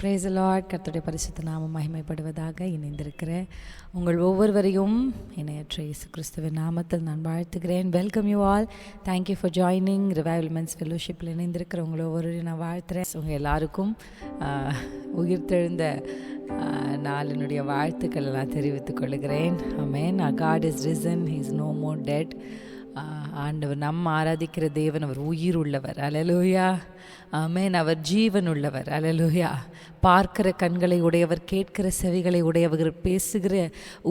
Praise the Lord. கர்த்தருடைய பரிசுத்த நாமம் மகிமைப்படுவதாக. இணைந்திருக்கிற உங்கள் ஒவ்வொருவரையும் இணையற்ற இயேசு கிறிஸ்துவின் நாமத்தில் நான் வாழ்த்துகிறேன். Welcome you all. Thank you for joining revival men's ஃபெலோஷிப்பில் இணைந்திருக்கிற உங்களை ஒவ்வொருவரையும் நான் வாழ்த்துறேன். உங்கள் எல்லாருக்கும் உயிர்த்தெழுந்த நாளினுடைய வாழ்த்துக்களை நான் தெரிவித்துக் கொள்கிறேன். ஆமென். Our God is risen. He is no more dead. ஆண்டவர் நம்ம ஆராதிக்கிற தேவன் அவர் உயிர் உள்ளவர். அல்லேலூயா. ஆமென். அவர் ஜீவன் உள்ளவர். அல்லேலூயா. பார்க்கிற கண்களை உடையவர், கேட்கிற செவிகளை உடையவர், பேசுகிற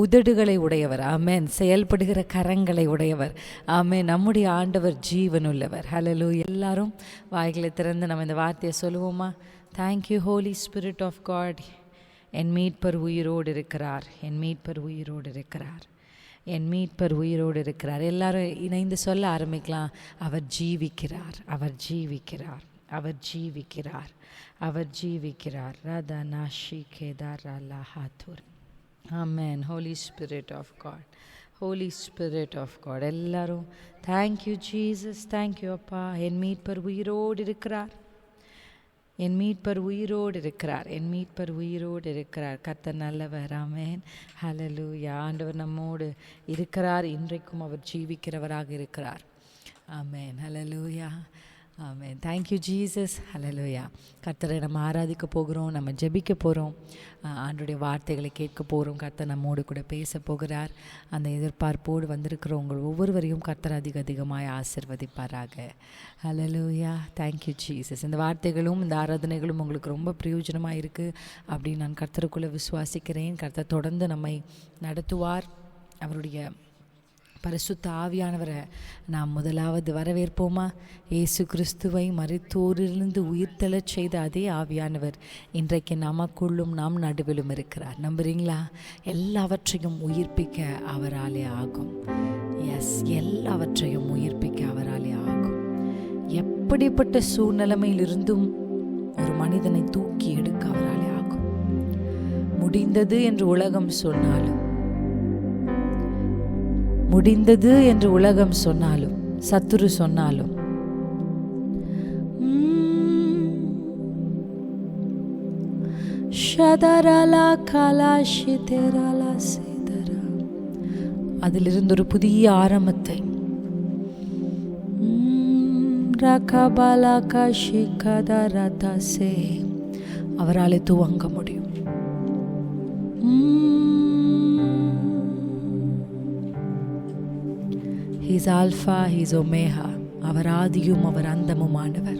உதடுகளை உடையவர். ஆமென். செயல்படுகிற கரங்களை உடையவர். ஆமென். நம்முடைய ஆண்டவர் ஜீவன் உள்ளவர். அல்லேலூயா. எல்லாரும் வாய்களை திறந்து நம்ம இந்த வார்த்தையை சொல்லுவோமா? Thank you holy spirit of God. என் மீட்பர் உயிரோடு இருக்கிறார். என் மீட்பர் உயிரோடு இருக்கிறார். என் மீட்பர் உயிரோடு இருக்கிறார். எல்லாரும் இணைந்து சொல்ல ஆரம்பிக்கலாம். அவர் ஜீவிக்கிறார். அவர் ஜீவிக்கிறார். அவர் ஜீவிக்கிறார். அவர் ஜீவிக்கிறார். ரதா நாஷி கேதார் அல்லாஹாத்தூர். Amen. Holy spirit of God. Holy spirit of God. எல்லாரும் தேங்க்யூ ஜீசஸ். தேங்க்யூ அப்பா. என் மீட்பர் உயிரோடு இருக்கிறார். என் மீட்பர் உயிரோடு இருக்கிறார். என் மீட்பர் உயிரோடு இருக்கிறார். கர்த்தர் நல்லவர். ஆமென். ஹல்லேலூயா. ஆண்டவர் நம்மோடு இருக்கிறார். இன்றைக்கும் அவர் ஜீவிக்கிறவராக இருக்கிறார். ஆமென். ஹல்லேலூயா. ஆமென். Thank you Jesus. ஹல்லேலூயா. கர்த்தரை நம்ம ஆராதிக்க போகிறோம். நம்ம ஜெபிக்க போகிறோம். ஆண்டவருடைய வார்த்தைகளை கேட்க போகிறோம். கர்த்தர் நம்மோடு கூட பேச போகிறார். அந்த எதிர்பார்ப்போடு வந்திருக்கிற உங்கள் ஒவ்வொருவரையும் கர்த்தர் அதிகமாய் ஆசீர்வதிப்பாராக. ஹல்லேலூயா. Thank you Jesus. இந்த வார்த்தைகளும் இந்த ஆராதனைகளும் உங்களுக்கு ரொம்ப பிரயோஜனமாக இருக்குது அப்படின்னு நான் கர்த்தருக்குள்ளே விசுவாசிக்கிறேன். கர்த்தர் தொடர்ந்து நம்மை நடத்துவார். அவருடைய பரிசுத்த ஆவியானவரை நாம் முதலாவது வரவேற்போமா? இயேசு கிறிஸ்துவை மரித்தோரிலிருந்து உயிர்த்தெழச் செய்த அதே ஆவியானவர் இன்றைக்கு நமக்குள்ளும் நம் நடுவிலும் இருக்கிறார். நம்புறீங்களா? எல்லாவற்றையும் உயிர்ப்பிக்க அவராலே ஆகும். எஸ், எல்லாவற்றையும் உயிர்ப்பிக்க அவராலே ஆகும். எப்படிப்பட்ட சூழ்நிலைமையிலிருந்தும் ஒரு மனிதனை தூக்கி எடுக்க அவராலே ஆகும். முடிந்தது என்று உலகம் சொன்னாலும், முடிந்தது என்று உலகம் சொன்னாலும், சத்துரு சொன்னாலும், அதிலிருந்து ஒரு புதிய ஆரம்பத்தை அவராலே துவங்க முடியும். He is Alpha, He is Omega. அவர் ஆதியும் அவர் அந்தமுமானவர்.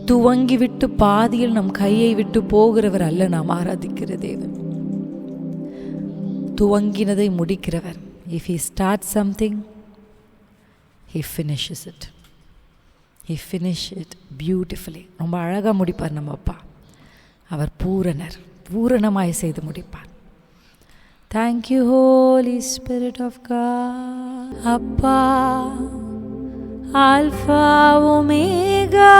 துவங்கி விட்டு பாதியில் நம் கையை விட்டு போகிறவர் அல்ல நாம் ஆராதிக்கிற தேவன். துவங்கினதை முடிக்கிறவர். If He starts something, He finishes it. He finishes it beautifully. ரொம்ப அழகாக முடிப்பார் நம்ம அப்பா. அவர் பூரணர். பூரணமாய் செய்து முடிப்பார். Thank you Holy Spirit of God. Appa, Alpha, Omega,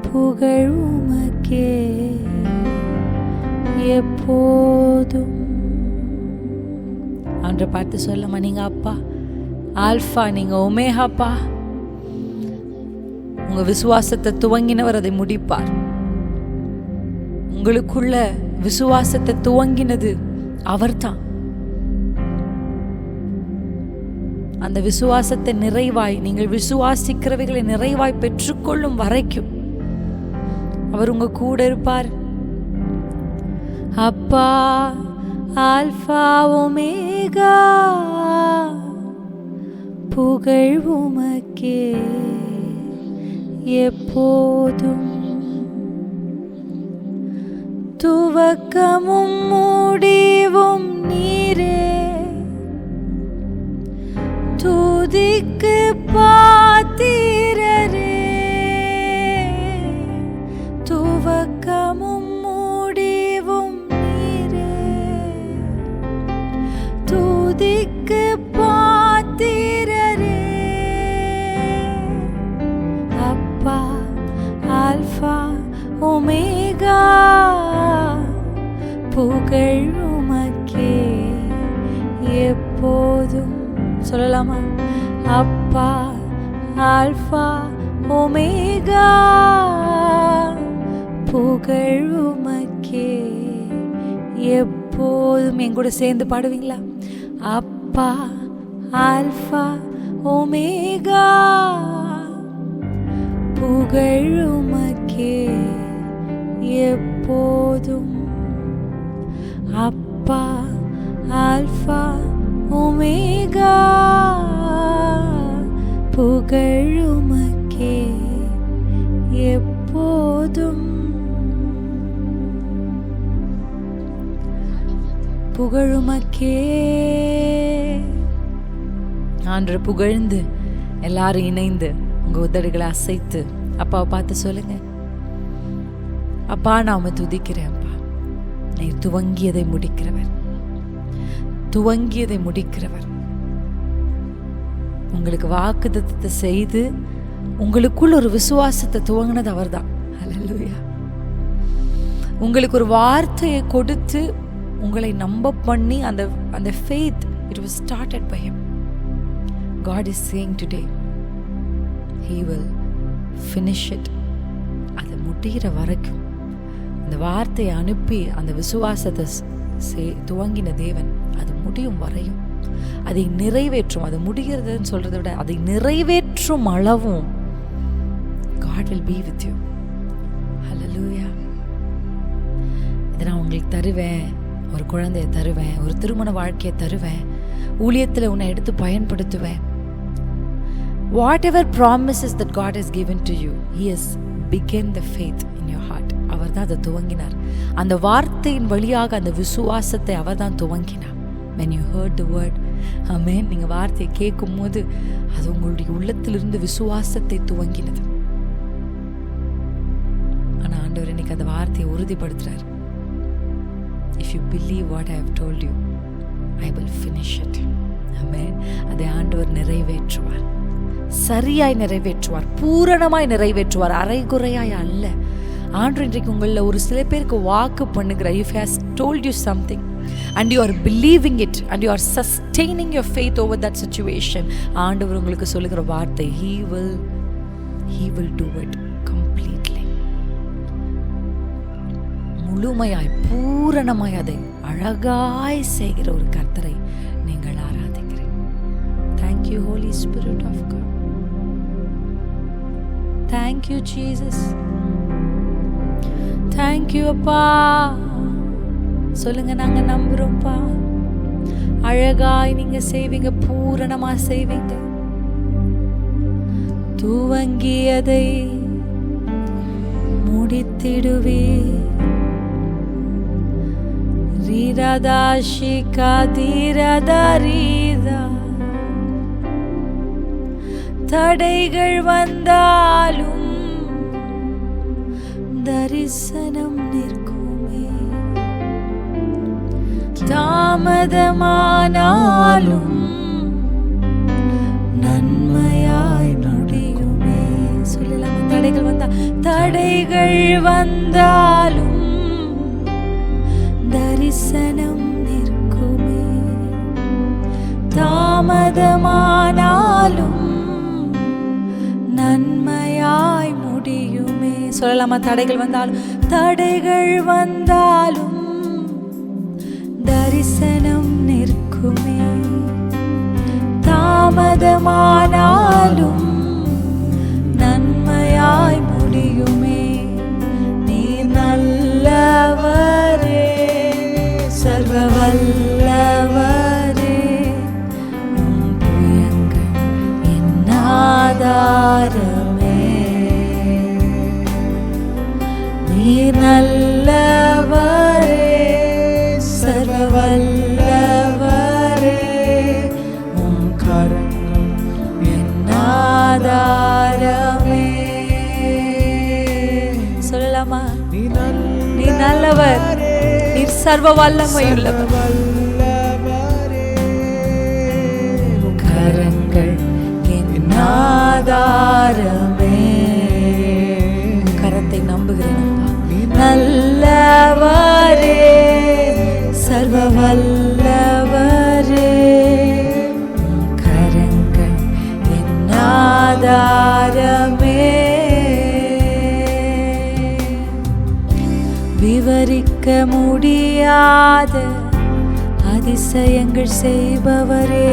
புகழ் உமக்கே எப்போதும். அன்று பார்த்து சொல்லமா, நீங்க அப்பா ஆல்ஃபா, நீங்க ஒமேகாப்பா. உங்க விசுவாசத்தை துவங்கினவர் அதை முடிப்பார். உங்களுக்குள்ள விசுவாசத்தை துவங்கினது அவர்தான். அந்த விசுவாசத்தை நிறைவாய், நீங்கள் விசுவாசிக்கிறவைகளை நிறைவாய் பெற்றுக்கொள்ளும் வரைக்கும் அவர் உங்க கூட இருப்பார். அப்பா, ஆல்பா, ஒமேகா, புகழ் உமக்கே எப்போதும். துவக்கமும் முடிவும் நீரே, துதிக்கு பாத்திரரே. துவக்கமும் முடிவும் நீரே, துதிக்கு பாத்திரரே. அப்பா, ஆல்பா, ஒமேகா, புகழ் உமக்கே எப்போதும். சொல்லலாமா? அப்பா, ஆல்பா, ஒமேகா புகழ் உமக்கே. எப்போதும் என் கூட சேர்ந்து பாடுவீங்களா? அப்பா ஆல்பா ஒமேகா புகழ் உமக்கே எப்போதும். அப்பா ஆல்பா ஒமேகா புகழ் உமக்கே எப்போதும். புகழுமக்கே. ஆண்டு புகழ்ந்து எல்லாரும் இணைந்து உங்க உதடுகளை அசைத்து அப்பாவை பார்த்து சொல்லுங்க, அப்பா நாம துதிக்கிறேன்ப்பா, நீ துவங்கியதை முடிக்கிறவர், துவங்கியதை முடிக்கிறவர். உங்களுக்கு வாக்குத்தத்தத்தை செய்து உங்களுக்குள் ஒரு விசுவாசத்தை துவங்கினது அவர்தான். ஹல்லேலூயா. உங்களுக்கு ஒரு வார்த்தையை கொடுத்து உங்களை நம்ப பண்ணி அந்த faith, it was started by him. God is saying today he will finish it. அது முடிகிற வரைக்கும் அந்த வார்த்தையை அனுப்பி அந்த விசுவாசத்தை துவங்கின தேவன் அது முடியும் வரையும் அதை நிறைவேற்றும். அது முடிகிறதுன்னு சொல்றதை விட அதை நிறைவேற்றும் அளவும் God will be with you. Hallelujah. இதை நான் உங்களுக்கு தருவேன், ஒரு குழந்தையை தருவேன், ஒரு திருமண வாழ்க்கையை தருவேன், ஊழியத்தில் உன்னை எடுத்து பயன்படுத்துவேன். Whatever promises that God has given to you, he has begun the faith in your heart. அவர் தான் அதை துவங்கினார். அந்த வார்த்தையின் வழியாக அந்த விசுவாசத்தை அவர் தான் துவங்கினார். When you heard the word, amen, நீங்க வார்த்தையை கேட்கும் போது அது உங்களுடைய உள்ளத்திலிருந்து விசுவாசத்தை துவங்கினது. ஆனா ஆண்டவர் இன்னைக்கு அந்த வார்த்தையை உறுதிப்படுத்துறார். If you believe what I have told you, I will finish it. Amen. அதை ஆண்டவர் நிறைவேற்றுவார், சரியாய் நிறைவேற்றுவார், பூரணமாய் நிறைவேற்றுவார், அரைகுறையாய் அல்ல. ஆண்டவர் இன்றைக்கு உங்களில் ஒரு சில பேருக்கு வாக்கு பண்ணுகிறார். If he has told you something and you are believing it and you are sustaining your faith over that situation, ஆண்டவர் உங்களுக்கு சொல்லுகிற வார்த்தை, he will do it completely. முழுமையாய் பூரணமாய் அதை அழகாய் செய்கிற ஒரு கர்த்தரை நீங்கள் ஆராதிக்கிறீர்கள். Thank you Holy Spirit of God. Thank you Jesus. Thank you அப்பா. சொல்லுங்க, நாங்க நம்புறோம்ப்பா, அழகாய் நீங்க செய்வீங்க, பூரணமா செய்வீங்க. துவங்கியதை முடித்திடுவே. ரீரதாஷிகா தீரதரீதா. தடைகள் வந்தாலும் தரிசனம் நிற்குமே. தாமதமானாலும் நன்மையாய் முடியுமே. சொல்லலாம், தடைகள் வந்தாலும் தரிசனம் நிற்குமே. தாமதமானாலும் நன்மையாய் முடியுமே. சொல்லலாமா? தடைகள் வந்தாலும் தரிசனம் நிற்குமே. தாமதமானாலும் நன்மையாய் முடியுமே. நீ நல்லவரே, சர்வ வல்லவரே, புயங்கள் என் ஆதாரமே. நீ நல்லவரே, சர்வ வல்லவரே, உம் கரங்கள் என் ஆதாரமே. சொல்லலாமா? நீ நல்லவர், நீர் சர்வ வல்லமையுள்ளவர். கரங்கள் என் ஆதாரமே. கரத்தை நம்புகிறேன். நல்லவரே, சர்வ வல்லவரே, கரங்கள் என் ஆதாரமே. முடியாத அதிசயங்கள் செய்பவரே,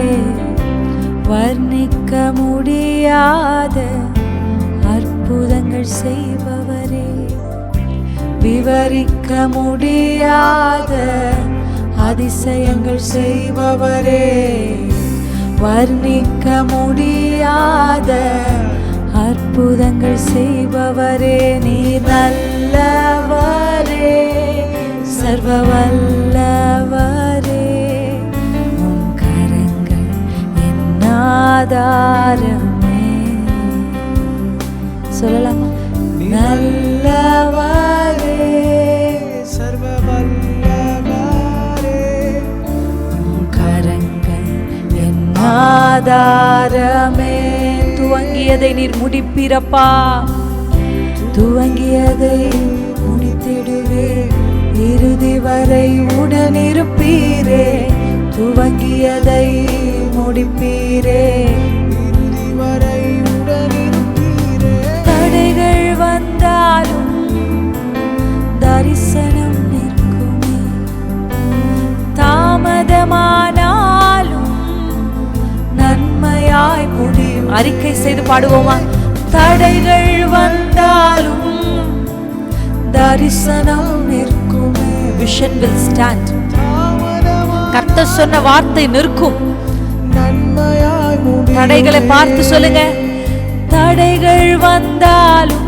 வர்ணிக்க முடியாத அற்புதங்கள் செய்பவரே, விவரிக்க முடியாத அதிசயங்கள் செய்பவரே, வர்ணிக்க முடியாத அற்புதங்கள் செய்பவரே, நீர் நல்லவரே, சர்வ வல்லவரே, உம் கரங்கள் என் ஆதாரமே. சொல்லலாமா? நல்லவரே, சர்வ வல்லவரே, உம் கரங்கள் என் ஆதாரமே. துவங்கியதை நீர் முடிப்பீரப்பா, துவங்கியதை முடித்திடுவே, இறுதி வரை உடனிருப்பீரே. துவங்கியதை முடிப்பீரே, இறுதி வரை உடனிருப்பீரே. தடைகள் வந்தாலும் தரிசனம் நிற்குமே, தாமதமானாலும் நன்மையாய் முடியும். அறிக்கை செய்து பாடுவோமா? தடைகள் வந்தாலும் தரிசனம் நிற்குமே. Vision will stand. கர்த்தர் சொன்ன வார்த்தை நிற்கும். தடைகளை பார்த்து சொல்லுங்க. தடைகள் வந்தாலும்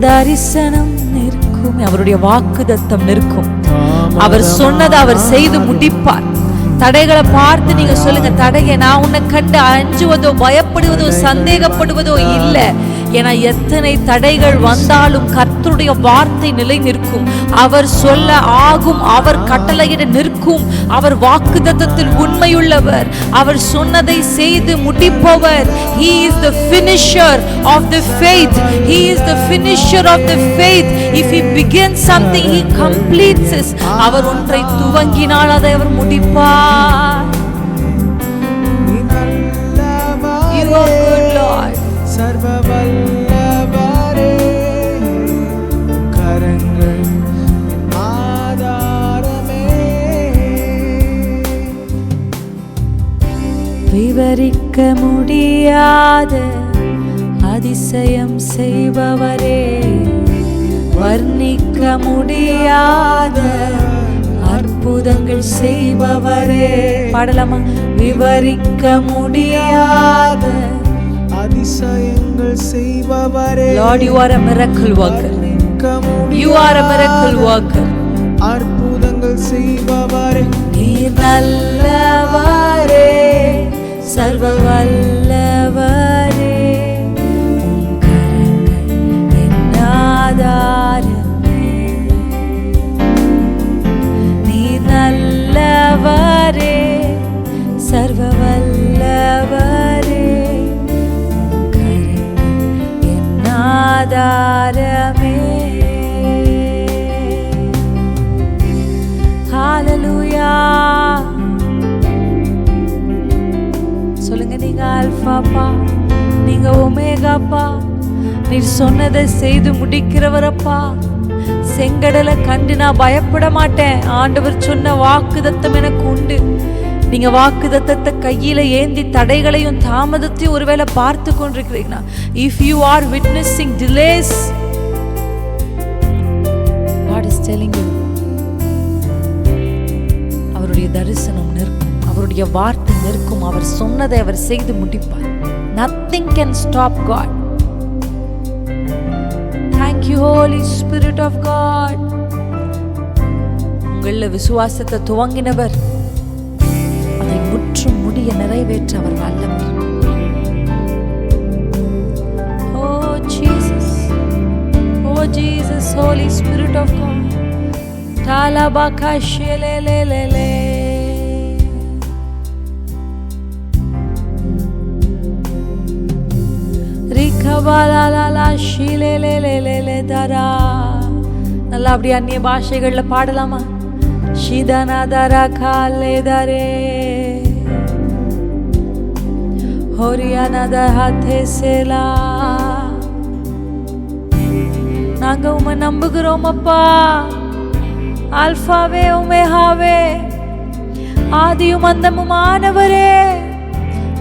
தரிசனம் நிற்கும். அவருடைய வாக்குத்தத்தம் நிற்கும். அவர் சொன்னதை அவர் செய்து முடிப்பார். தடைகளை பார்த்து நீங்க சொல்லுங்க, தடையை நான் உன்னை கண்டு அஞ்சுவதோ பயப்படுவதோ சந்தேகப்படுவதோ இல்லை. ஏன்னா எத்தனை தடைகள் வந்தாலும் கர்த்தருடைய வார்த்தை நிலை நிற்கும். அவர் சொல்ல ஆகும், அவர் கட்டளையிட நிற்கும். அவர் வாக்குத்தத்தத்தில் உண்மையுள்ளவர். அவர் சொன்னதை செய்து முடிப்பவர். He is the finisher of the faith. He is the finisher of the faith. If he begins something, he completes it. அவர் ஒன்றை துவங்கினால் அதை அவர் முடிப்பார். You are good, Lord. சர்வ வல்லவரே, கரங்கள் ஆதாரமே. விவரிக்க முடியாத அதிசயம் செய்பவரே, வர்ணிக்க முடியாத அற்புதங்கள் செய்பவரே. பாடலாமா? விவரிக்க முடியாத அதிசயங்கள் செய்பவரே. Lord, you are a miracle worker. You are a miracle worker. அற்புதங்கள் செய்பவரே, நீர் நல்லவரே, சர்வ வல்லவரே, உம் கரங்கள் என் ஆதாரமே. நீர் நல்லவரே, சர்வ வல்லவரே, ஆதாரமே. ஹalleluya. சொல்லுங்க, நீங்க அல்பாப்பா, நீங்க ஒமேகாப்பா. நீர் சொன்னதை செய்து முடிக்கிறவரப்பா. செங்கடலை கண்டு நான் பயப்பட மாட்டேன். ஆண்டவர் சொன்ன வாக்குத்தத்தம் எனக்கு உண்டு. நீங்க வாக்குத்தத்தத்தை கையில ஏந்தி தடைகளையும் தாமதத்தையும் ஒருவேளை பார்த்து கொண்டிருக்கிறீங்கன்னா, if you are witnessing delays, God is telling you, அவருடைய தரிசனம் நிற்கும், அவருடைய வார்த்தை நிற்கும். அவர் சொன்னதை அவர் செய்து முடிப்பார். Nothing can stop God. Thank you, Holy Spirit of God. உங்கள விசுவாசத்தை துவங்கினவர் அதை முற்றும் முடிய நிறைவேற்ற அவர் வல்லவர். Oh Jesus, oh Jesus, Holy Spirit of God. Talabaka shelelelele, rikabalala shilelelele dara. நல்லா அப்படியே அந்நிய பாஷைகள்ல பாடலாமா? ஷிதனதரா காலேதரே ஹோரியானத ஹதேசேலா. நாங்க உம்மை நம்புகிறோம் அப்பா. ஆல்பாவே ஒமேகாவே, ஆதியும் அந்தமுமானவரே,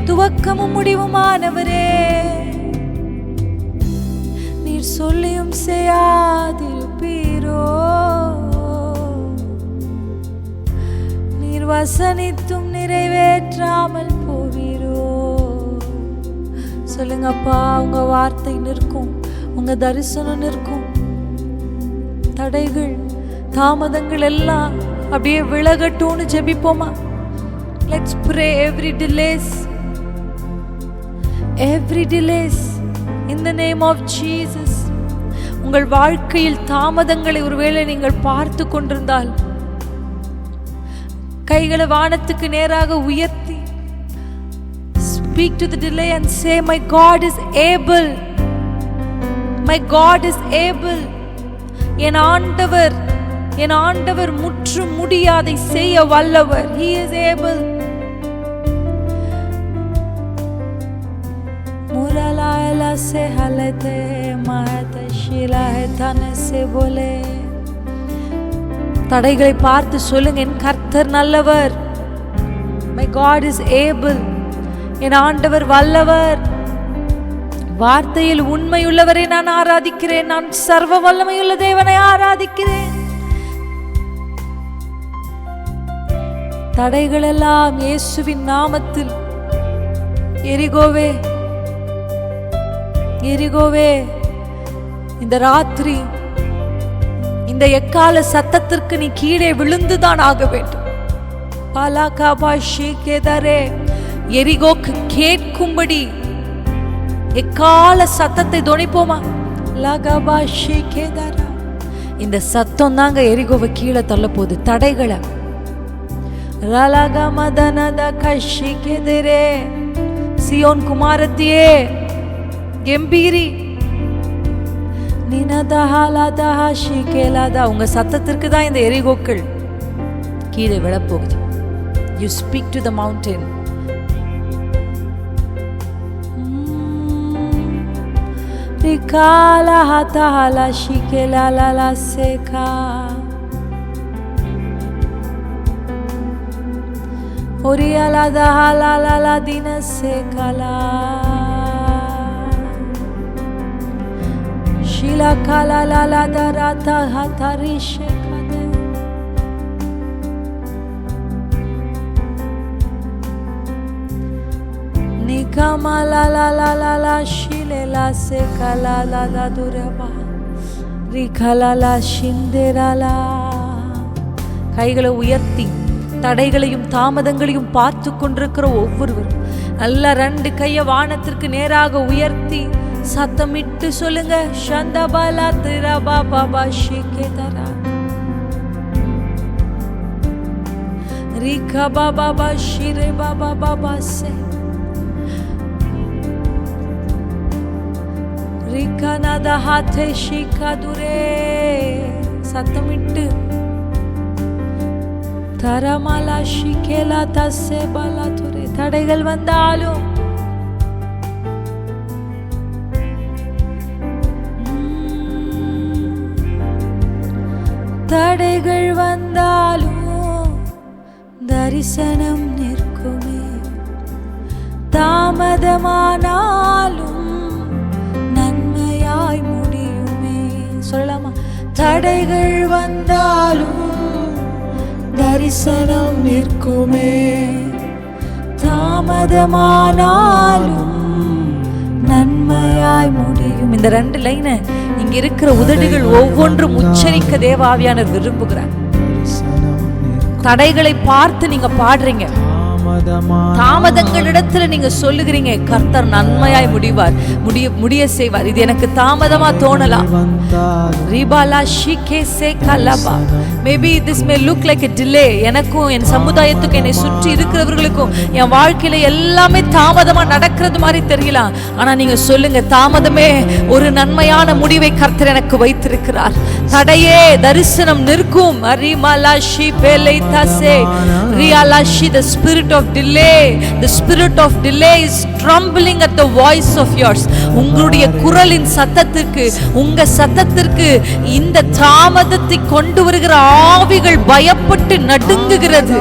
துவக்கமும் முடிவுமானவரே, நீர் சொல்லியும் செய்யாதிருப்பீரோ, நீர் வசனித்தும் நிறைவேற்றாமல் போவீரோ. சொல்லுங்கப்பா, உங்க வார்த்தை நிற்கும், உங்க தரிசனம் நிற்கும். தடைகள் தாமதங்கள் எல்லாம் அப்படியே விலகட்டும்னு ஜெபிப்போமா? Let's pray every delays in the name of Jesus. உங்கள் வாழ்க்கையில் தாமதங்களை ஒருவேளை நீங்கள் பார்த்து கொண்டிருந்தால், கைகளை வானத்துக்கு நேராக உயர்த்தி speak to the delay and say, my God is able, my God is able. என் ஆண்டவர் முற்றும் முடியாதை செய்ய வல்லவர். He is able. मुरलाला से हलते महत शीला है तने से बोले. தடைகளை பார்த்து சொல்லுங்க, என் கர்த்தர் நல்லவர். My God is able. என் ஆண்டவர் வல்லவர். வார்த்தையில் உண்மையுள்ளவரை நான் ஆராதிக்கிறேன். நான் சர்வ வல்லமையுள்ள தேவனை ஆராதிக்கிறேன். தடைகள் எல்லாம் இயேசுவின் நாமத்தில் எரிகோவே, எரிகோவே, இந்த ராத்திரி இந்த எக்கால சத்தத்திற்கு நீ கீழே விழுந்துதான் ஆக வேண்டும். பாலாகாபாஷி கேதரே, எரிகோக்கு கேட்கும்படி எக்கால சத்தத்தை தொனிப்போமா? லகபாஷி கேதரா, இந்த சத்தம் தாங்க எரிகோவை கீழே தள்ள போகுது. தடைகளை ரலகமதனத கஷி கேதரே, சியோன் குமாரத்தியே கம்பீரி, உங்க சத்தத்திற்கு தான் இந்த எரிகோக்கள் கீழே விழப்போகுது. You speak to the mountain. Rikala hatala shikela la la seka, oriala dahala la la dina sekala, shila kala la la darata hatari shekade. Nikama la la la la la shile la sekala la la duraba, rikala la shindera la. கைகளை உயர்த்தி தடைகளையும் தாமதங்களையும் பார்த்து கொண்டிருக்கிற ஒவ்வொருவரும் நல்ல 2 கையை வானத்திற்கு நேராக உயர்த்தி சத்தமிட்டு சொல்லுங்க. சந்தபாலா திரபா பாபா ஷிகேதரா, ரிகா பாபா ஷிரே பாபா பாபா சே, ரிகா நதா ஹாத்தே ஷிகாதுரே. சத்தமிட்டு தரமாலா ஷிகேலா தசே பாலா துரே. தடைகள் வந்தாலும் தடைகள் வந்தாலும் தரிசனம் நிற்குமே, தாமதமானாலும் நன்மையாய் முடியுமே. சொல்லலாமா? தடைகள் வந்தாலும் தரிசனம் நிற்குமே, தாமதமானாலும் நன்மையாய் முடியும். இந்த 2 லைனை இங்க இருக்கிற உதடுகள் ஒவ்வொன்றும் உச்சரிக்க தேவ ஆவியானவர் விரும்புகிறார். தடைகளை பார்த்து நீங்க பாடுறீங்க, தாமதங்களிடத்துல நீங்க சொல்லுகிறீங்க, கர்த்தர் நன்மையாய் முடிய செய்வார். இது எனக்கு தாமதமா தோணலாம். Maybe this may look like a delay. எனக்கும் என் சமுதாயத்துக்கும் என்னை சுற்றி இருக்கிறவர்களுக்கும் என் வாழ்க்கையில எல்லாமே தாமதமா நடக்கிறது மாதிரி தெரியலாம். ஆனா நீங்க சொல்லுங்க, தாமதமே ஒரு நன்மையான முடிவை கர்த்தர் எனக்கு வைத்திருக்கிறார். தடையே தரிசனம் நிற்கும். The spirit of delay, the spirit of delay is trembling at the voice of yours. உங்களுடைய குரலின் சத்தத்திற்கு, உங்க சத்தத்திற்கு இந்த தாமதத்தை கொண்டு வருகிற ஆவிகள் பயப்பட்டு நடுங்குகிறது.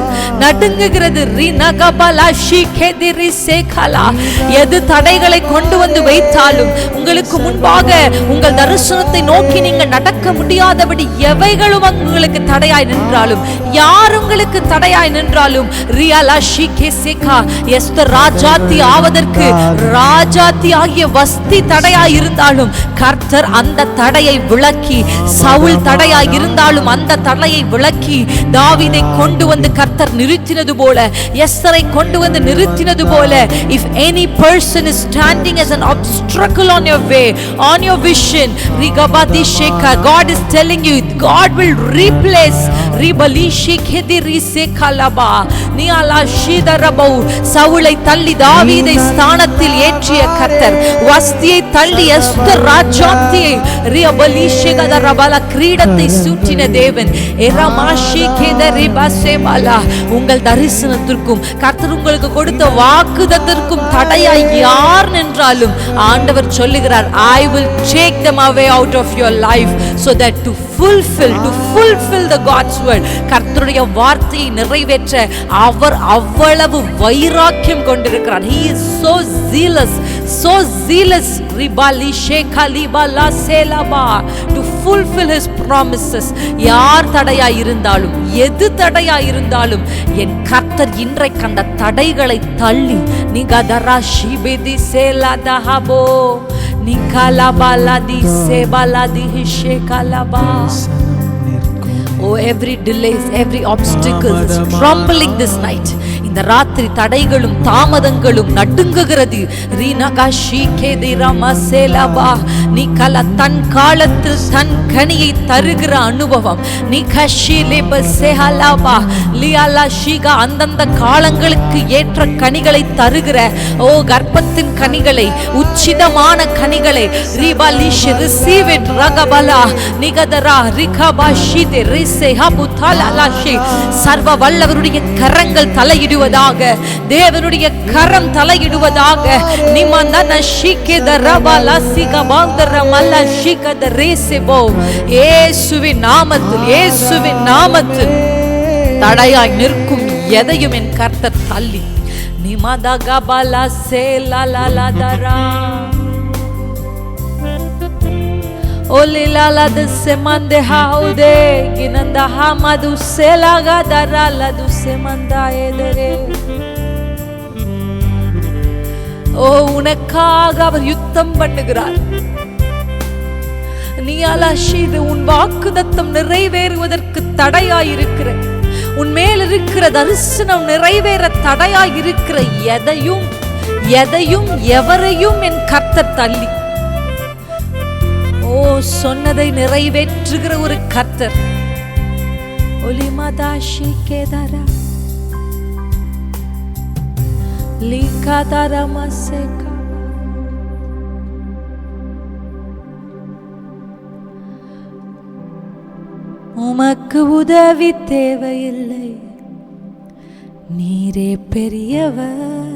எது தடைகளை கொண்டு வந்து வைத்தாலும், உங்களுக்கு முன்பாக உங்கள் தரிசனத்தை நோக்கி நீங்கள் நடக்க முடியாதபடி எவைகளும் உங்களுக்கு தடையாய் நின்றாலும், யார் உங்களுக்கு தடையாய் நின்றாலும், எஸ்தர் ராஜாத்தி ஆவதற்கு ராஜாத்தி ஆகிய வஸ்தி தடையாய் இருந்தாலும் கர்த்தர் அந்த தடையை விளக்கி, சவுல் தடையாய் இருந்தாலும் அந்த தடையை விளக்கி தாவீதை கொண்டு வந்து கர்த்தர் நிறுத்தினது போல, எஸ்தரை கொண்டு வந்து நிறுத்தினது போல, if any person is standing as an obstacle on your way, on your vision, rigabadi sheka, God is telling you, God will replace ribalishi khediri sekalaba niala shidarabau. சவுலை தள்ளி தாவீதை ஸ்தானத்தில் ஏற்றிய கர்த்தர், வஸ்தியை தள்ளி எஸ்தர் ராஜாத்தியை ரிபலிஷிகதரபல கிரீடத்தை சூட்டின தேவன், எரமாஷி கேதரிபசேபலா. உங்கள் தரிசனத்திற்கும் கர்த்தர் உங்களுக்கு கொடுத்த வாக்குதத்திற்கும் தடையாய் யார் நின்றாலும் ஆண்டவர் சொல்லுகிறார், I will take them away out of your life so that to fulfill the God's word, கர்த்தருடைய வார்த்தையை நிறைவேற்ற அவர் அவ்வளவு வைராக்கியம் கொண்டிருக்கிறார். He is so zealous ribali shekalibala selaba to fulfill his promises. யார் தடையாய் இருந்தாலும், எது தடையாய் இருந்தாலும், என் கர்த்தர் இன்றைக்கு அந்த தடைகளை தள்ளி நிகதரா ஷிபெதி செலதஹபோ நிகலபலதி செபலதி ஷேகலபா. Oh, every delay, every obstacle is trembling this night. இந்த ராத்திரி தடைகளும் தாமதங்களும் நடுங்குகிறது. தன் காலத்தில் தன் கனியை தருகிற அனுபவம். அந்தந்த காலங்களுக்கு ஏற்ற கனிகளை தருகிற, ஓ கர்ப்பத்தின் கனிகளை, உச்சிதமான கனிகளை, receive it ragabala nigadara rikabashide rise habutalashi. சர்வ வல்லவருடைய கரங்கள் தலையிடுவதாக, தேவனுடைய கரம் தலையிடுவதாக. நிமந்தன ஷிகதரபல சிகபாந்தரமல ஷிகதரேசெபோ. இயேசுவின் நாமத்தில், இயேசுவின் நாமத்தில் தடையாய் நிற்கும் எதையும் என் கர்த்தர் தள்ளி நிமதகபல சேலலலதரா Olilala de semande haude ginanda hamadu selaga darala du semanda edere. ஓ உனக்காக அவர் யுத்தம் பண்ணுகிறார். நீ அலஷிது உன் வாக்குதத்தம் நிறைவேறுவதற்கு தடையாயிருக்கிற, உன் மேல் இருக்கிற தரிசனம் நிறைவேற தடையாயிருக்கிற எதையும் எவரையும் என் கர்த்தர் தள்ளி, ஓ சொன்னதை நிறைவேற்றுகிற ஒரு கர்த்தர். ஒலிமதாஷி கேதரா லிகாதரா மசேகா. உமக்கு உதவி தேவையில்லை, நீரே பெரியவர்.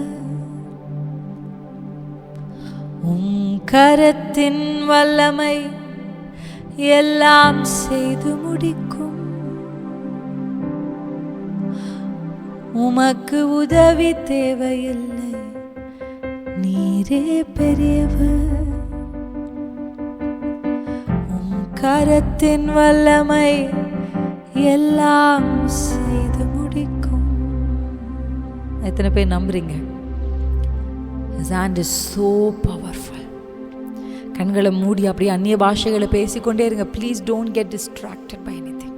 உம் கரத்தின் வல்லமை எல்லாம் செய்து முடிக்கும். உமக்கு உதவி தேவையில்லை, நீரே பெரியவர். உம் கரத்தின் வல்லமை எல்லாம் செய்து முடிக்கும். எத்தனை பேர் நம்புறீங்க? His hand is so powerful. கண்களை மூடி அப்படியே அந்நிய பாஷைகளை பேசிக்கொண்டே இருங்க. Please don't get distracted by anything.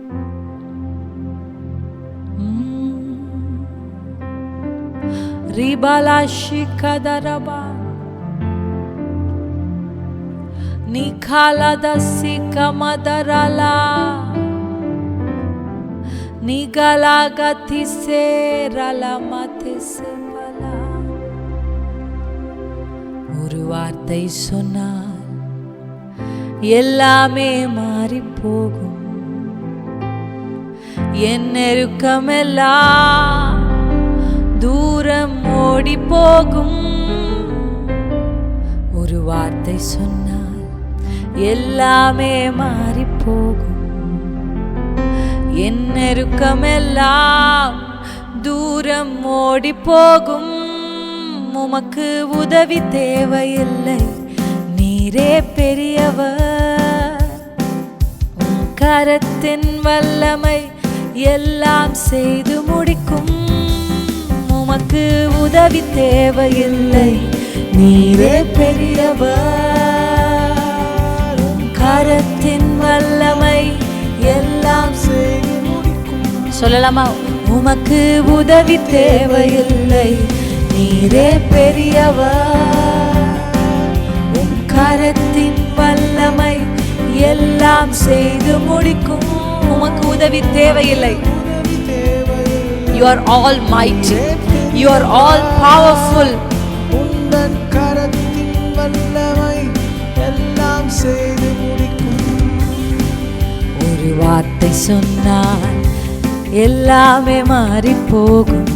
Ribala shikadaraba nikhala dasika madarala nigala gati serala mate sebala. ஒரு வார்த்தை சொன்னால் எல்லாமே மாறி போகும். என் நெருக்கமெல்லாம் தூரம் ஓடி போகும். ஒரு வார்த்தை சொன்னால் எல்லாமே மாறி போகும். என் நெருக்கமெல்லாம் தூரம் ஓடி போகும். உமக்கு உதவி தேவையில்லை, நீரே பெரியவர். உம் கரத்தின் வல்லமை எல்லாம் செய்து முடிக்கும். உமக்கு உதவி தேவையில்லை, நீரே பெரியவர். உம் கரத்தின் வல்லமை எல்லாம் செய்து முடிக்கும். சொல்லலாமா? உமக்கு உதவி தேவையில்லை, நீரே பெரியவர். உம் கரத்தின் வல்லமை எல்லாம் செய்து முடிக்கும். உமக்கு உதவி தேவையில்லை. You are almighty, you are all powerful. உந்தன் கரத்தின் வல்லமை எல்லாம் செய்து முடிக்கும். ஒரு வார்த்தை சொன்னால் எல்லாமே மாறி போகும்.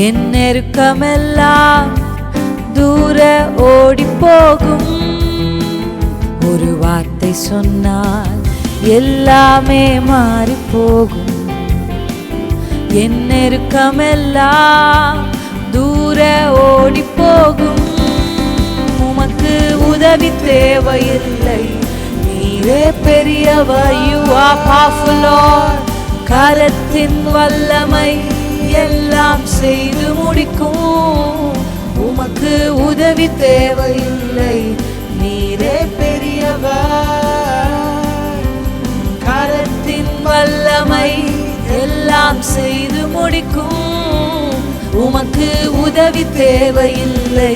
என் நெருக்கமெல்லாம் தூர ஓடி போகும். ஒரு வார்த்தை சொன்னால் எல்லாமே மாறி போகும். என் நெருக்கமெல்லாம் தூர ஓடி போகும். உமக்கு உதவி தேவையில்லை, நீரே பெரியவர். You are powerful Lord. கரத்தின் வல்லமை எல்லாம் செய்து முடிக்கும். உமக்கு உதவி தேவையில்லை, நீரே பெரியவர். கரத்தின் வல்லமை எல்லாம் செய்து முடிக்கும். உமக்கு உதவி தேவையில்லை,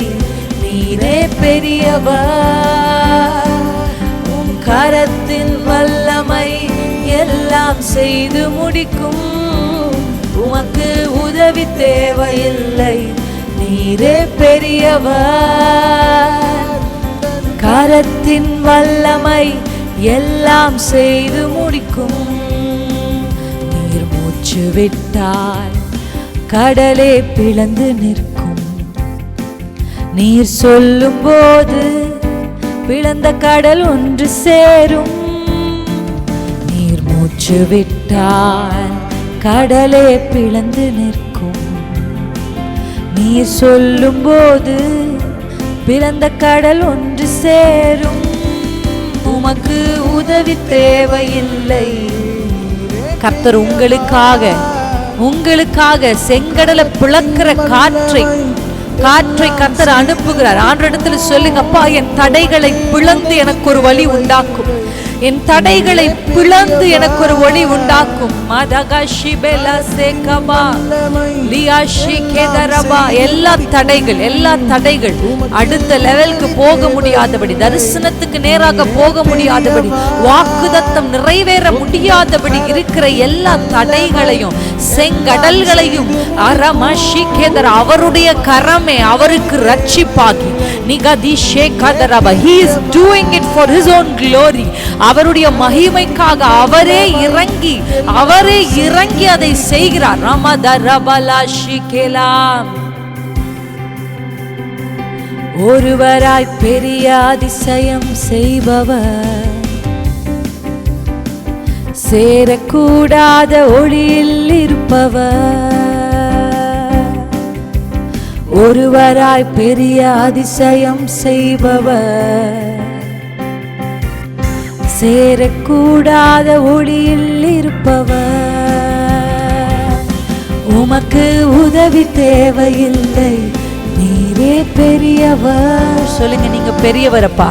நீரே பெரியவர். உம் கரத்தின் வல்லமை எல்லாம் செய்து முடிக்கும். உமக்கு உதவி தேவையில்லை, நீரே பெரியவர். கரத்தின் வல்லமை எல்லாம் செய்து முடிக்கும். நீர் மூச்சு விட்டால் கடலே பிளந்து நிற்கும். நீர் சொல்லும் போது பிளந்த கடல் ஒன்று சேரும். நீர் மூச்சு விட்டால் கடலே பிளந்து நிற்கும். நீர் சொல்லும் போது பிளந்த கடல் ஒன்று சேரும். உமக்கு உதவி தேவையில்லை. கர்த்தர் உங்களுக்காக செங்கடலை பிளக்கிற காற்றை கர்த்தர் அனுப்புகிறார். ஆண்டவரிடத்துல சொல்லுங்க, அப்பா என் தடைகளை பிளந்து எனக்கு ஒரு வழி உண்டாக்கும். என் தடைகளை பிளந்து எனக்கு ஒரு ஒளி உண்டாக்கும். எல்லா தடைகள் அடுத்த லெவலுக்கு போக முடியாதபடி, தரிசனத்துக்கு நேராக போக முடியாதபடி, வாக்குதத்தம் நிறைவேற முடியாதபடி இருக்கிற எல்லா தடைகளையும் செங்கடல்களையும் அவருடைய கரமே அவருக்கு ரட்சிப்பாகி He is doing it for his own glory. அவருடைய மகிமைக்காக அவரே இறங்கி அதை செய்கிறார். ஒருவராய் பெரிய அதிசயம் செய்பவர், சேரக்கூடாத ஒளியில் இருப்பவர். ஒருவராய் பெரிய அதிசயம் செய்பவர், சேரக்கூடாத ஒளியில் இருப்பவர். உமக்கு உதவி தேவையில்லை, நீரே பெரியவர். சொல்லுங்க, நீங்க பெரியவரப்பா,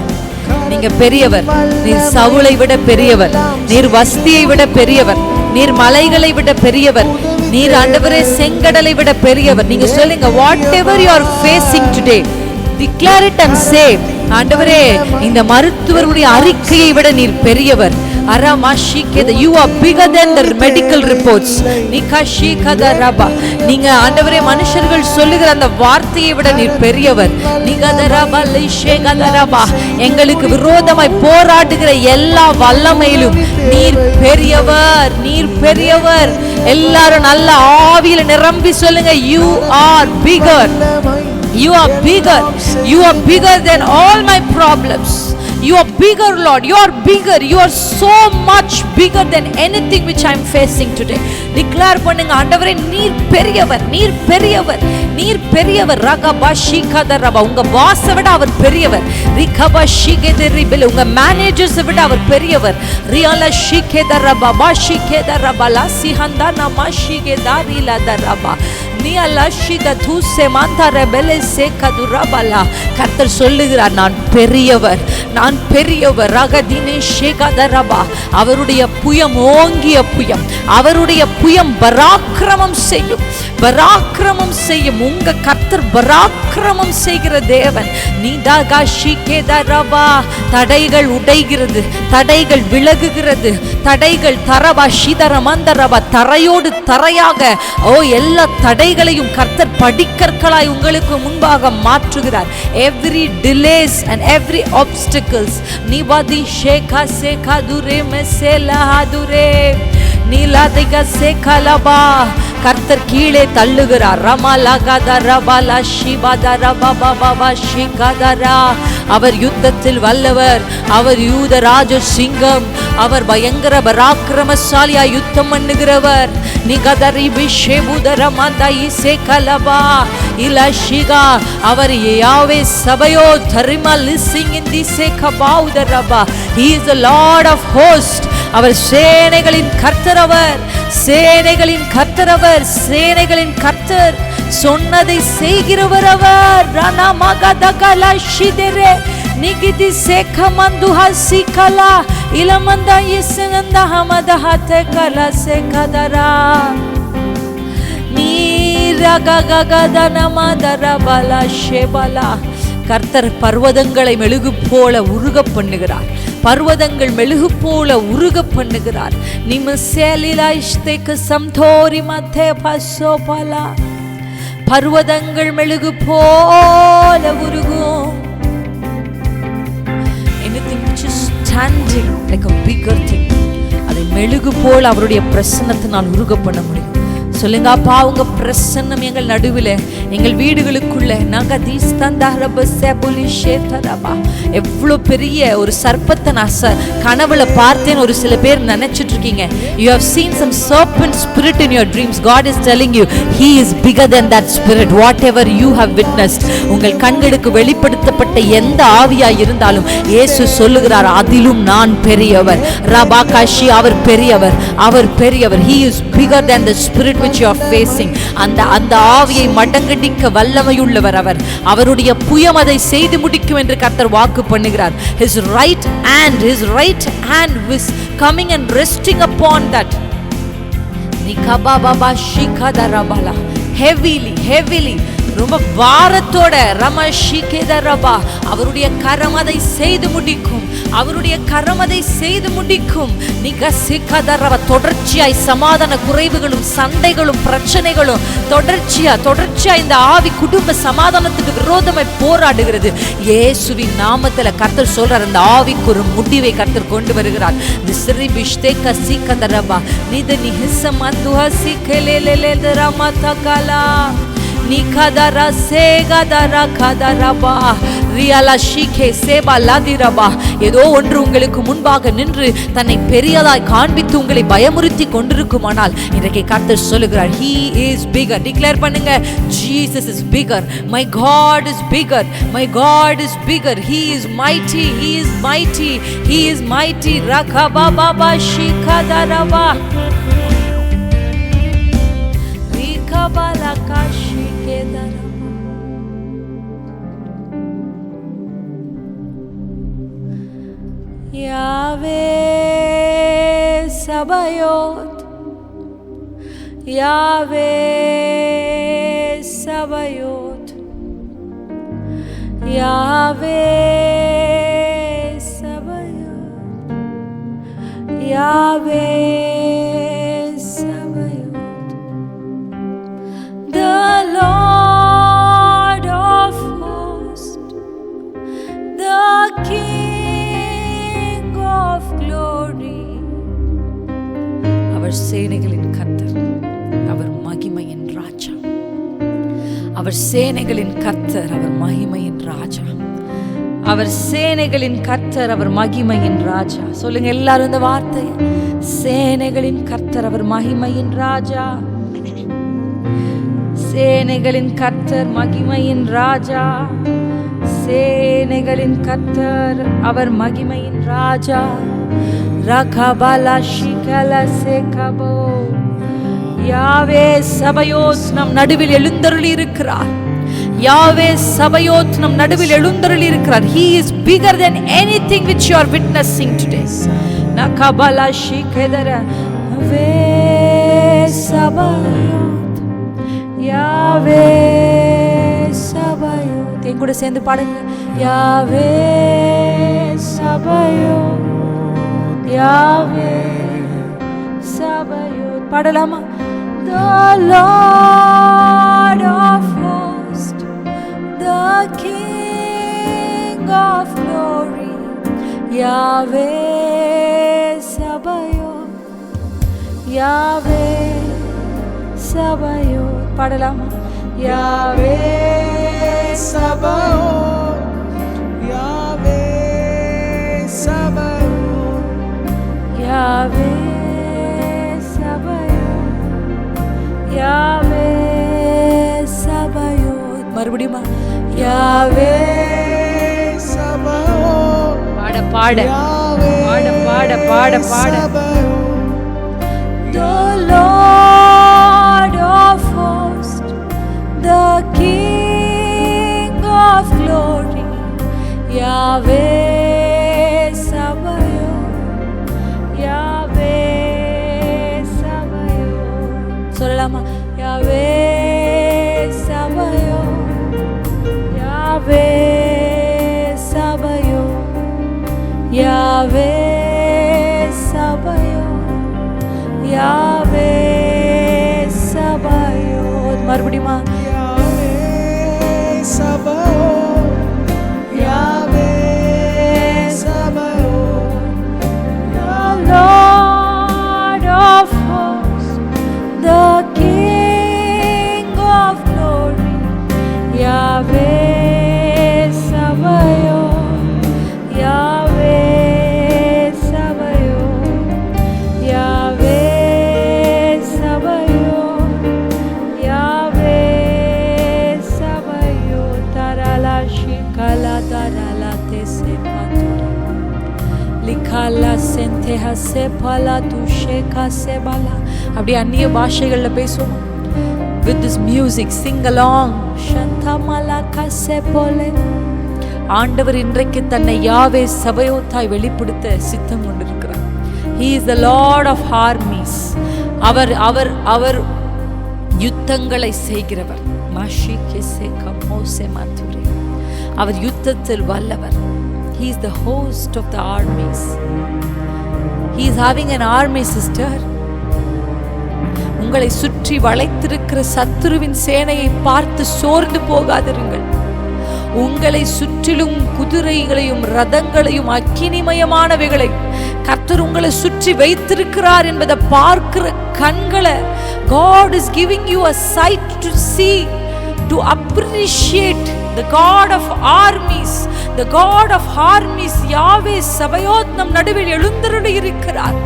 நீங்க பெரியவர். நீர் சவுலை விட பெரியவர், நீர் வஸ்தியை விட பெரியவர், நீர் மலைகளை விட பெரியவர், நீர் ஆண்டவரே செங்கடலை விட பெரியவர். நீங்க சொல்லுங்க, whatever you are facing today, declare it and say, ஆண்டவரே இந்த மருத்துவருடைய அறிக்கையை விட நீர் பெரியவர். அரமாஷிகேத. You are bigger than the medical reports. நிகஷிகதரபா. நீங்க ஆண்டவரே மனுஷர்கள் சொல்லுகிற அந்த வார்த்தையை விட நீர் பெரியவர். நிகதரபா லிஷேகதரபா. எங்களுக்கு விரோதமாய் போராடுகிற எல்லா வல்லமையிலும் நீர் பெரியவர், நீர் பெரியவர். எல்லாரும் நல்ல ஆவியில நிரம்பி சொல்லுங்க, you are bigger, you are bigger, you are bigger than all my problems. You are bigger, Lord. You are bigger. You are so much bigger than anything which I am facing today. Declare பண்ணுங்க, ஆண்டவரே நீர் பெரியவர், நீர் பெரியவர், நீர் பெரியவர். ரகபஷிகதரபா. உங்க பாஸை விட அவர் பெரியவர். ரிகபஷிகதரிபில். உங்க மேனேஜர்ஸை விட அவர் பெரியவர். ரியலஷிகதரபா பஷிகதரபா லசிஹந்தா நமஷிகதாரிலதரபா. கர்த்தர் சொல்லுகிறார், நான் பெரியவர், நான் பெரியவர். அவருடைய புயம் ஓங்கிய புயம், அவருடைய புயம் பராக்கிரமம் செய்யும், பராக்கிரமம் செய்யும். உங்க கர்த்தர் பராக்கிரமம் செய்கிற தேவன். தடைகள் உடைகிறது, தடைகள் விலகுகிறது, தடைகள் தரபா ஷிதரமந்தரபா. தரையோடு தரையாக எல்லா தடைகளையும் கர்த்தர் படிக்கற்களாய் உங்களுக்கு முன்பாக மாற்றுகிறார். every delays and every obstacles nibadi sheka seka dure mesela hadure நீலாதிக சேகலபா. கர்த்தர் கீழே தள்ளுகிறார். ரமலகதரபல ஷிபதரபபப ஷிகதரா. அவர் யுத்தத்தில் வல்லவர், அவர் யூத ராஜ சிங்கம், அவர் பயங்கர பராக்கிரமசாலியா யுத்தம் பண்ணுகிறவர். நிகதரி பிஷேபுதரமதயி சேகலபா இலஷிகா. அவர் யாவே சபையோ தரிமா லிசிங் இன் தி சேகபாவுதரபா. he is the lord of hosts. அவர் சேனைகளின் கர்த்தர், அவர் சேனைகளின் கர்த்தர், அவர் சேனைகளின் கர்த்தர். சொன்னதை செய்கிறவர் அவர். ரணமகதகல ஷிதரே நிகிதி சேகமந்துஹ சிகலா இலமந்தா இசங்கந்தா ஹமதஹதே கலா சேகதரா. நீரகககதனமதரபல ஷேபலா. கர்த்தர் பர்வதங்களை மெழுகு போல உருக பண்ணுகிறார். பர்வதங்கள் மெழுகு போல உருக பண்ணுகிறார். பர்வதங்கள் மெழுகு போல உருகும். anything which is standing like a bigger thing, அதை மெழுகு போல அவருடைய பிரசன்னத்தினால் உருக பண்ண முடியும். சொல்லுங்க, அப்பா உங்க பிரசன்னம் எங்கள் நடுவில், எங்கள் வீடுகளுக்குள்ள. எவ்வளவு பெரிய ஒரு சர்ப்பத்தை நான் கனவுல பார்த்தேன். ஒரு சில பேர் நினைச்சிட்டு இருக்கீங்க, you have seen some serpent spirit in your dreams. God is telling you he is bigger than that spirit. Whatever you have witnessed, உங்கள் கண்களுக்கு வெளிப்படுத்தப்பட்ட எந்த ஆவியாய் இருந்தாலும் இயேசு சொல்லுகிறார், அதிலும் நான் பெரியவர். ரபாகாஷி. அவர் பெரியவர், அவர் பெரியவர். he is bigger than the spirit which you are facing. அந்த ஆவியை மடங்கடிக்க வல்லமையுள்ளவர் அவர். அவருடைய புயம் அதை செய்து முடிக்கும் என்று கர்த்தர் வாக்கு பண்ணுகிறார். his right hand is coming and resting upon that. nikababa shikadarabala heavily ரொம்ப பாரத்தோட ரமஷிகேதரபா. அவருடைய கரம் அதை செய்து முடிக்கும், அவருடைய கரம் அதை செய்து முடிக்கும். நிகசிகதரபா. தொடர்ச்சியாய் சமாதான குறைவுகளும் சண்டைகளும் பிரச்சனைகளும் தொடர்ச்சியா இந்த ஆவி குடும்ப சமாதானத்துக்கு விரோதமாய் போராடுகிறது. இயேசுவின் நாமத்துல கர்த்தர் சொல்றார், அந்த ஆவிக்கு ஒரு முடிவை கர்த்தர் கொண்டு வருகிறார். திஸ்ரி பிஷ்தே கசிகதரபா நிதனி ஹிஸ்ஸமதுஹ சிகலேலேலேதரமதகலா நிகதரா சேகதரா கதரபா ரியலா ஷிகே சேபா லதிரபா. ஏதோ ஒன்று உங்களுக்கு முன்பாக நின்று தன்னை பெரியதாய் காண்பித்து உங்களை பயமுறுத்தி கொண்டிருக்குமானால் இன்றைக்கு கர்த்தர் சொல்லுகிறார், he is bigger. டிக்ளேர் பண்ணுங்க, Jesus is bigger, my God is bigger, my God is bigger, he is mighty, he is mighty, he is mighty. rakababa shikadaraба rikabalakashikedaraba. Yahweh Sabayot, Yahweh Sabayot, Yahweh Sabayot, Yahweh Sabaoth, the Lord of hosts, the King of glory. அவர் சேனைகளின் கர்த்தர், அவர் மகிமையின் ராஜா. அவர் சேனைகளின் கர்த்தர், அவர் மகிமையின் ராஜா. அவர் சேனைகளின் கர்த்தர், அவர் மகிமையின் ராஜா. சொல்லுங்க எல்லாரும் இந்த வார்த்தை. சேனைகளின் கர்த்தர், அவர் மகிமையின் ராஜா. சேனைகளின் கர்த்தர், மகிமையின் ராஜா. சேனைகளின் கர்த்தர், அவர் மகிமையின் ராஜா. ரகபலா ஷிகல சேகபோ. யாவே சபயோத் நம் நடுவில் எழுந்தருளி இருக்கிறார். யாவே சபயோத் நம் நடுவில் எழுந்தருளி இருக்கிறார். He is bigger than anything which you are witnessing today. நகபலா ஷிகதர வே சபயோத், யாவே சபயோத். என் கூட சேர்ந்து பாடுங்க. யாவே சபயோத், யாவே சபயோத். பாடலாமா? The Lord of hosts, the King of glory, Yahweh Sabaoth, Yahweh Sabaoth. பாடலாமா? Yahweh Sabaoth, Yahweh Sabaoth, Yahweh Yahweh Sabaoth. மறுபடியும் Yahweh Sabaoth, பாட பாட பாட பாட பாட பாட. The Lord of hosts, the King of glory, Yahweh Sabaoth, Yahweh Sabaoth. சொல்லலாமா? Yahweh Sabaoth, Yahweh Sabaoth, Yahweh Sabaoth, Yahweh Sabaoth. மறுபடியுமா? Yahweh Sabaoth, Yahweh Sabaoth, The Lord of hosts, the King of glory, Yahweh Sabaoth, Yahweh Sabaoth, Yahweh Sabaoth, Yahweh Sabaoth. Tarala shikala tarala tesepaturi, likala senteha sepala tusheka sebala. அப்படியே அந்நிய பாஷைகள்ல பேசுவோம். With this music sing along. Shantamala kasepole. ஆண்டவர் இன்றைக்கு தன்னை யாவே சபயோத்தாய் வெளிப்படுத்த சித்தம் கொண்டிருக்கிறார். He is the Lord of armies. அவர் அவர் அவர் யுத்தங்களை செய்கிறவர். மாஷிகெசே கமோசே மாதுரே. அவர் யுத்தத்தில் வல்லவர். He is the host of the armies. He is having an army, sister. உங்களை சுற்றி வளைத்திருக்கிற சத்துருவின் சேனையை பார்த்து சோர்ந்து போகாதிருங்கள். உங்களை சுற்றிலும் குதிரைகளையும் ரதங்களையும் அக்கினிமயமானவைகளை கர்த்தர் உங்களை சுற்றி வைத்திருக்கிறார் என்பதை பார்க்கிற கண்களை God is giving you a sight to see, to appreciate the God of armies. The God of armies, Yahweh Sabaoth நம் நடுவில் எழுந்தருளி இருக்கிறார்.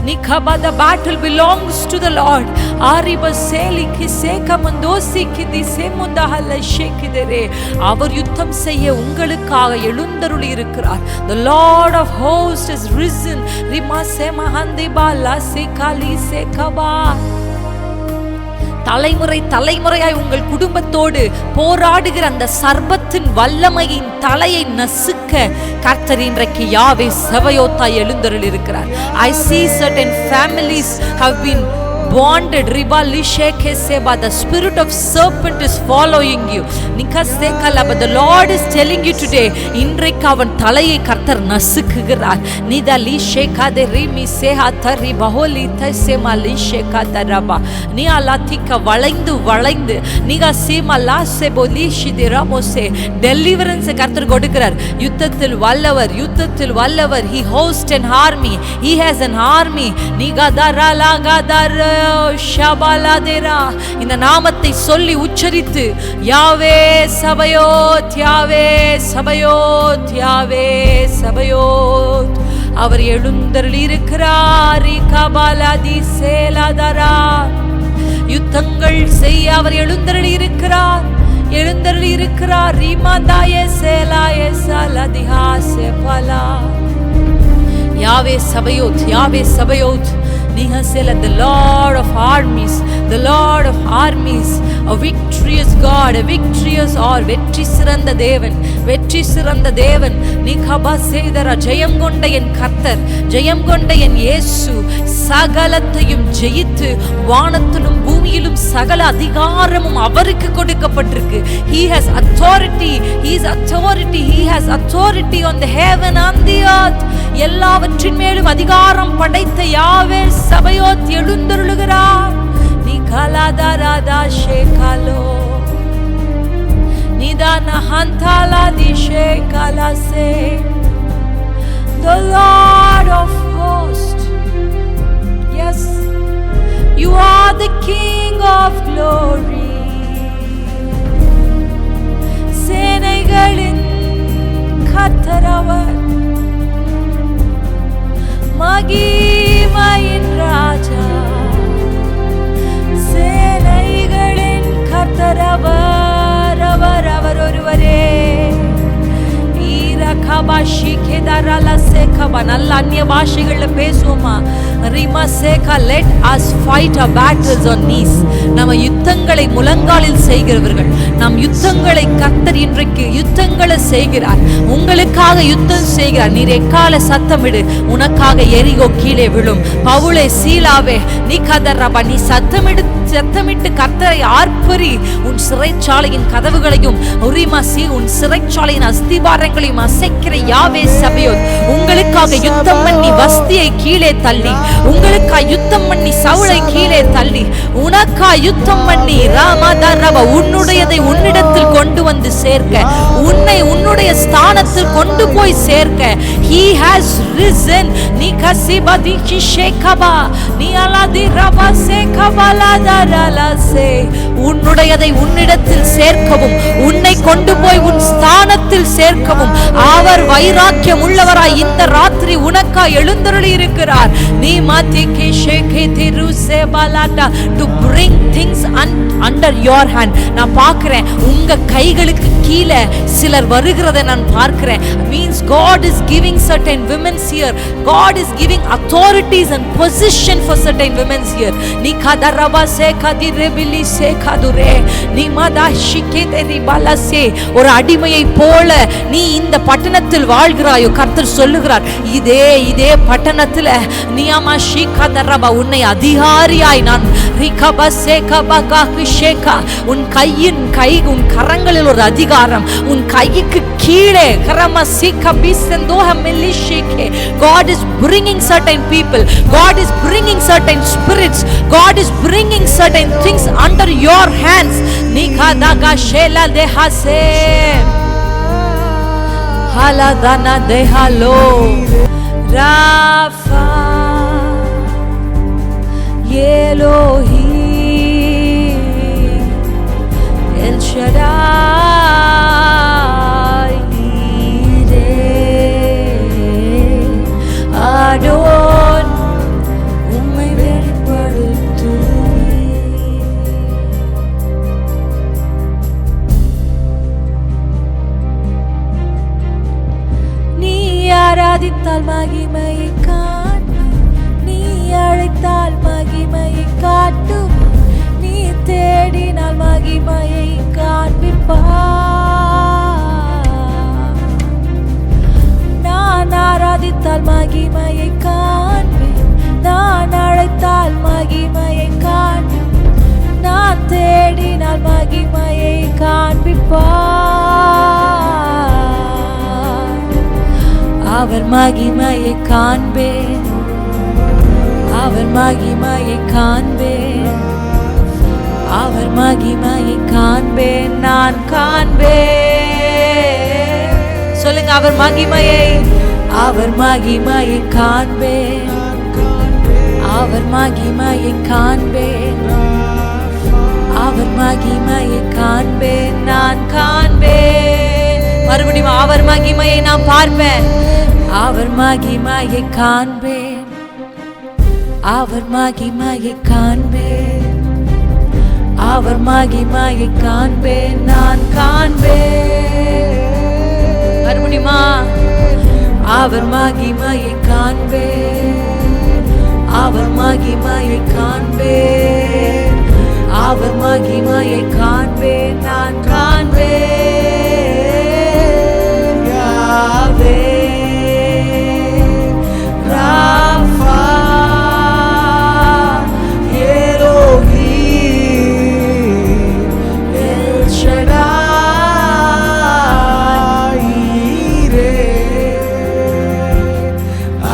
Nikaba, the battle belongs to the Lord. Ariba seli kiseka mandosi kidi semundahalla shekidere. அவர் யுத்தம் செய்ய உங்களுக்காக எழுந்தருளி இருக்கிறார். The Lord of hosts is risen. Rima sema handiba la sekali sekaba. தலைமுறை தலைமுறையாய் உங்கள் குடும்பத்தோடு போராடுகிற அந்த சர்பத்தின் வல்லமையின் தலையை நசுக்க கர்த்தர் இன்றைக்கு யாவே சபயோத்தாய் எழுந்தருளி இருக்கிறார். I see certain families have been bonded. The spirit of serpent is following you. But the Lord is telling you today, இன்றைக்கு அவன் தலையை கர்த்தர் நசுக்குகிறார். நிதலி ஷேகாதே ரிமி சேஹாதரி பஹோலி தசேமாலி ஷேகாதரபா நீ அலாதிக வளைந்து நீங்க சீமலா செபோலி ஷிதிரமோசே டெலிவரன்ஸ் கர்த்தர் கொடுக்கிறார். யுத்தத்தில் வல்லவர். He hosts an army. He has an army. நிகதரலகதர ஷபலதரா இந்த நாமத்தை சொல்லி உச்சரித்து யாவே சபயோத் யாவே சபயோத் யாவே சபயோத் அவர் எழுந்தருளியிருக்கிறார். கபலதி சேலதரா யுத்தங்கள் செய்ய அவர் எழுந்தருளியிருக்கிறார். ரிமதாயே சேலாயே சலதிஹாசே பலா யாவே சபயோத் Nihasela, the Lord of armies, a victorious God, a victorious or வெற்றி சிறந்த தேவன் நிகபா செய்தர ஜெயம் கொண்ட என் கர்த்தர், ஜெயம் கொண்ட என் இயேசு சகலத்தையும் ஜெயித்து வானத்திலும் பூமியிலும் சகல அதிகாரமும் அவருக்கு கொடுக்கப்பட்டிருக்கு. He has authority on the heaven and the earth. எல்லாவற்றின் மேலும் அதிகாரம் படைத்த யாவே சபயோத் எழுந்தருளுகிறார். நிகலதரதா ஷேகலோ நிதான ஹந்தலா தி ஷேகலசே the Lord of hosts. Yes, you are the King of glory. சேனைகளின் கர்த்தரவர், மகிமையின் ராஜா. சேனைகளின் கர்த்தரவர், அவர் ஒருவரே. நல்ல அந்நிய பாஷைகள்ல பேசுவோமா? Let us fight our battles on knees. நம்ம யுத்தங்களை முழங்காலில் செய்கிறவர்கள். நம் யுத்தங்களை கர்த்தர் இன்றைக்கு யுத்தங்களை செய்கிறார். உங்களுக்காக யுத்தம் செய்கிறார். நீர் எக்கால சத்தமிடு, உனக்காக எரிகோ கீழே விழும். பவுலே சீலாவே நீ கதறபா, நீ சத்தமிட்டு கர்த்தரை ஆர்ப்பரி. உன் சிறைச்சாலையின் கதவுகளையும் உன் சிறைச்சாலையின் அஸ்திபாரங்களையும் அசைக்கிற யாவே சபையோத் உங்களுக்காக யுத்தம் பண்ணி வஸ்தியை கீழே தள்ளி, உங்களுக்காக யுத்தம் பண்ணி சவுளை கீழே தள்ளி, உனக்காக யுத்தம் பண்ணி ராமதரப உன்னுடையதை உன்னிடத்தில் கொண்டு வந்து சேர்க்க, உன்னை உன்னுடைய ஸ்தானத்தில் கொண்டு போய் சேர்க்க. He has risen. நீ கசிபதி கிஷேகபா நீ அலதி ரபா சேகபலதரலசே உன்னுடையதை உன்னிடத்தில் சேர்க்கவும், உன்னை கொண்டு போய் உன் ஸ்தானத்தில் சேர்க்கவும் அவர் வைராக்கியம் உள்ளவராய் இந்த ராத்திரி உனக்காய் எழுந்தருளி இருக்கிறார். நீ மாத்திகே ஷேகே திருசே பலாட்டா to bring things under your hand. நான் பார்க்கிறேன் உங்க கைகளுக்கு கீழே சிலர் வருகிறதை நான் பார்க்கிறேன். Means God is giving certain women here. God is giving authorities and position for certain women here. நீ கதரபா சேகதி ரெபிலி சேகதுரே நீ மதாஷிகே தெரிபலசே ஒரு அடிமையை போல நீ இந்த பட்டணத்தில் வாழ்கிறாயோ? கர்த்தர் சொல்லுகிறார், இதே பட்டணத்துல நியமா ஷிகதரபா உன்னை அதிகாரியாய் நான் ரிகபா சேகபகா கிஷேகா உன் உன் கரங்களில் ஒரு அதிகாரம், உன் கைக்கு கீழே கரமா சிகபிசந்தோஹ மெலிஷிகே. God is bringing certain people, God is bringing certain spirits, God is bringing certain things under your hands. Nikadaga shela dehase haladana dehalo Rafa Elohim El Shaddai Adon உம்மை வெளிப்படுத்துவே. நீ ஆராதித்தால் மகிமையை காண்பாய், நீ அழைத்தால் மகிமையை காட்டுவாய், நீ தேடினால் மகிமையை காண்பிப்பாய். நான் ஆராதித்தால் மகிமையை காண்பேன், நான் அழைத்தால் மகிமையை நான் தேடினால் மகிமையை காண்பிப்பார். அவர் மகிமையை காண்பேன், அவர் மகிமையை காண்பேன், அவர் மகிமையை காண்பேன், நான் காண்பேன். சொல்லுங்க, அவர் மகிமையை, அவர் மகிமையை காண்பேன், அவர் மகிமையை காண்பேன், அவர் மகிமையை காண்பேன், நான் காண்பேன். மறுபடியும் அவர் மகிமையை நான் பார்ப்பேன், அவர் மகிமையை காண்பேன், அவர் மகிமையை காண்பேன், அவர் மகிமையை காண்பேன், நான் காண்பேன். மறுபடியுமா, அவர் மகிமையை காண்பேன், அவர் மகிமையை காண்பேன், அவர் மகிமையை காண்பேன், நான் காண்பேன். யாவே ராஃபா எலோஹீம் எல் ஷடாய் ஈரே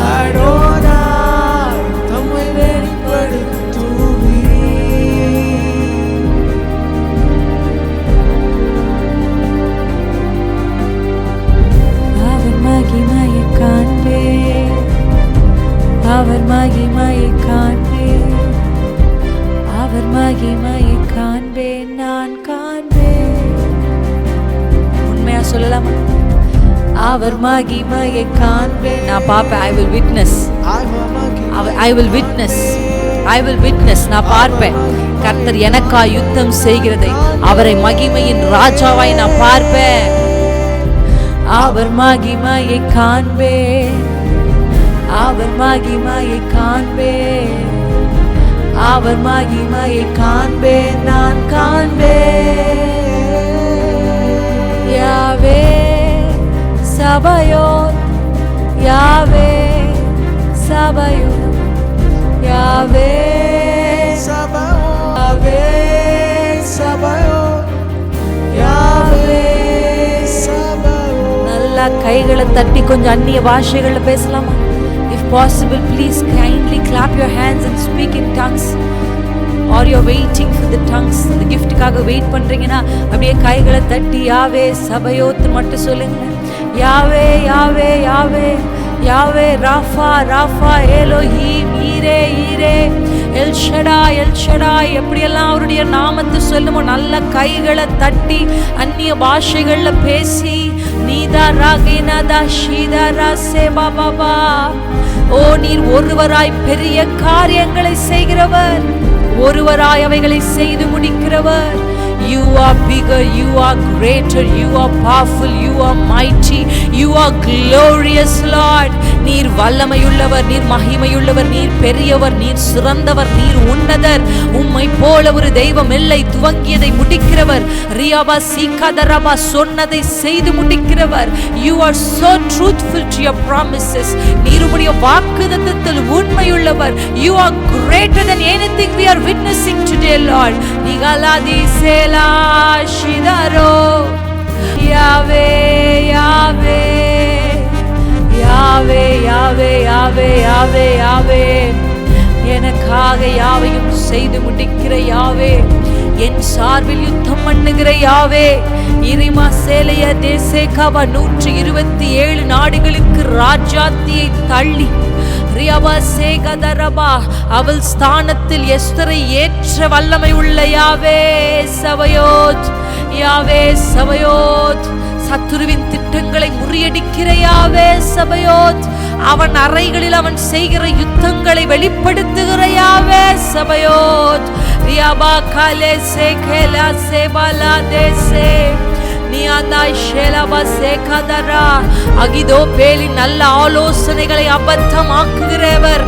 அடோனாய் தம்மை வெளிப்படுத்துவீர். அவர் மகிமையை காண்பேன், அவர் மகிமையை காண்பேன், அவர் மகிமையை காண்பேன், நான் காண்பேன். உண்மையா சொல்லலாமா? அவர் மகிமையை காண்பேன், நான் பார்ப்பேன். I will witness, I will witness, I will witness. நான் பார்ப்பேன் கர்த்தர் எனக்காய் யுத்தம் செய்கிறதை, அவரை மகிமையின் ராஜாவாய் நான் பார்ப்பேன். அவர் மகிமையை காண்பேன், அவர் மகிமையை காண்பேன், அவர் மகிமையை காண்பேன், நான் காண்பேன். யாவே சபையோர், யாவே சபையோர், யாவே Sabaoth, Sabaoth, Yahweh Sabaoth. நல்லா கைகளை தட்டி கொஞ்சம் அந்நிய பாஷைகள்ல பேசலாமா? If possible, please kindly clap your hands and speak in tongues. Or you're waiting for the tongues, the giftக்காக வெயிட் பண்றீங்கன்னா அப்படியே கைகளை தட்டி யாவே சபையோத் மட்டும் சொல்லுங்க. Yahweh Yahweh Yahweh Yahweh Rapha Rapha Elohim Jireh Jireh L Shaddai L Shaddai. எப்படியெல்லாம் அவருடைய நாமத்தை சொல்லுமோ நல்ல கைகளை தட்டி அந்நிய பாஷைகள்ல பேசி நீதா ராகினதா ஷீதா ராசே பாபா. ஓ, நீர் ஒருவராய் பெரிய காரியங்களை செய்கிறவர், ஒருவராய் அவைகளை செய்து முடிக்கிறவர். You are bigger, you are greater, you are powerful, you are mighty, you are glorious, Lord. நீர் வல்லமையுள்ளவர், நீர் மகிமையுள்ளவர், நீர் பெரியவர், நீர் சிறந்தவர், நீர் உன்னதர். உம்மை போல ஒரு தெய்வம் இல்லை. துவங்கியதை முடிக்கிறவர், ரியாபா சீகாதரபா சொன்னதை செய்து முடிக்கிறவர். You are so truthful to your promises. நீர் உம்முடைய வாக்குத்தத்தத்தில் உண்மையுள்ளவர். You are greater than anything we are witnessing today, Lord. நிகலாதி selah ஷிதாரோ Yahweh Yahweh Yahweh Yahweh Yahweh Yahweh யாவே. எனக்காக யாவையும் செய்து முடிக்கிற யாவே, என் சார்பில் யுத்தம் பண்ணுகிற யாவே. இரிமா சேலைய தேசேகாவா 127 நாடுகளுக்கு ராஜாத்தியை தள்ளி ரியாபா சேகதரபா அவள் ஸ்தானத்தில் எஸ்தரை ஏற்ற வல்லமை உள்ள யாவே சபையோத், யாவே சபையோத். சத்துருவின் திட்டங்களை முறியடிக்கிற யாவே சபையோத். அவன் அறைகளில் அவன் செய்கிற யுத்தங்களை வெளிப்படுத்துகிற யாவே சபையோத். ரியாபா காலே சேகேலா சேபாலா தேசே அகிதோப்பேலின் நல்ல ஆலோசனைகளை அபத்தமாக்குகிறவர்.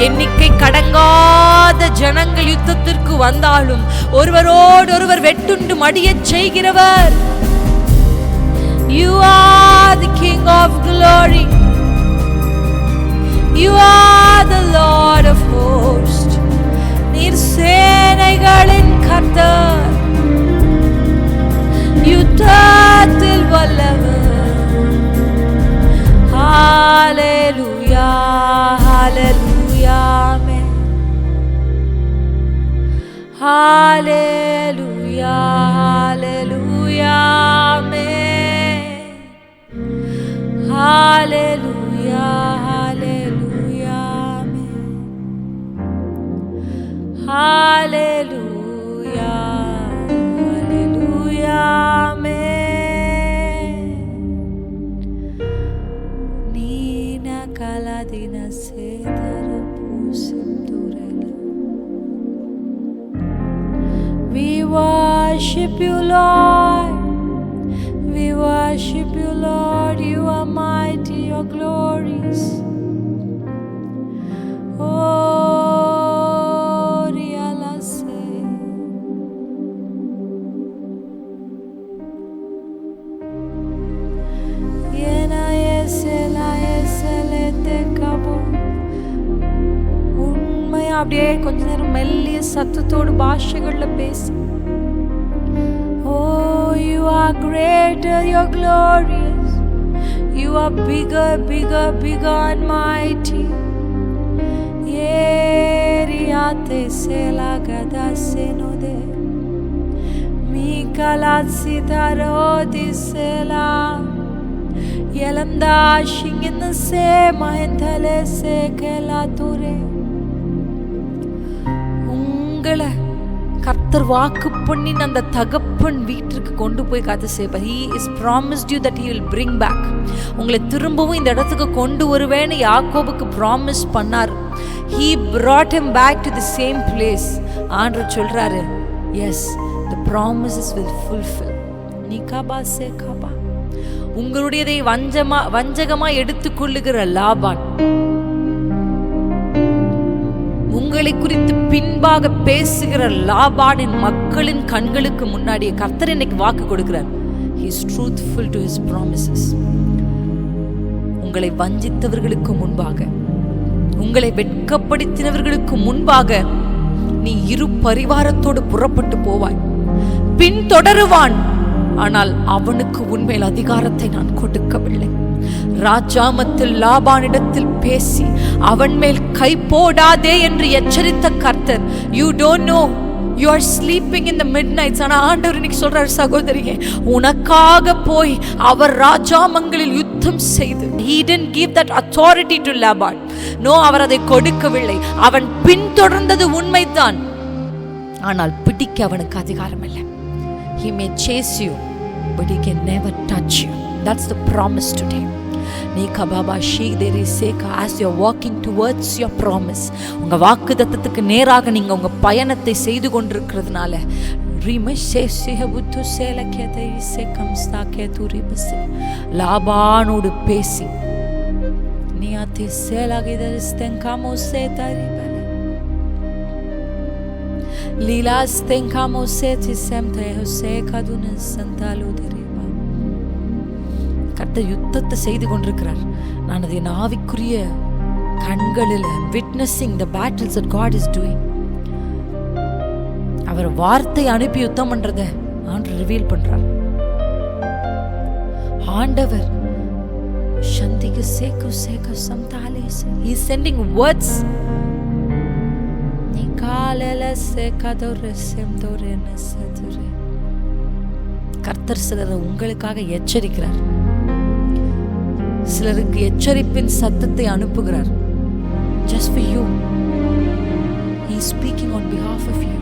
எண்ணிக்கை கடங்காத ஜனங்கள் யுத்தத்திற்கு வந்தாலும் ஒருவரோடு ஒருவர் வெட்டுண்டு மடியச் செய்கிறவர். You are the King of glory. You are the Lord of hosts. நீர் யுத்தத்தில் வல்லவர். ஹalleluya ஹalleluya ஆமென். ஹalleluya ஹalleluya ஆமென். ஹalleluya ஹalleluya ஆமென். ஹalleluya ஹalleluya ஆமென். நீன கலதின சேதர பூசிந்துரல. We worship you, Lord. We worship you, Lord. You are mighty, you are glorious. Oh, rialase. Yena yesela yeselete kabo. உண்மையா அப்படியே கொஞ்ச நேரம் மெல்லிய சத்தத்தோடு பாஷைகள்ல பேசி, oh, you are greater, you are glorious, you are bigger, bigger, bigger and mighty. Yeriate sela gada senode mikalat sitarodi sela yelamda shingin se mahentale se kelature. உங்களை கர்த்தர் வாக்கு பண்ணின அந்த தகப்பன் வீட்டிற்கு கொண்டு போய் காத்து செய்வார். He is promised you that he will bring back. உங்களை திரும்பவும் இந்த இடத்துக்கு கொண்டு வருவேன்னு யாக்கோபுக்கு ப்ராமிஸ் பண்ணார். He brought him back to the same place. ஆண்டவர் சொல்றாரு, yes, the promises will fulfill. நிகாபா சே காபா. உங்களுடையதை வஞ்சகமா எடுத்துக்கொள்ளுகிற லாபான், உங்களை குறித்து பின்பாக பேசுகிற லாபானின் மக்களின் கண்களுக்கு முன்னாடியே கர்த்தர் இன்னைக்கு வாக்கு கொடுக்கிறார். He is truthful to his promises. உங்களை வஞ்சித்தவர்களுக்கு முன்பாக, உங்களை வெட்கப்படுத்தினவர்களுக்கு முன்பாக நீ இரு பரிவாரத்தோடு புறப்பட்டு போவாய். பின் தொடருவான், ஆனால் அவனுக்கு உன்மேல் அதிகாரத்தை நான் கொடுக்கவில்லை. ராஜாமத்தில் லாபானிடத்தில் பேசி அவன் மேல் கை போடாதே என்று எச்சரித்த கர்த்தர். You don't know, you are sleeping in the midnights. ஆனா ஆண்டவர் இன்னைக்கு சொல்றார், சகோதரியே, உனக்காக போய் அவர் ராஜாமங்களில் யுத்தம் செய்து. He didn't give that authority to Laban. No, அவர் அதை கொடுக்கவில்லை. அவன் பின்தொடர்ந்தது உண்மைதான், ஆனால் பிடிக்க அவனுக்கு அதிகாரம் இல்லை. He may chase you, but he can never touch you. That's the promise today. As you're walking towards your promise, உங்க வாக்குத்தத்தத்துக்கு நேராக நீங்க உங்க பயணத்தை செய்து கொண்டிருக்கிறதுனால லாபானோடு பேசி கர்த்தர் யுத்தத்தை செய்து கொண்டிருக்கிறார். நான் அதை என் ஆவிக்குரிய கண்களில் witnessing the battles that God is doing. அவர் வார்த்தை அனுப்பி யுத்தம் பண்றத ஆண்டவர் ரிவீல் பண்றார். ஆண்டவர் சந்திக்கு சேக்கு சேக்கு சம்தாலேஸ், he is sending words. நிகாலல சேகதோர செம்தோரன சதுரே. கர்த்தர் சிலரை உங்களுக்காக எச்சரிக்கிறார். சிலருக்கு எச்சரிப்பின் சத்தத்தை அனுப்புகிறார். Just for you. He is speaking on behalf of you.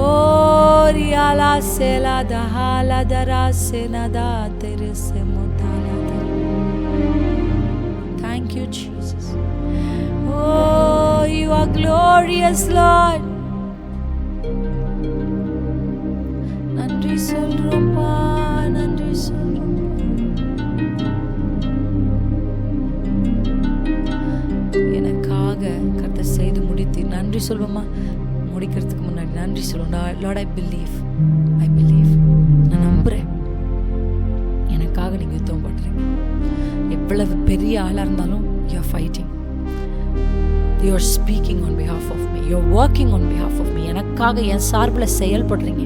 Oh, riala sela dahala darasena da terese motala. Thank you, Jesus. Oh, you are glorious, Lord. நன்றி சொல்றோம்ப்பா, நன்றி சொல்றோம். எனக்காக கர்த்தர் செய்து முடித்து நன்றி சொல்வோமா? முடிக்கிறதுக்கு முன்னாடி நன்றி சொல்லுவோம். Lord, I believe. நான் நம்புறேன், எனக்காக நீங்க யுத்தம் பண்றீங்க. எவ்வளவு பெரிய ஆளா இருந்தாலும் you are fighting. You are speaking on behalf of me. You are working on behalf of me. எனக்காக என் சார்பில் செயல்படுறீங்க.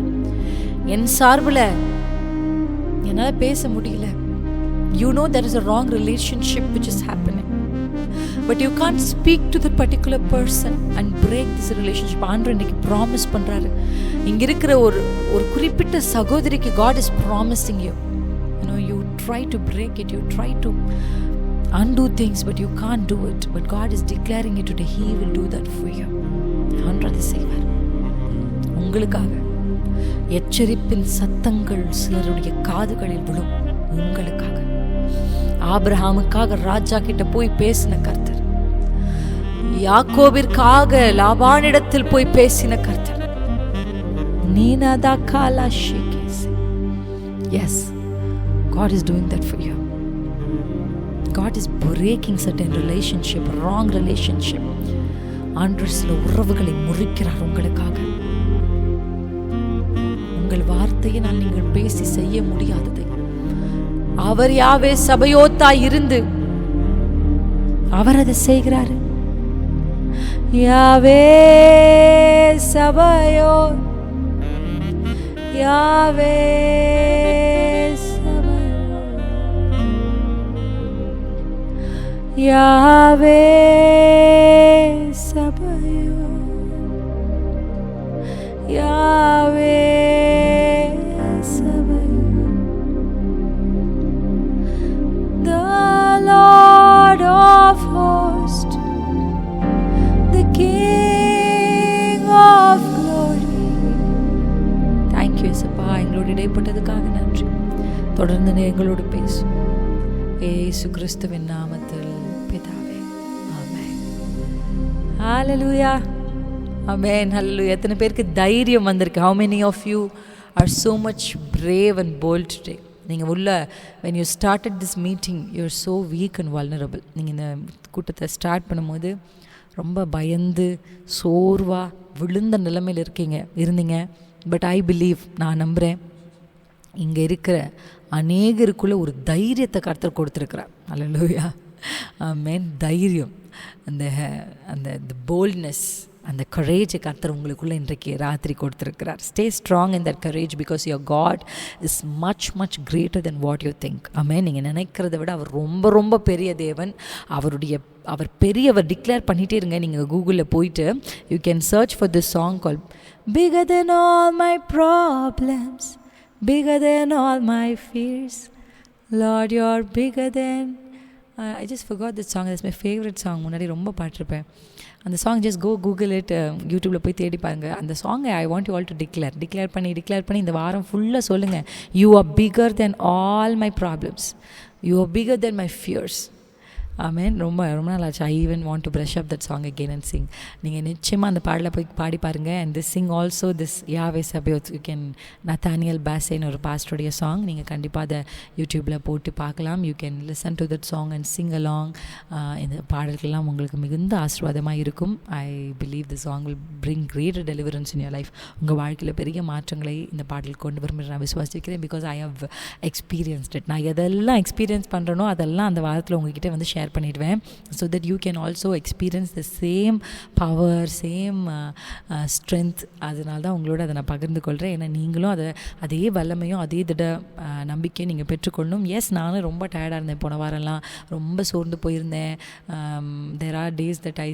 என் சார்பில் என்னால் பேச முடியல. You know there is a wrong relationship which is happening, but you can't speak to that particular person and break this relationship. ஆண்டவர் இன்னைக்கு promise பண்றாரு. இங்க இருக்கிற ஒரு குறிப்பிட்ட சகோதரிக்கு God is promising you. You try to break it, you try to undo things, but you can't do it. But God is declaring it today. He will do that for you. ஆண்டவர் செய்வார் உங்களுக்காக. எச்சரிப்பின் சத்தங்கள் சிலருடைய காதுகளில் விழும் உங்களுக்காக. ஆபிரகாமுக்காக ராஜா கிட்ட போய் பேசின கர்த்தர், யாக்கோபிற்காக லாபானிடத்தில் போய் பேசின கர்த்தர். Yes, God is doing that for you. God is breaking certain relationship, wrong relationship. ஆண்டவர் சில உறவுகளை முறிக்கிறார் உங்களுக்காக. உங்கள் வார்த்தையினால் நீங்கள் பேசி செய்ய முடியாததை அவர் யாவே சபையோத்தாய் இருந்து அவர் அதை செய்கிறாரு. யாவே சபையோ, யாவே சபையோ, யாவே சபையோ, யாவே of hosts, the King of glory. Thank you Isappa, எங்களோடு இடைப்பட்டதுக்காக நன்றி. தொடர்ந்து எங்களோடு பேசும் இயேசு கிறிஸ்துவின் நாமத்தில் பிதாவே, ஆமென். ஹalleluya, ஆமென், ஹalleluya. எத்தனை பேருக்கு தைரியம் வந்திருக்கு? How many of you are so much brave and bold today? நீங்கள் உள்ள when you started this meeting you're so weak and vulnerable. நீங்கள் இந்த கூட்டத்தை ஸ்டார்ட் பண்ணும்போது ரொம்ப பயந்து சோர்வாக விழுந்த நிலைமையில் இருந்தீங்க. பட் ஐ பிலீவ், நான் நம்புகிறேன், இங்கே இருக்கிற அநேகருக்குள்ளே ஒரு தைரியத்தை கர்த்தர் கொடுத்துருக்குறார். அல்லேலூயா, ஆமென். தைரியம், அந்த போல்ட்னஸ், அந்த கரேஜை கர்த்தர் உங்களுக்குள்ளே இன்றைக்கு ராத்திரி கொடுத்துருக்கிறார். Stay strong in that courage because your God is much much greater than what you think. Amen. நீங்கள் நினைக்கிறத விட அவர் ரொம்ப ரொம்ப பெரிய தேவன். அவர் பெரியவர் டிக்ளேர் பண்ணிகிட்டே இருங்க. நீங்கள் கூகுளில் போயிட்டு you can search for this song call bigger than all my problems, bigger than all my fears, Lord you're bigger than I just forgot this song. That's my favorite song. முன்னாடி ரொம்ப பாட்டிருப்பேன் அந்த song. Just go Google it, யூடியூப்பில் போய் தேடி பாருங்க அந்த சாங்கை. I want you all to declare பண்ணி இந்த வாரம் ஃபுல்லாக சொல்லுங்கள், you are bigger than all my problems, you are bigger than my fears. Amen. ரொம்ப ரொம்ப நாள் ஆச்சு. I even want to brush up that song again and sing. நீங்கள் நிச்சயமாக அந்த பாடலை போய் பாடி பாருங்கள். And this sing also this Yahweh Sabaoth. You can Nathaniel பாசேன்னு ஒரு பாஸ்டருடைய சாங். நீங்கள் கண்டிப்பாக அதை யூடியூப்பில் போட்டு பார்க்கலாம். You can listen to that song and Singh along. இந்த பாடல்கள்லாம் உங்களுக்கு மிகுந்த ஆசீர்வாதமாக இருக்கும். I believe the song will bring greater deliverance in your life. உங்கள் வாழ்க்கையில் பெரிய மாற்றங்களை இந்த பாடல் கொண்டு வரும் நான் விசுவாசிக்கிறேன். Because I have experienced it. நான் எதெல்லாம் எக்ஸ்பீரியன்ஸ் பண்ணுறனோ அதெல்லாம் அந்த வாரத்தில் உங்ககிட்ட வந்து ஷேர் பண்ணிடுவேன். So that you can also experience the same power, same strength. அதனால தான் உங்களோட அதை நான் பகிர்ந்து கொள்கிறேன். ஏன்னா நீங்களும் அதே வல்லமையும் அதே நம்பிக்கையும் நீங்கள் பெற்றுக்கொள்ளணும். எஸ், நானும் ரொம்ப டயர்டாக இருந்தேன் போன வாரம்லாம். ரொம்ப சோர்ந்து போயிருந்தேன். There are days that I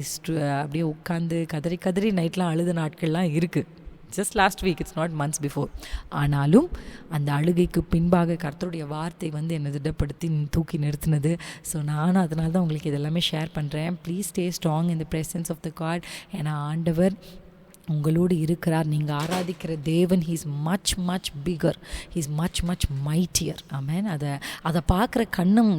அப்படியே உட்காந்து கதறி நைட்லாம் அழுத நாட்கள்லாம் இருக்குது. Just last week, it's not months before. ஆனாலும் அந்த அழுகைக்கு பின்பாக கர்த்தருடைய வார்த்தை வந்து என்னை திடப்படுத்தி தூக்கி நிறுத்தினது. ஸோ நானும் அதனால தான் உங்களுக்கு இதெல்லாமே ஷேர் பண்ணுறேன். Please stay strong in the presence of the God. ஏன்னா ஆண்டவர் உங்களோடு இருக்கிறார். நீங்கள் ஆராதிக்கிற தேவன் he's much much bigger, he's much much mightier. ஆமென். அதை பார்க்குற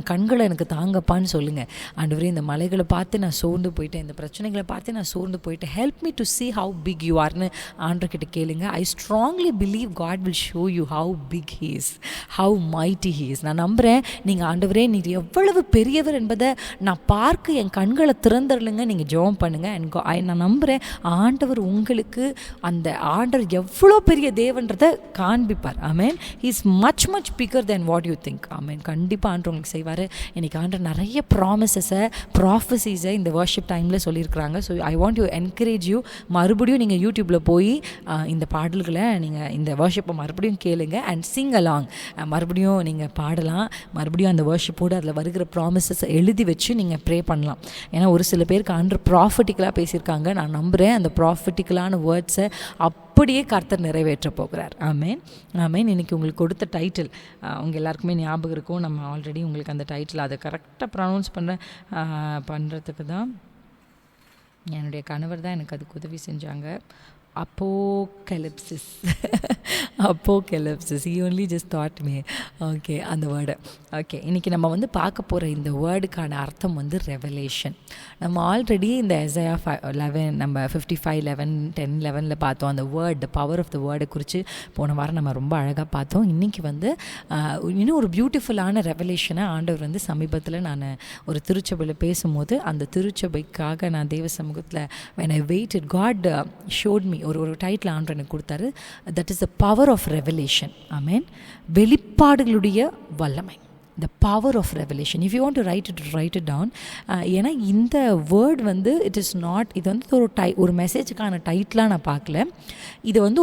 கண்களை எனக்கு தாங்கப்பான்னு சொல்லுங்கள். ஆண்டவரே, இந்த மலைகளை பார்த்து நான் சோர்ந்து போயிட்டேன், இந்த பிரச்சனைகளை பார்த்து நான் சோர்ந்து போயிட்டேன், help me to see how big you are-னு ஆண்டவர்கிட்ட கேளுங்க. I strongly believe God will show you how big he is, how mighty he is. நான் நம்புகிறேன், நீங்கள் ஆண்டவரே நீர் எவ்வளவு பெரியவர் என்பதை நான் பார்க்க என் கண்களை திறந்துடலுங்க. நீங்கள் ஜெபம் பண்ணுங்கள். நான் நம்புகிறேன் ஆண்டவர் உங்கள் உங்களுக்கு அந்த ஆண்டவர் எவ்வளோ பெரிய தேவன்றதை காண்பிப்பார். ஆமேன். Is much much bigger than what you think. ஆமேன். கண்டிப்பாக ஆண்டவர் உங்களுக்கு செய்வார். இன்றைக்கி ஆண்டவர் நிறைய ப்ராமிசஸை ப்ராஃபஸீஸை இந்த வர்ஷிப் டைமில் சொல்லியிருக்கிறாங்க. So I want you encourage you, மறுபடியும் நீங்கள் யூடியூப்பில் போய் இந்த பாடல்களை நீங்கள் இந்த வர்ஷிப்பை மறுபடியும் கேளுங்க அண்ட் சிங் அலாங். மறுபடியும் நீங்கள் பாடலாம், மறுபடியும் அந்த வர்ஷிப்போடு அதில் வருகிற ப்ராமிசஸை எழுதி வச்சு நீங்கள் ப்ரே பண்ணலாம். ஏன்னா ஒரு சில பேருக்கு ஆண்டவர் ப்ராஃபிட்டிக்கலாக பேசியிருக்காங்க. நான் நம்புகிறேன் அந்த ப்ராஃபிட்டிக்கலான வேர்ட்ஸை அப்படியே கர்த்தர் நிறைவேற்ற போகிறார். ஆமேன். ஆமேன். இன்றைக்கி உங்களுக்கு கொடுத்த டைட்டில் அவங்க எல்லாருக்குமே ஞாபகம் இருக்கும். நம்ம ஆல்ரெடி உங்களுக்கு அந்த டைட்டில் அதை கரெக்டாக ப்ரொனவுன்ஸ் பண்ணுறதுக்கு தான் என்னுடைய கணவர் தான் எனக்கு அதுக்கு உதவி செஞ்சாங்க. அப்போகலிப்சிஸ். அப்போகலிப்சிஸ். He only just taught me. Okay, அந்த வேர்டு. ஓகே, இன்றைக்கி நம்ம வந்து பார்க்க போகிற இந்த வேர்டுக்கான அர்த்தம் வந்து ரெவலேஷன். நம்ம ஆல்ரெடி இந்த எசையா 11 நம்ம 55:11 10:11 பார்த்தோம். அந்த word, the power of the வேர்டை குறித்து போன வாரம் நம்ம ரொம்ப அழகாக பார்த்தோம். இன்றைக்கி வந்து இன்னும் ஒரு பியூட்டிஃபுல்லான ரெவலேஷனை ஆண்டவர் வந்து சமீபத்தில் நான் ஒரு திருச்சபையில் பேசும்போது, அந்த திருச்சபைக்காக நான் தேவ சமூகத்தில் when I waited, God showed me ஒரு டைட்டில் ஆண்டவர் எனக்கு கொடுத்தாரு. That is the power of revelation. ஆமேன். வெளிப்பாடுகளுடைய வல்லமை. the power of revelation. If you want to write it down. ஏன்னா இந்த வேர்ட் வந்து இட் இஸ் நாட், இது வந்து ஒரு மெசேஜுக்கான டைட்டிலாக நான் பார்க்கல. இது வந்து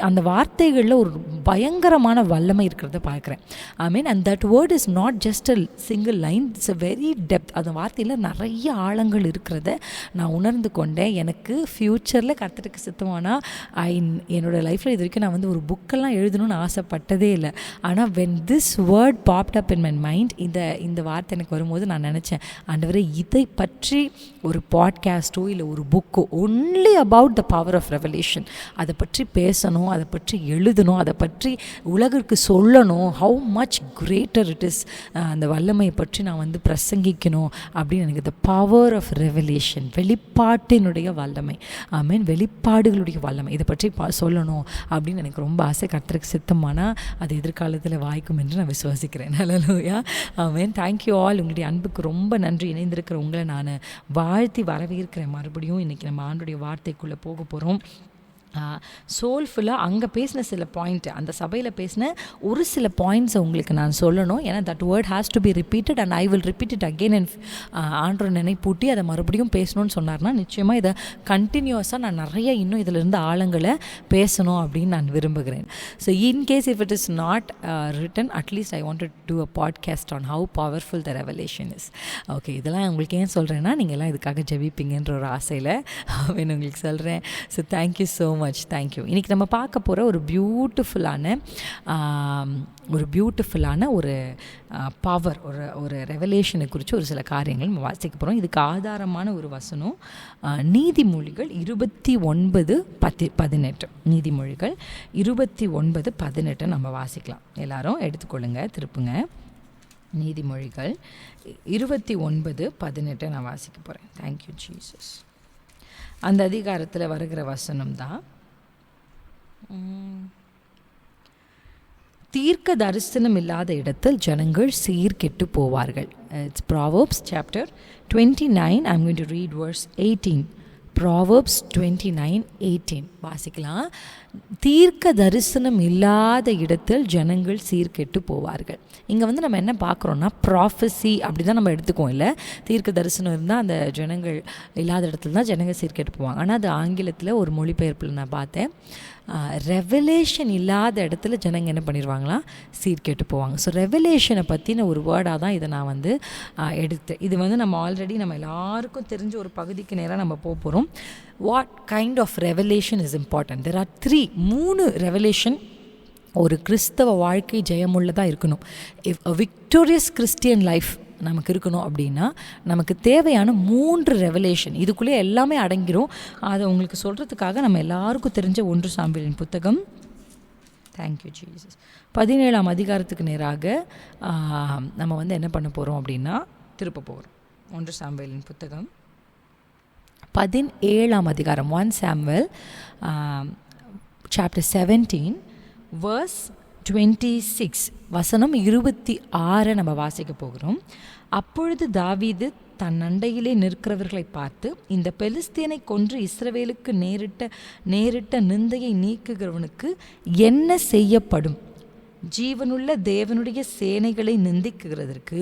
அந்த வார்த்தைகளில் ஒரு பயங்கரமான வல்லமை இருக்கிறத பார்க்குறேன். I mean, and that word is not just a single line, it's a very depth. அந்த வார்த்தையில் நிறைய ஆழங்கள் இருக்கிறத நான் உணர்ந்து கொண்டேன். எனக்கு ஃப்யூச்சரில் கர்த்தருக்கு சித்தமானால் என்னோடய லைஃப்பில் இது வரைக்கும் நான் வந்து ஒரு புக்கெல்லாம் எழுதணும்னு ஆசைப்பட்டதே இல்லை. ஆனால் when this word popped up in my mind, இந்த வார்த்தை எனக்கு வரும்போது நான் நினச்சேன், ஆண்டவரே இதை பற்றி ஒரு பாட்காஸ்ட்டோ இல்லை ஒரு புக்கோ only about the power of revelation, அதை பற்றி பேசணும், அதை பற்றி எழுதணும், அதை பற்றி உலகிற்கு சொல்லணும். How much greater it is, அந்த வல்லமையை பற்றி நான் வந்து பிரசங்கிக்கணும் அப்படின்னு எனக்கு த பவர் ஆஃப் ரெவலேஷன், வெளிப்பாட்டினுடைய வல்லமை. ஐ மீன் வெளிப்பாடுகளுடைய வல்லமை, இதை பற்றி சொல்லணும் அப்படின்னு எனக்கு ரொம்ப ஆசை. கர்த்தருக்கு சித்தமானால் அது எதிர்காலத்தில் வாய்க்கும் என்று நான் விசுவாசிக்கிறேன். ஹல்லேலூயா. ஆமென். Thank you all. உங்களுடைய அன்புக்கு ரொம்ப நன்றி. இணைந்திருக்கிற உங்களை நான் வாழ்த்தி வரவேற்கிறேன். மறுபடியும் இன்றைக்கி நம்ம ஆண்டுடைய வார்த்தைக்குள்ளே போக போகிறோம். சோல்ஃபுல்லாக அங்கே பேசின சில பாயிண்ட், அந்த சபையில் பேசின ஒரு சில பாயிண்ட்ஸை உங்களுக்கு நான் சொல்லணும். ஏன்னா that word has to be repeated and I will repeat it again and ஆண்டவர் நினைப்பூட்டி அதை மறுபடியும் பேசணும்னு சொன்னார்னா நிச்சயமாக இதை கண்டினியூஸாக நான் நிறைய இன்னும் இதிலிருந்து ஆழங்களை பேசணும் அப்படின்னு நான் விரும்புகிறேன். So in case if it is not written, at least I want to do a podcast on how powerful the revelation is. Okay, இதெல்லாம் உங்களுக்கு ஏன் சொல்கிறேன்னா நீங்கள் எல்லாம் இதுக்காக ஜெபிப்பீங்கன்ற ஒரு ஆசையில் அவன் உங்களுக்கு சொல்கிறேன். So thank you so much. Thank you. இன்றைக்கி நம்ம பார்க்க போகிற ஒரு பியூட்டிஃபுல்லான ஒரு பவர், ஒரு ரெவலேஷனை குறித்து ஒரு சில காரியங்கள் நம்ம வாசிக்க போகிறோம். இதுக்கு ஆதாரமான ஒரு வசனம் நீதிமொழிகள் 29:18. நீதிமொழிகள் 29:18 நம்ம வாசிக்கலாம். எல்லாரும் எடுத்துக்கொள்ளுங்க, திருப்புங்க. நீதிமொழிகள் 29:18 நான் வாசிக்க போகிறேன். Thank you Jesus. அந்த அதிகாரத்தில் வருகிற வசனம் தான், தீர்க்க தரிசனம் இல்லாத இடத்தில் ஜனங்கள் சீர்கெட்டு போவார்கள். It's Proverbs chapter 29. I'm going to read verse 18. Proverbs 29:18 வாசிக்கலாம். தீர்க்க தரிசனம் இல்லாத இடத்தில் ஜனங்கள் சீர்கெட்டு போவார்கள். இங்கே வந்து நம்ம என்ன பார்க்குறோன்னா ப்ராஃபஸி அப்படி தான் நம்ம எடுத்துக்கோம். இல்லை, தீர்க்க தரிசனம் இருந்தால் அந்த ஜனங்கள் இல்லாத இடத்துல தான் ஜனங்கள் சீர்கெட்டு போவாங்க. ஆனால் அது ஆங்கிலத்தில் ஒரு மொழிபெயர்ப்பில் நான் பார்த்தேன், ரெவலேஷன் இல்லாத இடத்துல ஜனங்க என்ன பண்ணிடுவாங்களா, சீர்கெட்டு போவாங்க. ஸோ ரெவலேஷனை பற்றின ஒரு வேர்டாக தான் இதை நான் வந்து எடுத்தேன். இது வந்து நம்ம ஆல்ரெடி நம்ம எல்லாருக்கும் தெரிஞ்ச ஒரு பகுதிக்கு நேராக நம்ம போக போகிறோம். What kind of revelation is important? There are 3 revelation ஒரு கிறிஸ்தவ வாழ்க்கை ஜெயமுள்ளதாக இருக்கணும். If a victorious Christian life நமக்கு இருக்கணும் அப்படின்னா நமக்கு தேவையான 3 ரெவலேஷன், இதுக்குள்ளே எல்லாமே அடங்கிரும். அதை உங்களுக்கு சொல்கிறதுக்காக நம்ம எல்லாருக்கும் தெரிஞ்ச 1 சாமுவேலின் புத்தகம், தேங்க்யூ ஜீசஸ், 17ஆம் அதிகாரத்துக்கு நேராக நம்ம வந்து என்ன பண்ண போகிறோம் அப்படின்னா திருப்ப போகிறோம். 1 சாமுவேலின் புத்தகம் 17ஆம் அதிகாரம், 1 Samuel chapter 17 verse 26 வசனம் 26 நம்ம வாசிக்க போகிறோம். அப்பொழுது தாவீது தன் அண்டையிலே நிற்கிறவர்களை பார்த்து, இந்த பெலிஸ்தியனை கொன்று இஸ்ரவேலுக்கு நேரிட்ட நிந்தையை நீக்குகிறவனுக்கு என்ன செய்யப்படும்? ஜீவனுள்ள தேவனுடைய சேனைகளை நிந்திக்கிறதற்கு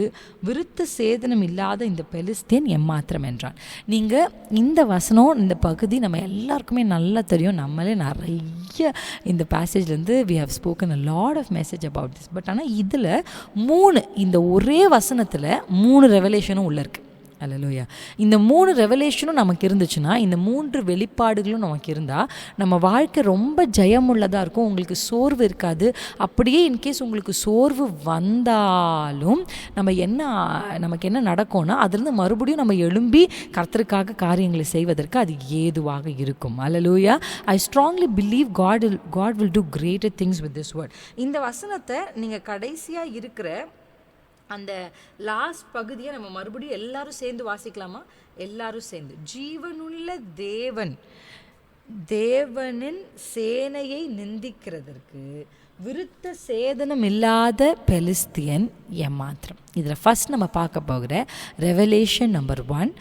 விருத்த சேதனம் இல்லாத இந்த பெலிஸ்தீன் எம்மாத்திரம் என்றான். நீங்கள் இந்த வசனம், இந்த பகுதி நம்ம எல்லாருக்குமே நல்லா தெரியும். நம்மளே நிறைய இந்த பேசேஜ்லேருந்து we have spoken a lot of message about this. But ஆனால் இதில் இந்த ஒரே வசனத்தில் 3 ரெவலேஷனும் உள்ள இருக்குது. அல்லேலூயா. இந்த 3 ரெவலேஷனும் நமக்கு இருந்துச்சுன்னா, இந்த 3 வெளிப்பாடுகளும் நமக்கு இருந்தால் நம்ம வாழ்க்கை ரொம்ப ஜெயமுள்ளதாக இருக்கும். உங்களுக்கு சோர்வு இருக்காது. அப்படியே இன்கேஸ் உங்களுக்கு சோர்வு வந்தாலும் நமக்கு என்ன நடக்கும்னா, அதுலேருந்து மறுபடியும் நம்ம எழும்பி கர்த்தருக்காக காரியங்களை செய்வதற்கு அது ஏதுவாக இருக்கும். அல்லேலூயா. I strongly believe God will do greater things with this word. இந்த வசனத்தை நீங்கள் கடைசியாக இருக்கிற அந்த லாஸ்ட் பகுதியை நம்ம மறுபடியும் எல்லாரும் சேர்ந்து வாசிக்கலாமா? எல்லாரும் சேர்ந்து. ஜீவனுள்ள தேவனின் சேனையை நிந்திக்கிறதற்கு விருத்த சேதனம் இல்லாத பெலிஸ்தியன் எம்மாத்திரம். இதில் ஃபர்ஸ்ட் நம்ம பார்க்க போகிற ரெவலேஷன் நம்பர் 1,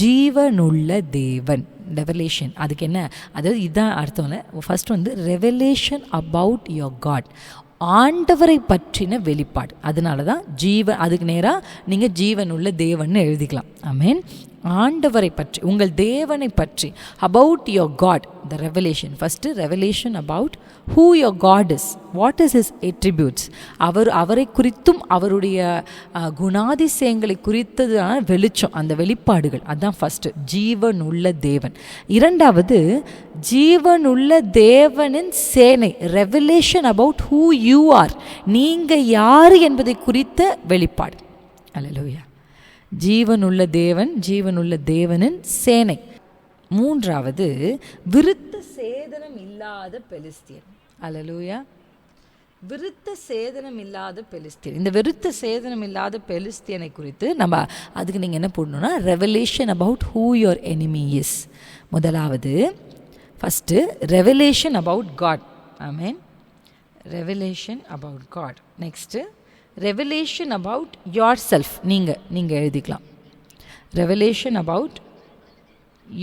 ஜீவனுள்ள தேவன். ரெவலேஷன் அதுக்கு என்ன, அதாவது இதுதான் அர்த்தம். First revelation about your God, ஆண்டவரை பற்றின வெளிப்பாடு. அதனால தான் அதுக்கு நேராக நீங்கள் ஜீவனுள்ள தேவன் எழுதிக்கலாம். ஆமென். ஆண்டவரை பற்றி, உங்கள் தேவனை பற்றி, about your God, the revelation. First revelation about who your God is, what is his attributes, அவரை குறித்தும் அவருடைய குணாதிசயங்களை குறித்ததான வெளிச்சம், அந்த வெளிப்பாடுகள். அதுதான் ஃபஸ்ட்டு, ஜீவனுள்ள தேவன். இரண்டாவது, ஜீவனுள்ள தேவனின் சேனை, revelation about who you R, நீங்கள் யார் என்பதை குறித்த வெளிப்பாடு. அல்லேலூயா. ஜீவனுள்ள தேவனின் சேனை. மூன்றாவது, விருத்த சேதனம் இல்லாத பெலிஸ்தியன். அல்லேலூயா. விருத்த சேதனம் இல்லாத பெலிஸ்தியன். இந்த விருத்த சேதனம் இல்லாத பெலிஸ்தியனை குறித்து அதுக்கு நீங்கள் என்ன போடணும்னா, revelation about who your enemy is. முதலாவது, ஃபஸ்ட்டு ரெவலேஷன் அபவுட் காட். ஆமென். Revelation about God. Next revelation about yourself. நீங்கள் எழுதிக்கலாம். ரெவலேஷன் அபவுட்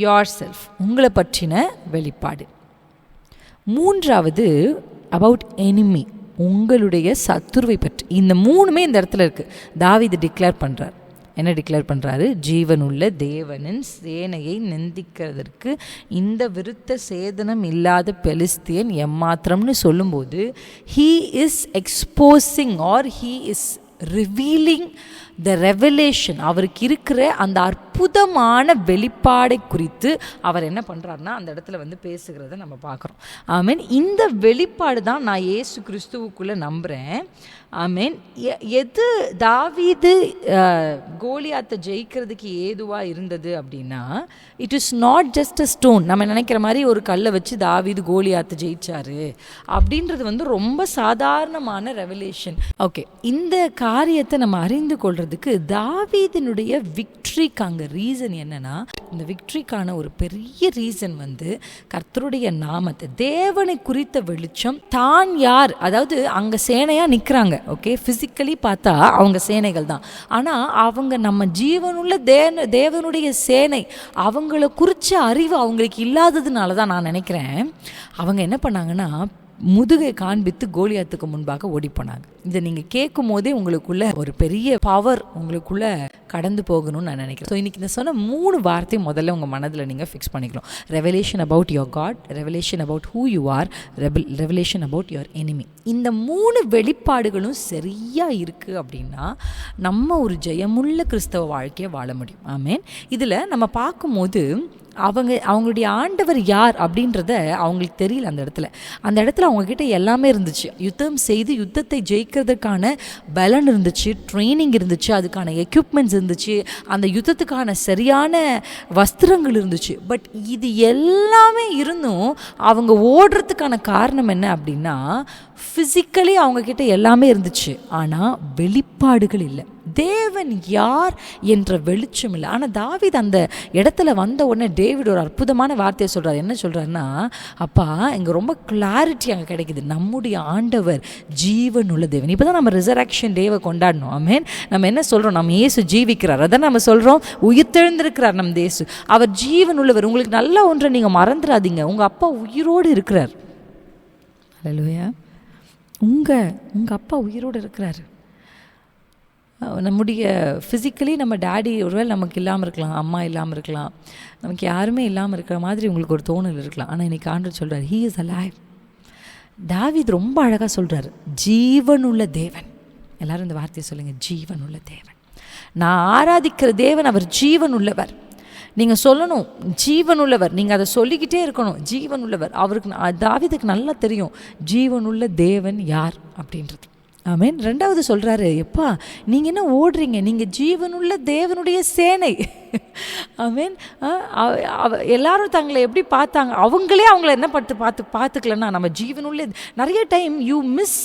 யோர் செல்ஃப், உங்களை பற்றின வெளிப்பாடு. மூன்றாவது, அபவுட் எனிமி, உங்களுடைய சத்துருவை பற்றி. இந்த 3மே இந்த இடத்துல இருக்குது. தாவீது டிக்ளேர் பண்ணுறார். என்ன டிக்ளேர் பண்ணுறாரு? ஜீவனுள்ள தேவனின் சேனையை நிந்திக்கிறதற்கு இந்த விருத்த சேதனம் இல்லாத பெலிஸ்தியன் எம்மாத்திரம்னு சொல்லும்போது, he is exposing or he is revealing the revelation, அவருக்கு இருக்கிற அந்த அற்புதமான வெளிப்பாடை குறித்து அவர் என்ன பண்ணுறாருன்னா அந்த இடத்துல பேசுகிறத நம்ம பார்க்குறோம். ஆமீன். இந்த வெளிப்பாடு தான் நான் இயேசு கிறிஸ்துவுக்குள்ளே நம்புகிறேன். ஆமீன். எது தாவீது கோலியாத்தை ஜெயிக்கிறதுக்கு ஏதுவாக இருந்தது அப்படின்னா, it is not just a stone. நம்ம நினைக்கிற மாதிரி ஒரு கல்லை வச்சு தாவீது கோலியாத்தை ஜெயிச்சாரு அப்படின்றது ரொம்ப சாதாரணமான ரெவலேஷன். ஓகே, இந்த காரியத்தை நம்ம அறிந்து கொள்றதுக்கு தாவீதினுடைய விக்ட்ரிக்கு அங்கே ரீசன் என்னன்னா, இந்த விக்ட்ரிக்கான ஒரு பெரிய ரீசன் கர்த்தருடைய நாமத்தை, தேவனை குறித்த வெளிச்சம், தான் யார், அதாவது அங்கே சேனையாக நிற்கிறாங்க. ஓகே, ஃபிசிக்கலி பார்த்தா அவங்க சேனைகள் தான். ஆனால் அவங்க நம்ம ஜீவனுள்ள தேவனுடைய சேனை, அவங்கள குறித்த அறிவு அவங்களுக்கு இல்லாததுனால தான் நான் நினைக்கிறேன் அவங்க என்ன பண்ணாங்கன்னா, முதுகை காண்பித்து கோலியாத்துக்கு முன்பாக ஓடி போனாங்க. இதை நீங்கள் கேட்கும் போதே உங்களுக்குள்ள ஒரு பெரிய பவர் உங்களுக்குள்ள கடந்து போகணும்னு நான் நினைக்கிறேன். ஸோ இன்றைக்கி இந்த சொன்ன 3 வார்த்தையும் முதல்ல உங்கள் மனதில் நீங்கள் ஃபிக்ஸ் பண்ணிக்கலாம். Revelation about your God, revelation about who you are, revelation about your enemy. இந்த 3 வெளிப்பாடுகளும் சரியாக இருக்குது அப்படின்னா நம்ம ஒரு ஜெயமுள்ள கிறிஸ்தவ வாழ்க்கையை வாழ முடியும். ஆமேன். இதில் நம்ம பார்க்கும்போது அவங்களுடைய ஆண்டவர் யார் அப்படின்றத அவங்களுக்கு தெரியல. அந்த இடத்துல அவங்கக்கிட்ட எல்லாமே இருந்துச்சு. யுத்தம் செய்து யுத்தத்தை ஜெயிக்கிறதுக்கான பலன் இருந்துச்சு, ட்ரைனிங் இருந்துச்சு, அதுக்கான எக்யூப்மெண்ட்ஸ் இருந்துச்சு, அந்த யுத்தத்துக்கான சரியான வஸ்திரங்கள் இருந்துச்சு. பட் இது எல்லாமே இருந்தும் அவங்க ஓடுறதுக்கான காரணம் என்ன அப்படின்னா, ஃபிசிக்கலி அவங்கக்கிட்ட எல்லாமே இருந்துச்சு, ஆனால் வெளிப்பாடுகள் இல்லை, தேவன் யார் என்ற வெளிச்சம் இல்லை. ஆனால் தாவீது அந்த இடத்துல வந்த உடனே டேவிட் ஒரு அற்புதமான வார்த்தையை சொல்கிறார். என்ன சொல்கிறாருன்னா, அப்பா இங்கே ரொம்ப கிளாரிட்டி அங்கே கிடைக்குது. நம்முடைய ஆண்டவர் ஜீவன் உள்ள தேவன். இப்போ தான் நம்ம ரிசரக்ஷன் டேவை கொண்டாடணும். ஆமென். நம்ம என்ன சொல்கிறோம்? நம்ம இயேசு ஜீவிக்கிறார். அதான் நம்ம சொல்கிறோம், உயிர்த்தெழுந்திருக்கிறார் நம் இயேசு. அவர் ஜீவன் உள்ளவர். உங்களுக்கு நல்ல ஒன்றை நீங்கள் மறந்துடாதீங்க, உங்கள் அப்பா உயிரோடு இருக்கிறார். அல்லேலூயா. உங்கள் அப்பா உயிரோடு இருக்கிறாரு. நம்முடைய ஃபிசிக்கலி நம்ம டேடி ஒருவேளை நமக்கு இல்லாமல் இருக்கலாம், அம்மா இல்லாமல் இருக்கலாம், நமக்கு யாருமே இல்லாமல் இருக்கிற மாதிரி உங்களுக்கு ஒரு தோணல் இருக்கலாம். ஆனால் இன்றைக்கி ஆண்டவர் சொல்கிறார், ஹீ இஸ் அலைவ். தாவீது ரொம்ப அழகாக சொல்கிறார், ஜீவனுள்ள தேவன். எல்லாரும் இந்த வார்த்தையை சொல்லுங்கள், ஜீவனுள்ள தேவன். நான் ஆராதிக்கிற தேவன் அவர் ஜீவன் உள்ளவர். நீங்கள் சொல்லணும் ஜீவன் உள்ளவர், நீங்கள் அதை சொல்லிக்கிட்டே இருக்கணும், ஜீவன் உள்ளவர். அவருக்கு தாவீதுக்கு நல்லா தெரியும் ஜீவனுள்ள தேவன் யார் அப்படின்றது. ஆமென். ரெண்டாவது சொல்கிறாரு, எப்பா நீங்கள் என்ன ஓடுறீங்க, நீங்கள் ஜீவனுள்ள தேவனுடைய சேனை. ஆமென். எல்லாரும் தங்களை எப்படி பார்த்தாங்க, அவங்களே அவங்கள என்ன பார்த்துக்கலன்னா நம்ம ஜீவனுள்ள. நிறைய time you miss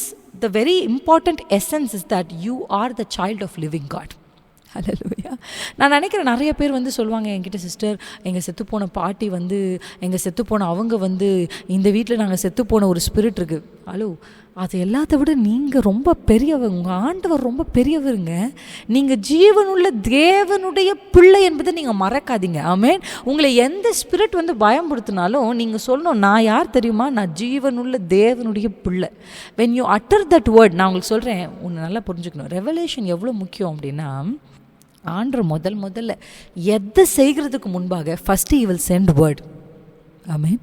the very important essence is that you are the child of living God. அல்லேலூயா. நான் நினைக்கிறேன் நிறைய பேர் வந்து சொல்லுவாங்க என்கிட்ட, சிஸ்டர் எங்கள் செத்துப்போன பாட்டி வந்து, எங்கள் செத்துப்போன அவங்க வந்து, இந்த வீட்டில் நாங்கள் செத்துப்போன ஒரு ஸ்பிரிட் இருக்குது. ஹலோ, அது எல்லாத்த விட நீங்கள் ரொம்ப பெரியவர், உங்கள் ஆண்டவர் ரொம்ப பெரியவருங்க. நீங்கள் ஜீவனுள்ள தேவனுடைய பிள்ளை என்பதை நீங்கள் மறக்காதீங்க. ஆமென். உங்களை எந்த ஸ்பிரிட் வந்து பயன்படுத்தினாலும் நீங்கள் சொல்லணும், நான் யார் தெரியுமா, நான் ஜீவனுள்ள தேவனுடைய பிள்ளை. When you utter that word, நான் உங்களுக்கு சொல்கிறேன், ஒன்று நல்லா புரிஞ்சுக்கணும். ரெவலேஷன் எவ்வளோ முக்கியம் அப்படின்னா, ஆண்டவர் முதல்ல எதை செய்கிறதுக்கு முன்பாக first he will send word. ஆமென்.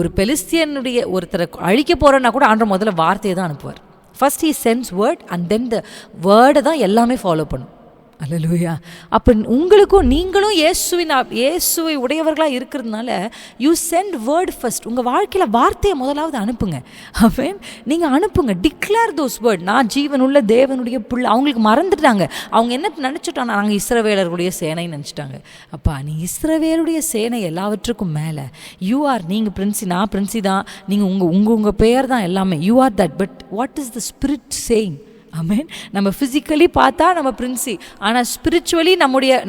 ஒரு பெலிஸ்தியனுடைய ஒருத்தரை அழிக்க போகிறேன்னா கூட ஆண்டவர் முதல்ல வார்த்தையை தான் அனுப்புவார். First he sends word and then the வேர்டை தான் எல்லாமே ஃபாலோ பண்ணும். அல்லேலூயா. அப்போ உங்களுக்கும் நீங்களும் இயேசுவை உடையவர்களாக இருக்கிறதுனால யூ சென்ட் வேர்ட் ஃபர்ஸ்ட். உங்கள் வாழ்க்கையில் வார்த்தையை முதலாவது அனுப்புங்க. ஆமென். நீங்கள் அனுப்புங்க, டிக்ளேர் தோஸ் வேர்ட். நான் ஜீவனுள்ள தேவனுடைய பிள்ளை. அவங்களுக்கு மறந்துட்டாங்க. அவங்க என்ன நினச்சிட்டாங்க, நாங்கள் இஸ்ரவேலருடைய சேனைன்னு நினச்சிட்டாங்க. அப்பா நீ இஸ்ரவேலுடைய சேனை எல்லாவற்றுக்கும் மேலே. யூ ஆர், நீங்கள் பிரின்சி, நான் பிரின்சி தான், நீங்கள் உங்கள் பெயர் தான் எல்லாமே. You are that. But what is the spirit saying? ஆமென். நம்ம ஃபிசிக்கலி பார்த்தா நம்ம பிரின்சி, ஆனால் ஸ்பிரிச்சுவலி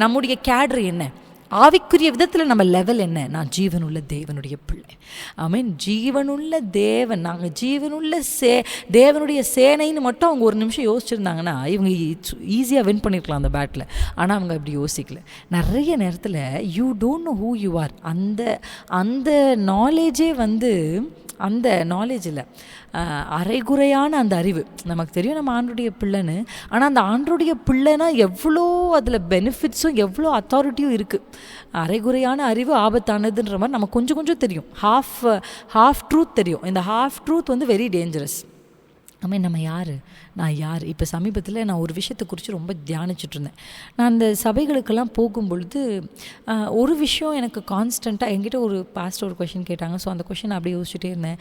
நம்முடைய கேடர் என்ன, ஆவிக்குரிய விதத்தில் நம்ம லெவல் என்ன? நான் ஜீவனுள்ள தேவனுடைய பிள்ளை. ஆமென். ஜீவனுள்ள தேவன், நாங்கள் ஜீவனுள்ள தேவனுடைய சேனைன்னு மட்டும் அவங்க ஒரு நிமிஷம் யோசிச்சுருந்தாங்கன்னா இவங்க ஈஸியாக வின் பண்ணியிருக்கலாம் அந்த பேட்டில். ஆனால் அவங்க அப்படி யோசிக்கல. நிறைய நேரத்தில் you don't no who you R. அந்த நாலேஜே வந்து, அந்த நாலேஜ் இல்லை, அரைகுறையான அந்த அறிவு. நமக்கு தெரியும் நம்ம ஆண்டருடைய பிள்ளைன்னு, ஆனால் அந்த ஆண்டருடைய பிள்ளைனா எவ்வளோ அதில் பெனிஃபிட்ஸும் எவ்வளோ அத்தாரிட்டியும் இருக்குது. அரைகுறையான அறிவு ஆபத்தானதுன்ற மாதிரி நமக்கு கொஞ்சம் கொஞ்சம் தெரியும். ஹாஃப் ட்ரூத் தெரியும். இந்த ஹாஃப் ட்ரூத் வந்து வெரி டேஞ்சரஸ். ஆமாம். நம்ம யார், நான் யார்? இப்போ சமீபத்தில் நான் ஒரு விஷயத்தை குறித்து ரொம்ப தியானிச்சுட்டு இருந்தேன். நான் அந்த சபைகளுக்கெல்லாம் போகும்பொழுது ஒரு விஷயம் எனக்கு கான்ஸ்டண்ட்டாக, என்கிட்ட ஒரு பாஸ்டர் ஒரு கொஷின் கேட்டாங்க. ஸோ அந்த கொஷின் அப்படியே யோசிச்சுட்டே இருந்தேன்.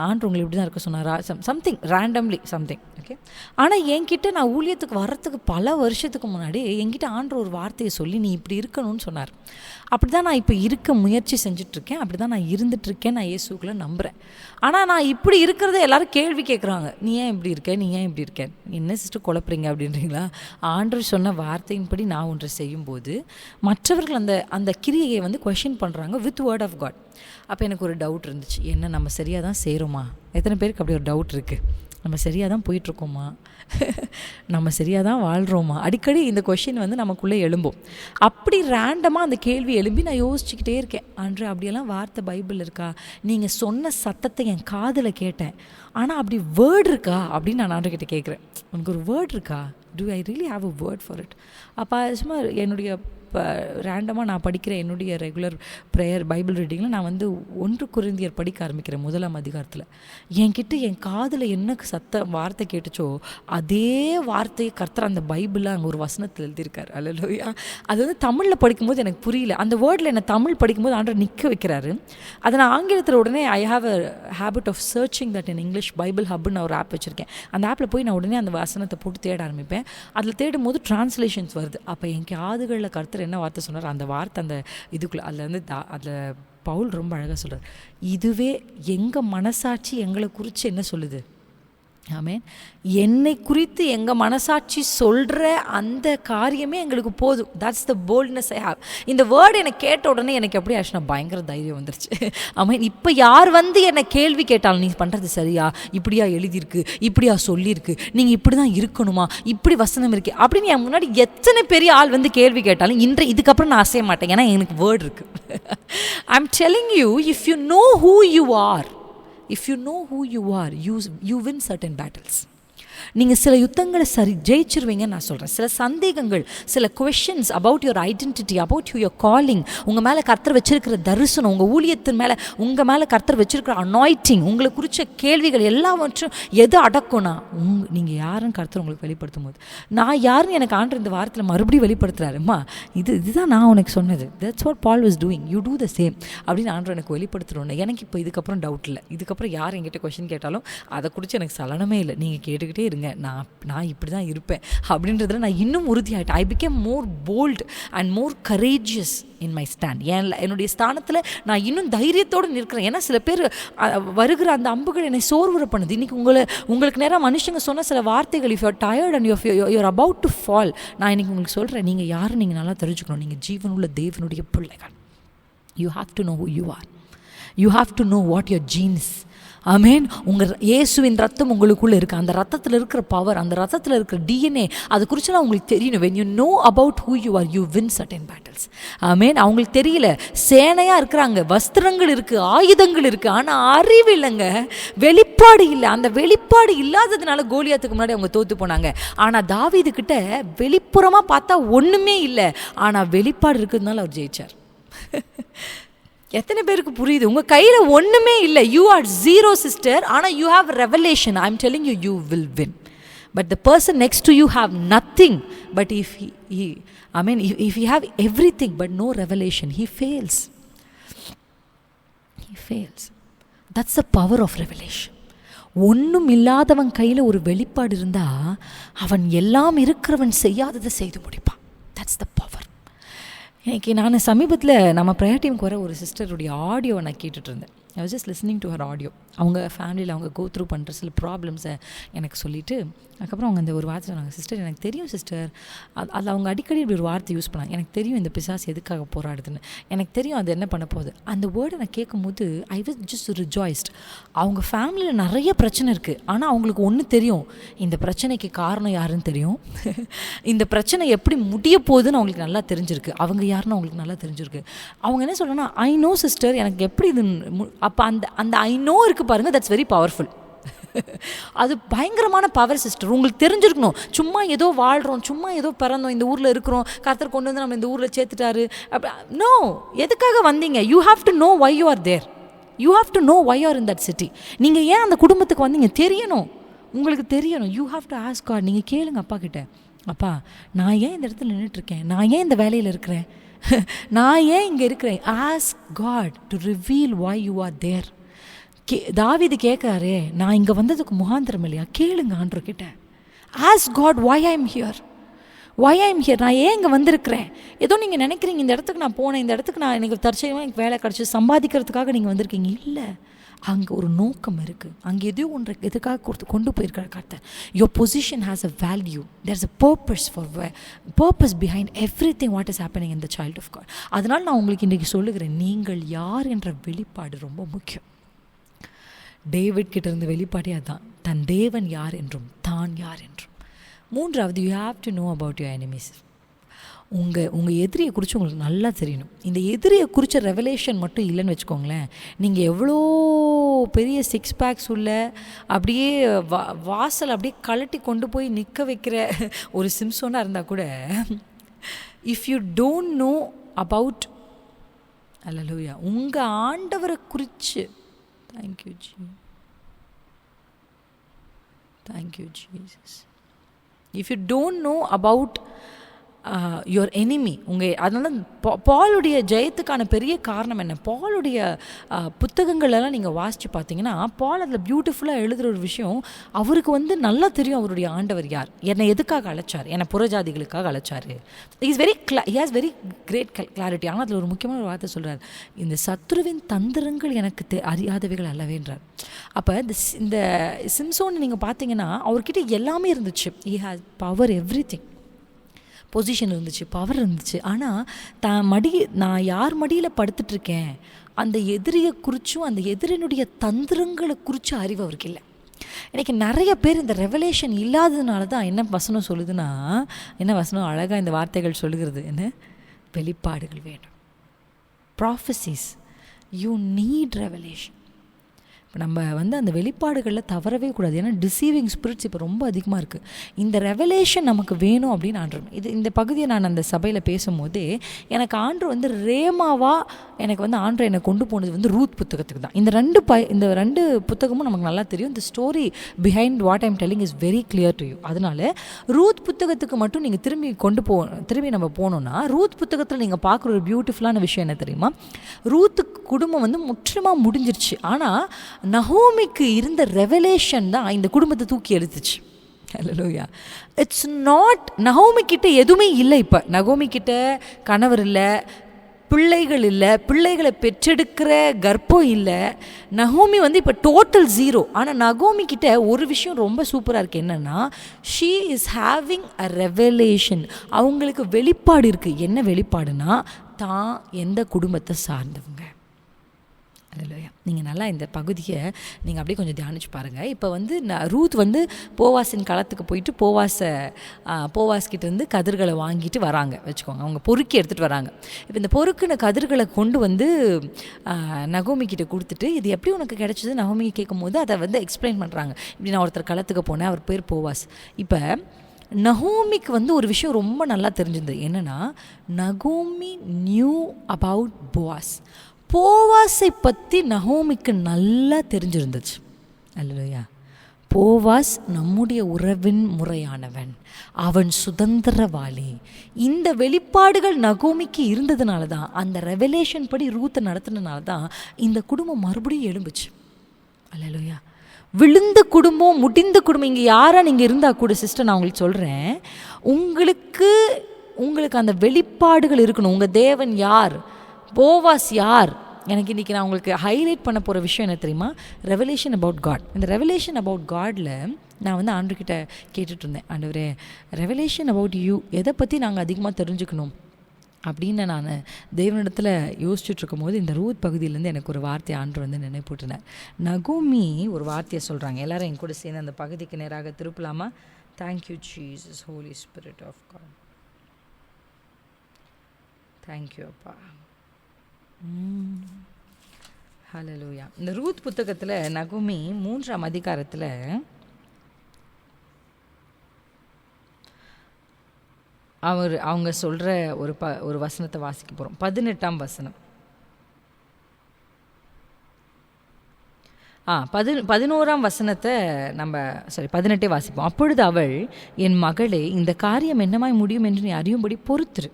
ஆண்டவர் உங்களை இப்படி தான் இருக்க சொன்னாரா, சம்திங் ரேண்டம்லி சம்திங். ஓகே. ஆனால் என்கிட்ட நான் ஊழியத்துக்கு வர்றதுக்கு பல வருஷத்துக்கு முன்னாடி என்கிட்ட ஆண்டவர் ஒரு வார்த்தையை சொல்லி நீ இப்படி இருக்கணும்னு சொன்னார். அப்படி தான் நான் இப்போ இருக்க முயற்சி செஞ்சிட்ருக்கேன். அப்படி தான் நான் இருந்துகிட்ருக்கேன். நான் இயேசுக்குள்ளே நம்புகிறேன். ஆனால் நான் இப்படி இருக்கிறத எல்லோரும் கேள்வி கேட்குறாங்க. நீ ஏன் இப்படி இருக்க, நீ ஏன் இப்படி இருக்கேன், என்ன சிஸ்டர் குழப்புறீங்க அப்படின்றீங்களா? ஆண்டவர் சொன்ன வார்த்தையின்படி நான் ஒன்று செய்யும்போது மற்றவர்கள் அந்த கிரியையை வந்து கொஷின் பண்ணுறாங்க வித் வேர்ட் ஆஃப் காட். அப்போ எனக்கு ஒரு டவுட் இருந்துச்சு, என்ன நம்ம சரியாக தான் செய்கிறோமா? எத்தனை பேருக்கு அப்படி ஒரு டவுட் இருக்குது? நம்ம சரியாக தான் போயிட்டுருக்கோமா, நம்ம சரியாக தான் வாழ்கிறோமா? அடிக்கடி இந்த கொஷின் வந்து நமக்குள்ளே எழும்போம். அப்படி ரேண்டமாக அந்த கேள்வி எழும்பி நான் யோசிச்சுக்கிட்டே இருக்கேன். அன்று அப்படியெல்லாம் வார்த்தை பைபிள் இருக்கா? நீங்கள் சொன்ன சத்தத்தை என் காதில் கேட்டேன், ஆனால் அப்படி வேர்ட் இருக்கா அப்படின்னு நான் ஆண்டவர்கிட்ட கேட்குறேன். உனக்கு ஒரு வேர்ட் இருக்கா? To I really have a word for it? அப்போ சும்மா என்னுடைய ரேண்டமாக நான் படிக்கிற என்னுடைய ரெகுலர் ப்ரேயர் பைபிள் ரீடிங்கில் நான் வந்து 1 கொரிந்தியர் படிக்க ஆரம்பிக்கிறேன் 1ஆம் அதிகாரத்தில். என்கிட்ட என் காதில் என்ன வார்த்தை கேட்டுச்சோ அதே வார்த்தையை கர்த்தர் அந்த பைபிளில் அங்கே ஒரு வசனத்தில் எழுதியிருக்காரு. அல்லேலூயா. அது வந்து தமிழில் படிக்கும்போது எனக்கு புரியல. அந்த வேர்டில் என்னை தமிழ் படிக்கும்போது ஆண்டவர் நிற்க வைக்கிறாரு. அதை நான் ஆங்கிலத்தில் உடனே I have a habit of searching that in English Bible ஹப்னு நான் ஒரு ஆப் வச்சுருக்கேன். அந்த ஆப்பில் போய் நான் உடனே அந்த வசனத்தை போட்டு தேட ஆரம்பிப்பேன். அதில் தேடும் போது டிரான்ஸ்லேஷன்ஸ் வருது. அப்போ என் காதுகளில் கர்த்தர் என்ன வார்த்தை சொன்னார், அந்த வார்த்தை அந்த இதுக்குள்ளே அதில் வந்து அதில் பவுல் ரொம்ப அழகாக சொல்கிறார், இதுவே எங்கள் மனசாட்சி எங்களை குறித்து என்ன சொல்லுது, ஆமென். என்னை குறித்து எங்கள் மனசாட்சி சொல்கிற அந்த காரியமே எங்களுக்கு போதும். That's the boldness I have. இந்த வேர்டு எனக்கு கேட்ட உடனே எனக்கு எப்படி ஆச்சுன்னா பயங்கர தைரியம் வந்துருச்சு. ஆமென். இப்போ யார் வந்து என்னை கேள்வி கேட்டாலும், நீ பண்ணுறது சரியா, இப்படியா எழுதியிருக்கு, இப்படியா சொல்லியிருக்கு, நீங்கள் இப்படி தான் இருக்கணுமா, இப்படி வசனம் இருக்கு அப்படின்னு என் முன்னாடி எத்தனை பெரிய ஆள் வந்து கேள்வி கேட்டாலும் இதுக்கப்புறம் நான் அசைய மாட்டேன். ஏன்னா எனக்கு வேர்டு இருக்குது. I am telling you, if you no who you R, if you know who you are, you win certain battles. நீங்கள் சில யுத்தங்களை ஜெயிச்சிருவீங்கன்னு நான் சொல்கிறேன். சில சந்தேகங்கள், சில questions about your identity, about your calling, உங்கள் மேலே கர்த்தர் வச்சிருக்கிற தரிசனம், உங்கள் ஊழியத்தின் மேலே உங்கள் மேலே கர்த்தர் வச்சிருக்கிற அனாய்டிங், உங்களை குறித்த கேள்விகள் எல்லாவற்றும் எது அடக்கும்னா நீங்கள் யாருன்னு கர்த்தர் உங்களுக்கு வெளிப்படுத்தும் போது, நான் யாருன்னு எனக்கு ஆண்டு இந்த வாரத்தில் மறுபடியும் வெளிப்படுத்துகிறாருமா, இதுதான் நான் உனக்கு சொன்னது. That's what Paul was doing, you do the same அப்படின்னு ஆண்டு எனக்கு வெளிப்படுத்துகிறோன்னு. எனக்கு இப்போ இதுக்கப்புறம் டவுட் இல்லை. இதுக்கப்புறம் யார் என்கிட்ட கொஷின் கேட்டாலும் அதை குறித்து எனக்கு சலனமே இல்லை. நீங்கள் கேட்டுக்கிட்டே இருங்க, நான் இப்படி தான் இருப்பேன் அப்படின்றதுல நான் இன்னும் உறுதியாயிட்டேன். I became more bold and more courageous in my stand. என்னுடைய ஸ்தானத்தில் நான் இன்னும் தைரியத்தோடு நிற்கிறேன். ஏன்னா சில பேர் வருகிற அந்த அம்புகள் என்னை சோர்வுற பண்ணுது. இன்றைக்கி உங்களுக்கு நேரம் மனுஷங்க சொன்ன சில வார்த்தைகள், if you're tired and you're about to fall, நான் இன்றைக்கி உங்களுக்கு சொல்கிறேன், நீங்கள் யாரும் நீங்கள் நல்லா தெரிஞ்சுக்கணும். நீங்கள் ஜீவனுள்ள தேவனுடைய பிள்ளைகள். You have to know who you are. You have to know what your genes. ஆமேன். உங்கள் இயேசுவின் ரத்தம் உங்களுக்குள்ளே இருக்குது. அந்த ரத்தத்தில் இருக்கிற பவர், அந்த ரத்தத்தில் இருக்கிற டிஎன்ஏ, அது குறிச்செல்லாம் உங்களுக்கு தெரியணும். when you know about who you are, you win certain battles. ஆமேன். அவங்களுக்கு தெரியல, சேனையாக இருக்கிறாங்க, வஸ்திரங்கள் இருக்குது, ஆயுதங்கள் இருக்குது, ஆனால் அறிவு இல்லைங்க, வெளிப்பாடு இல்லை. அந்த வெளிப்பாடு இல்லாததுனால கோலியாத்துக்கு முன்னாடி அவங்க தோற்று போனாங்க. ஆனால் தாவீது கிட்ட வெளிப்புறமாக பார்த்தா ஒன்றுமே இல்லை, ஆனால் வெளிப்பாடு இருக்கிறதுனால அவர் ஜெயிச்சார். எத்தனை பேருக்கு புரியுது? உங்கள் கையில் ஒன்றுமே இல்லை, யூ ஆர் ஜீரோ சிஸ்டர், ஆனால் you have revelation. I am telling you, you will win. But the person next to you have nothing. But if he have everything but no revelation, he fails. That's the power of revelation. ஒன்றும் இல்லாதவன் கையில் ஒரு வெளிப்பாடு இருந்தால் அவன் எல்லாம் இருக்கிறவன் செய்யாததை செய்து முடிப்பான். That's the power. இன்னைக்கு நான் சமீபத்தில் நம்ம ப்ரேயர் டீமுக்கு வர ஒரு சிஸ்டருடைய ஆடியோவை நான் கேட்டுட்ருந்தேன். I was just listening to her audio. அவங்க ஃபேமிலியில் அவங்க கோ த்ரூ பண்ணுற சில ப்ராப்ளம்ஸை எனக்கு சொல்லிவிட்டு, அதுக்கப்புறம் அவங்க அந்த ஒரு வார்த்தை சொன்னாங்க, சிஸ்டர் எனக்கு தெரியும் சிஸ்டர், அதில் அவங்க அடிக்கடி இப்படி ஒரு வார்த்தை யூஸ் பண்ணாங்க, எனக்கு தெரியும் இந்த பிசாசு எதுக்காக போராடுதுன்னு, எனக்கு தெரியும் அது என்ன பண்ண போகுது. அந்த வேர்டை நான் கேட்கும்போது ஐ வாஸ் ஜஸ்ட் ரிஜாய்ஸ்ட். அவங்க ஃபேமிலியில் நிறைய பிரச்சனை இருக்குது, ஆனால் அவங்களுக்கு ஒன்று தெரியும், இந்த பிரச்சனைக்கு காரணம் யாருன்னு தெரியும், இந்த பிரச்சனை எப்படி முடிய போகுதுன்னு அவங்களுக்கு நல்லா தெரிஞ்சிருக்கு, அவங்க யாருன்னு அவங்களுக்கு நல்லா தெரிஞ்சிருக்கு. அவங்க என்ன சொல்கிறாங்கன்னா, ஐ நோ சிஸ்டர், எனக்கு எப்படி இது அப்போ அந்த ஐ நோ இருக்குது பாருங்கள், தட்ஸ் வெரி பவர்ஃபுல். அது பயங்கரமான பவர் சிஸ்டர். உங்களுக்கு தெரிஞ்சிருக்கணும், சும்மா ஏதோ வாழ்கிறோம், சும்மா ஏதோ பிறந்தோம், இந்த ஊரில் இருக்கிறோம், கர்த்தர் கொண்டு வந்து நம்ம இந்த ஊரில் சேர்த்துட்டாரு. நோ, எதுக்காக வந்தீங்க? You have to know why you are there. You have to know why you are in that city. நீங்கள் ஏன் அந்த குடும்பத்துக்கு வந்தீங்க தெரியணும், உங்களுக்கு தெரியணும். You have to ask God. நீங்கள் கேளுங்க அப்பா கிட்ட, அப்பா நான் ஏன் இந்த இடத்துல நின்றுட்டுருக்கேன், நான் ஏன் இந்த வேலையில் இருக்கிறேன், நான் ஏன் இங்கே இருக்கிறேன். Ask God to reveal why you are there. தாவீது கேட்குறாரே, நான் இங்கே வந்ததுக்கு முகாந்திரம் இல்லையா? கேளுங்க ஆண்டவர்கிட்ட. Ask God why I am here, நான் ஏன் இங்கே வந்திருக்கிறேன். ஏதோ நீங்கள் நினைக்கிறீங்க இந்த இடத்துக்கு நான் போனேன், இந்த இடத்துக்கு நான் எனக்கு தற்செயமாக எனக்கு வேலை கிடச்சி சம்பாதிக்கிறதுக்காக நீங்கள் வந்திருக்கீங்க. இல்லை, அங்கே ஒரு நோக்கம் இருக்குது, அங்கே எதையோ ஒன்று எதுக்காக கொண்டு போயிருக்கிற கர்த்தர். Your position has a value, there is a purpose behind every thing what is happening in the child of God. அதனால் நான் உங்களுக்கு இன்றைக்கி சொல்லுகிறேன், நீங்கள் யார் என்ற வெளிப்பாடு ரொம்ப முக்கியம். டேவிட் கிட்ட இருந்து வெளிப்பாடே அதுதான், தன் தேவன் யார் என்றும் தான் யார் என்றும். மூன்றாவது, you have to know about your enemies. உங்கள் எதிரியை குறித்து உங்களுக்கு நல்லா தெரியணும். இந்த எதிரியை குறித்த ரெவலேஷன் மட்டும் இல்லைன்னு வச்சுக்கோங்களேன், நீங்கள் எவ்வளோ பெரிய 6 பேக்ஸ் உள்ள அப்படியே வாசல் அப்படியே கழட்டி கொண்டு போய் நிற்க வைக்கிற ஒரு சிம்சோனாக இருந்தால் கூட, if you don't know about அல்லேலூயா உங்கள் ஆண்டவரை குறித்து, thank you Jesus. If you don't know about your enemy. அதனால பாலுடைய ஜெயத்துக்கான பெரிய காரணம் என்ன? பாலுடைய புத்தகங்களெல்லாம் நீங்கள் வாசித்து பார்த்தீங்கன்னா, பால் அதில் பியூட்டிஃபுல்லாக எழுதுகிற ஒரு விஷயம், அவருக்கு நல்லா தெரியும் அவருடைய ஆண்டவர் யார், என்னை எதுக்காக அழைச்சார், என்னை புறஜாதிகளுக்காக அழைச்சார். He has very great clarity. ஆனால் அதில் ஒரு முக்கியமான ஒரு வார்த்தை சொல்கிறார், இந்த சத்துருவின் தந்திரங்கள் எனக்கு அறியாதவைகள் அல்லவேன்றார். அப்போ இந்த சிம்சோன் நீங்கள் பார்த்தீங்கன்னா அவர்கிட்ட எல்லாமே இருந்துச்சு. He has power, everything. Position இருந்துச்சு, பவர் இருந்துச்சு. ஆனால் நான் யார் மடியில் படுத்துட்ருக்கேன், அந்த எதிரியை குறித்தும் அந்த எதிரினுடைய தந்திரங்களை குறித்து அறிவு அவருக்கு இல்லை. இன்றைக்கி நிறைய பேர் இந்த ரெவலேஷன் இல்லாததுனால தான் என்ன வசனம் சொல்லுதுன்னா, என்ன வசனம் அழகாக இந்த வார்த்தைகள் சொல்லுகிறது, என்ன வெளிப்பாடுகள் வேணும். Prophecies, you need revelation. இப்போ நம்ம அந்த வெளிப்பாடுகளில் தவறவே கூடாது. ஏன்னா டிசீவிங் ஸ்பிரிட்ஸ் இப்போ ரொம்ப அதிகமாக இருக்குது. இந்த ரெவலேஷன் நமக்கு வேணும் அப்படின்னு ஆண்டு இந்த பகுதியை நான் அந்த சபையில் பேசும்போதே எனக்கு ஆண்டு ரேமாவாக எனக்கு ஆண்டு என்னை கொண்டு போனது ரூத் புத்தகத்துக்கு தான். இந்த ரெண்டு புத்தகமும் நமக்கு நல்லா தெரியும். இந்த story behind what I'm telling is very clear to you. அதனால ரூத் புத்தகத்துக்கு மட்டும் நீங்கள் திரும்பி நம்ம போனோம்னா, ரூத் புத்தகத்தில் நீங்கள் பார்க்குற ஒரு பியூட்டிஃபுல்லான விஷயம் என்ன தெரியுமா? ரூத்து குடும்பம் முற்றிலுமாக முடிஞ்சிருச்சு. ஆனால் நகோமிக்கு இருந்த ரெவலேஷன் தான் இந்த குடும்பத்தை தூக்கி எடுத்துச்சு. ஹல்லேலூயா. இட்ஸ் நாட், நகோமி கிட்ட எதுவுமே இல்லை. இப்போ நகோமி கிட்ட கணவர் இல்லை, பிள்ளைகள் இல்லை, பிள்ளைகளை பெற்றெடுக்கிற கர்ப்பம் இல்லை. நகோமி இப்போ டோட்டல் ஜீரோ. ஆனால் நகோமி கிட்ட ஒரு விஷயம் ரொம்ப சூப்பராக இருக்குது. என்னென்னா, she is having a revelation. அவங்களுக்கு வெளிப்பாடு இருக்குது. என்ன வெளிப்பாடுனா, தான் எந்த குடும்பத்தை சார்ந்தவங்க. அல்லேலூயா. நீங்கள் நல்லா இந்த பகுதியை நீங்கள் அப்படியே கொஞ்சம் தியானிச்சு பாருங்கள். இப்போ ரூத் போவாஸின் களத்துக்கு போயிட்டு போவாஸ்கிட்டேருந்து கதிர்களை வாங்கிட்டு வராங்க வச்சுக்கோங்க. அவங்க பொறுக்கி எடுத்துகிட்டு வராங்க. இப்போ இந்த பொறுக்கின கதிர்களை கொண்டு நகோமி கிட்ட கொடுத்துட்டு, இது எப்படி உனக்கு கிடைச்சது நகோமி கேட்கும் போது அதை எக்ஸ்பிளைன் பண்ணுறாங்க. இப்படி நான் ஒருத்தர் களத்துக்கு போனேன், அவர் பேர் போவாஸ். இப்போ நகோமிக்கு ஒரு விஷயம் ரொம்ப நல்லா தெரிஞ்சிருந்தது. என்னென்னா, நகோமி நியூ அபவுட் போவாஸ். போவாஸை பற்றி நகோமிக்கு நல்லா தெரிஞ்சிருந்துச்சு. அல்லேலூயா. போவாஸ் நம்முடைய உறவின் முறையானவன், அவன் சுதந்திரவாளி. இந்த வெளிப்பாடுகள் நகோமிக்கு இருந்ததுனால தான், அந்த ரெவலேஷன் படி ரூத்தை நடத்தினால தான் இந்த குடும்பம் மறுபடியும் எழும்புச்சு. அல்லேலூயா. விழுந்த குடும்பம், முடிந்த குடும்பம், இங்கே யாராக நீங்கள் இருந்தால் கூட சிஸ்டர், நான் உங்களுக்கு சொல்கிறேன், உங்களுக்கு அந்த வெளிப்பாடுகள் இருக்கணும். உங்கள் தேவன் யார், போவாஸ் யார். எனக்கு இன்றைக்கி நான் உங்களுக்கு ஹைலைட் பண்ண போகிற விஷயம் என்ன தெரியுமா? Revelation about God. இந்த ரெவலேஷன் அபவுட் காடில் நான் ஆண்டவர்கிட்ட கேட்டுட்ருந்தேன், ஆண்டவரே ரெவலேஷன் அபவுட் யூ, எதை பற்றி நாங்கள் அதிகமாக தெரிஞ்சுக்கணும் அப்படின்னு நான் தேவனிடத்தில் யோசிச்சுட்ருக்கும் போது, இந்த ரூத் பகுதியிலேருந்து எனக்கு ஒரு வார்த்தையை ஆண்டு நினைப்பூட்டினார். நகோமி ஒரு வார்த்தையை சொல்கிறாங்க. எல்லோரும் என் கூட சேர்ந்து அந்த பகுதிக்கு நேராக திருப்பலாமா? Thank you Jesus, holy spirit of God. Thank you அப்பா. ஹல்லேலூயா. இந்த ரூத் புத்தகத்தில் நகோமி 3ஆம் அதிகாரத்தில் அவங்க சொல்கிற ஒரு வசனத்தை வாசிக்க போகிறோம். 18ஆம் வசனம். 11ஆம் வசனத்தை 18 வாசிப்போம். அப்பொழுது அவள், என் மகளே, இந்த காரியம் என்னமாய் முடியும் என்று நீ அறியும்படி பொறுத்திரு.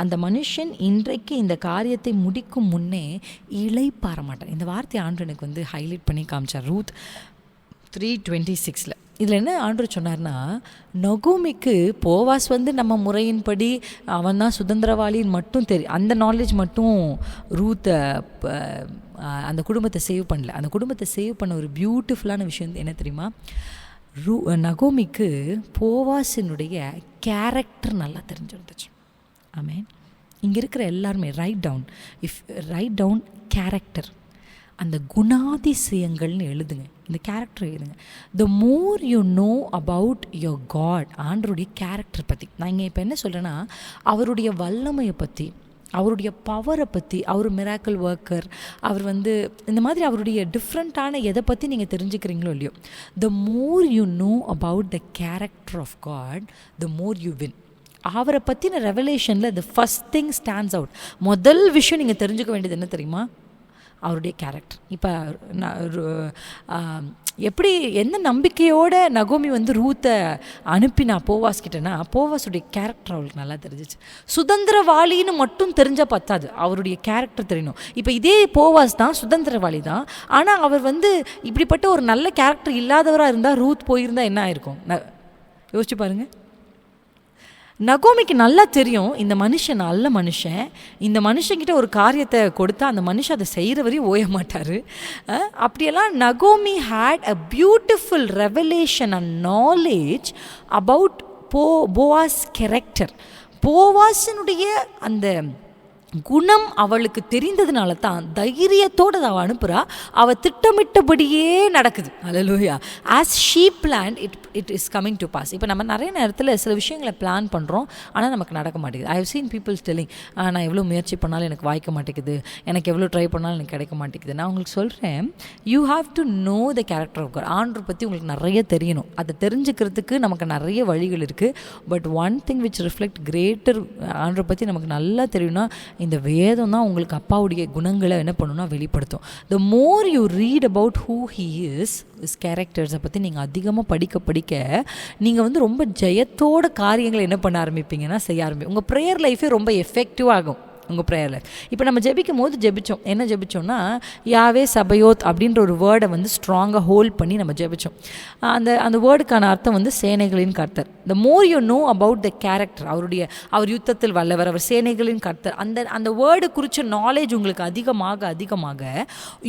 அந்த மனுஷன் இன்றைக்கு இந்த காரியத்தை முடிக்கும் முன்னே இளைப்பாற மாட்டான். இந்த வார்த்தை ஆண்டு எனக்கு ஹைலைட் பண்ணி காமிச்சார். ரூத் 3:26. இதில் என்ன ஆண்டவர் சொன்னார்னா, நகோமிக்கு போவாஸ் நம்ம முறையின்படி அவன் தான் சுதந்திரவாளின்னு மட்டும் தெரியும், அந்த நாலேஜ் மட்டும் ரூத்தை அந்த குடும்பத்தை சேவ் பண்ணல. அந்த குடும்பத்தை சேவ் பண்ண ஒரு பியூட்டிஃபுல்லான விஷயம் என்ன தெரியுமா? நகோமிக்கு போவாஸினுடைய கேரக்டர் நல்லா தெரிஞ்சிருந்துச்சு. ஆமென். இங்கே இருக்கிற எல்லாருமே ரைட் டவுன் கேரக்டர், அந்த குணாதிசயங்கள்னு எழுதுங்க. இந்த கேரக்டர் எழுதுங்க. The more you know about your God, ஆண்டருடைய கேரக்டர் பற்றி. நான் இங்கே இப்போ என்ன சொல்கிறேன்னா, அவருடைய வல்லமையை பற்றி, அவருடைய பவரை பற்றி, அவர் மிராக்கிள் ஒர்க்கர், அவர் இந்த மாதிரி அவருடைய டிஃப்ரெண்ட்டான எதை பற்றி நீங்கள் தெரிஞ்சுக்கிறீங்களோ இல்லையோ, the more you know about the character of God, the more you win. அவரை பற்றின ரெவலேஷனில் the first thing stands out. முதல் விஷயம் நீங்கள் தெரிஞ்சுக்க வேண்டியது என்ன தெரியுமா? அவருடைய கேரக்டர். இப்போ எப்படி எந்த நம்பிக்கையோட நகோமி வந்து ரூத்தை அனுப்பினா போவாஸ் கிட்டனா, போவாஸுடைய கேரக்டர் அவளுக்கு நல்லா தெரிஞ்சிச்சு. சுதந்திரவாளின்னு மட்டும் தெரிஞ்சால் பத்தாது, அவருடைய கேரக்டர் தெரியணும். இப்போ இதே போவாஸ் தான் சுதந்திரவாளி தான், ஆனால் அவர் வந்து இப்படிப்பட்ட ஒரு நல்ல கேரக்டர் இல்லாதவராக இருந்தால் ரூத் போயிருந்தா என்ன ஆயிருக்கும்? யோசிச்சு பாருங்கள். நகோமிக்கு நல்லா தெரியும் இந்த மனுஷன் நல்ல மனுஷன், இந்த மனுஷங்கிட்ட ஒரு காரியத்தை கொடுத்தா அந்த மனுஷன் அதை செய்கிற வரையும் ஓய மாட்டார். அப்படியெல்லாம் நகோமி had a beautiful revelation and knowledge about Boaz character. போவாஸினுடைய அந்த குணம் அவளுக்கு தெரிந்ததுனால தான் தைரியத்தோடு அவள் அனுப்புகிறா. அவள் திட்டமிட்டபடியே நடக்குது. அல்லேலூயா. As she planned it is coming to pass. இப்போ நம்ம நிறைய நேரத்தில் சில விஷயங்களை பிளான் பண்ணுறோம், ஆனால் நமக்கு நடக்க மாட்டேங்குது. I have seen peoples telling, நான் எவ்வளோ முயற்சி பண்ணாலும் எனக்கு வாய்க்க மாட்டேங்குது, எனக்கு எவ்வளோ ட்ரை பண்ணாலும் எனக்கு கிடைக்க மாட்டேங்குது. நான் உங்களுக்கு சொல்கிறேன், you have to know the character of God. ஆண்டவர் பற்றி உங்களுக்கு நிறைய தெரியணும். அதை தெரிஞ்சுக்கிறதுக்கு நமக்கு நிறைய வழிகள் இருக்குது. But one thing which reflect greater, ஆண்டவர் பற்றி நமக்கு நல்லா தெரியும்னா இந்த வேதம் தான் உங்களுக்கு அப்பாவுடைய குணங்களை என்ன பண்ணணும்னா வெளிப்படுத்தும். The more you read about who he is கேரக்டர்ஸை பற்றி நீங்கள் அதிகமாக படிக்க நீங்கள் வந்து ரொம்ப ஜெயத்தோட காரியங்களை என்ன பண்ண ஆரம்பிப்பீங்கன்னா செய்ய ஆரம்பிப்பீங்க. உங்கள் ப்ரேயர் லைஃபே ரொம்ப எஃபெக்டிவ் ஆகும். உங்கள் ப்ரேயர் லைஃப். இப்போ நம்ம ஜெபிக்கும் போது ஜெபித்தோம், என்ன ஜெபித்தோம்னா யாவே சபயோத் அப்படின்ற ஒரு வேர்டை வந்து ஸ்ட்ராங்காக ஹோல்ட் பண்ணி நம்ம ஜெபித்தோம். அந்த வேர்டுக்கான அர்த்தம் வந்து சேனைகளின் கர்த்தர். The more you know about the character, அவர் யுத்தத்தில் வல்லவர், அவர் சேனைகளின் கர்த்தர், அந்த வேர்டு குறித்த நாலேஜ் உங்களுக்கு அதிகமாக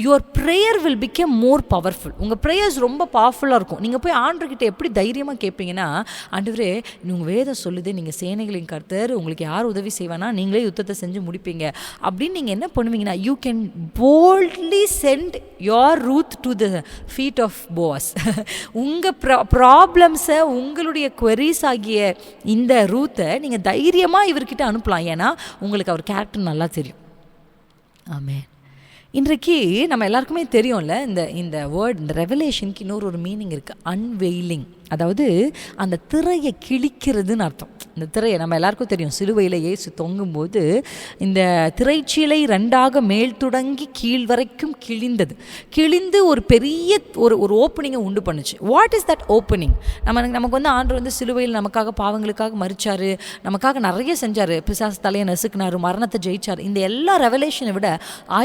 your prayer will become more powerful. உங்கள் ப்ரேயர்ஸ் ரொம்ப பவர்ஃபுல்லாக இருக்கும். நீங்கள் போய் ஆண்டவர்கிட்ட எப்படி தைரியமாக கேட்பீங்கன்னா, ஆண்டவரே உங்கள் வேதம் சொல்லுது நீங்கள் சேனைகளின் கர்த்தர், உங்களுக்கு யார் உதவி செய்வானா நீங்களே யுத்தத்தை செஞ்சு முடிப்பீங்க அப்படின்னு நீங்கள் என்ன பண்ணுவீங்கன்னா, you can boldly send your Ruth to the feet of Boaz. உங்கள் ப்ராப்ளம்ஸை, உங்களுடைய குவரிஸ் ஆகிய இந்த ரூத்தை நீங்கள் தைரியமாக இவர்கிட்ட அனுப்பலாம். ஏன்னா உங்களுக்கு அவர் கேரக்டர் நல்லா தெரியும். ஆமென். இன்றைக்கு நம்ம எல்லாருக்குமே தெரியும்ல, இந்த வேர்ட், இந்த ரெவலேஷனுக்கு இன்னொரு மீனிங் இருக்குது, அன்வெயிலிங். அதாவது அந்த திரையை கிழிக்கிறதுன்னு அர்த்தம். இந்த திரையை நம்ம எல்லாருக்கும் தெரியும், சிலுவையில் இயேசு தொங்கும்போது இந்த திரைச்சீலை ரெண்டாக மேல் தொடங்கி கீழ் வரைக்கும் கிழிந்து ஒரு பெரிய ஒரு ஓப்பனிங்கை உண்டு பண்ணுச்சு. What is that opening? நமக்கு வந்து ஆண்டவர் வந்து சிலுவையில் நமக்காக பாவங்களுக்காக மரிச்சார், நமக்காக நிறைய செஞ்சார், பிசாசு தலையை நசுக்கினார், மரணத்தை ஜெயிச்சார். இந்த எல்லா ரெவலேஷனை விட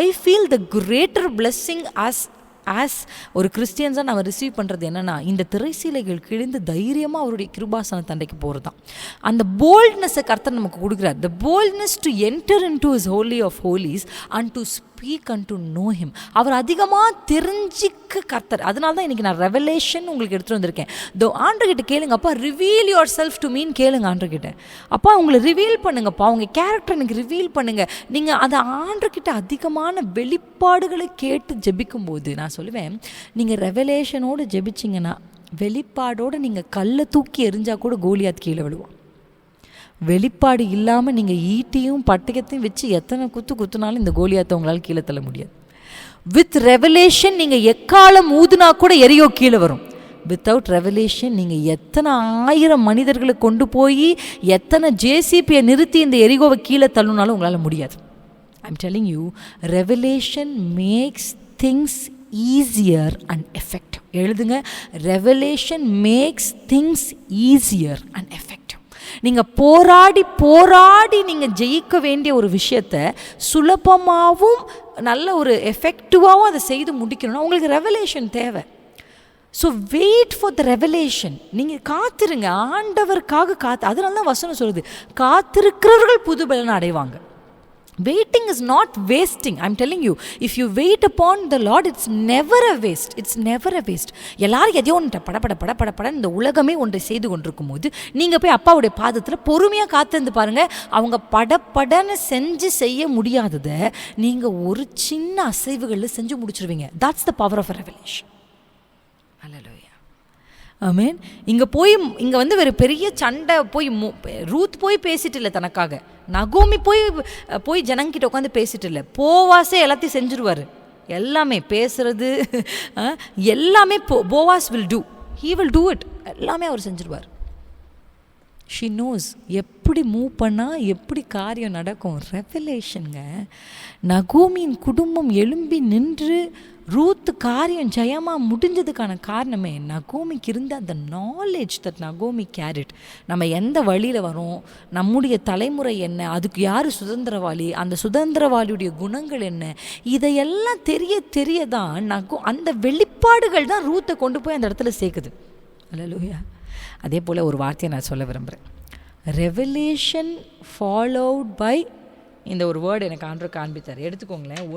I feel the greater blessing as ஒரு கிறிஸ்டியன்ஸாக நம்ம ரிசீவ் பண்ணுறது என்னென்னா, இந்த திரைசீலைகள் கிழிந்து தைரியமாக அவருடைய கிருபாசன தண்டைக்கு போகிறது தான். அந்த போல்ட்னஸை கர்த்தர் நமக்கு கொடுக்குறார். The boldness to enter into his holy of holies and to speak and to know him. அவர் அதிகமாக தெரிஞ்சிக்க கர்த்தர். அதனால தான் இன்றைக்கி நான் ரெவலேஷன் உங்களுக்கு எடுத்துகிட்டு வந்திருக்கேன். ஆண்டர்கிட்ட கேளுங்க, அப்பா ரிவீல் யுவர் செல்ஃப் டு மீன் கேளுங்க ஆண்டர்கிட்ட. அப்பா உங்களை ரிவீல் பண்ணுங்கப்பா, உங்கள் கேரக்டர் எனக்கு ரிவீல் பண்ணுங்கள். நீங்கள் அதை ஆண்டர்கிட்ட அதிகமான வெளிப்பாடுகளை கேட்டு ஜெபிக்கும்போது, நான் சொல்லுவேன், நீங்கள் ரெவலேஷனோடு ஜெபிச்சிங்கன்னா, வெளிப்பாடோடு நீங்கள் கல்லை தூக்கி எரிஞ்சால் கூட கோலியாத் கீழே விழுவான். வெளிப்பாடு இல்லாமல் நீங்கள் ஈட்டியும் பட்டயத்தையும் வச்சு எத்தனை குத்துனாலும் இந்த கோலியாத்தை உங்களால் கீழே தள்ள முடியாது. வித் ரெவலேஷன் நீங்கள் எக்காலம் ஊதுனா கூட எரியோ கீழே வரும். வித்தவுட் ரெவலேஷன் நீங்கள் எத்தனை 1000 மனிதர்களை கொண்டு போய் எத்தனை ஜேசிபியை நிறுத்தி இந்த எரிகோவை கீழே தள்ளுனாலும் உங்களால் முடியாது. I'm telling you, revelation makes things easier and effective. எழுதுங்க, revelation makes things easier and effective. நீங்கள் போராடி நீங்கள் ஜெயிக்க வேண்டிய ஒரு விஷயத்தை சுலபமாகவும் நல்ல ஒரு எஃபெக்டிவாகவும் அதை செய்து முடிக்கணும்னா உங்களுக்கு ரெவலேஷன் தேவை. So wait for the revelation. நீங்கள் காத்திருங்க, ஆண்டவருக்காக அதனால தான் வசனம் சொல்லுது, காத்திருக்கிறவர்கள் புது பலனை அடைவாங்க. Waiting is not wasting. I'm telling you, if you wait upon the Lord, it's never a waste. It's never a waste. எல்லாரும் எதையோ ஒன்று பட இந்த உலகமே ஒன்றை செய்து கொண்டிருக்கும் போது நீங்கள் போய் அப்பாவுடைய பாதத்தில் பொறுமையாக காத்திருந்து பாருங்கள். அவங்க படன்னு செய்ய முடியாததை நீங்கள் ஒரு சின்ன அசைவுகளில் செஞ்சு முடிச்சிருவீங்க. That's the power of a revelation. Hallelujah. ஆமேன். இங்கே வந்து வேறு பெரிய சண்டை ரூத் போய் பேசிட்டு இல்லை தனக்காக, நகோமி போய் ஜனங்கிட்ட உட்காந்து பேசிட்டு இல்லை, போவாஸே எல்லாத்தையும் செஞ்சுருவார். எல்லாமே பேசுறது எல்லாமே Boaz will do. He will do it. எல்லாமே அவர் செஞ்சுருவார். ஷி நோஸ் எப்படி மூவ் பண்ணால் எப்படி காரியம் நடக்கும். ரெவலேஷனுங்க. நகோமியின் குடும்பம் எழும்பி நின்று ரூத்து காரியம் ஜெயமாக முடிஞ்சதுக்கான காரணமே நகோமிக்கு இருந்த அந்த நாலேஜ் தட் நகோமி கேரிட். நம்ம எந்த வழியில் வரோம், நம்முடைய தலைமுறை என்ன, அதுக்கு யார் சுதந்திரவாளி, அந்த சுதந்திரவாளியுடைய குணங்கள் என்ன, இதையெல்லாம் தெரிய தான் அந்த வெளிப்பாடுகள் தான் ரூத்தை கொண்டு போய் அந்த இடத்துல சேர்க்குது. அல்லேலூயா. அதே போல் ஒரு வார்த்தையை நான் சொல்ல விரும்புகிறேன். ரெவலேஷன் ஃபாலோட் பை, இந்த ஒரு வேர்டு எனக்கு ஆண்டவர் காண்பித்தார். எடுத்துக்கோங்களேன்.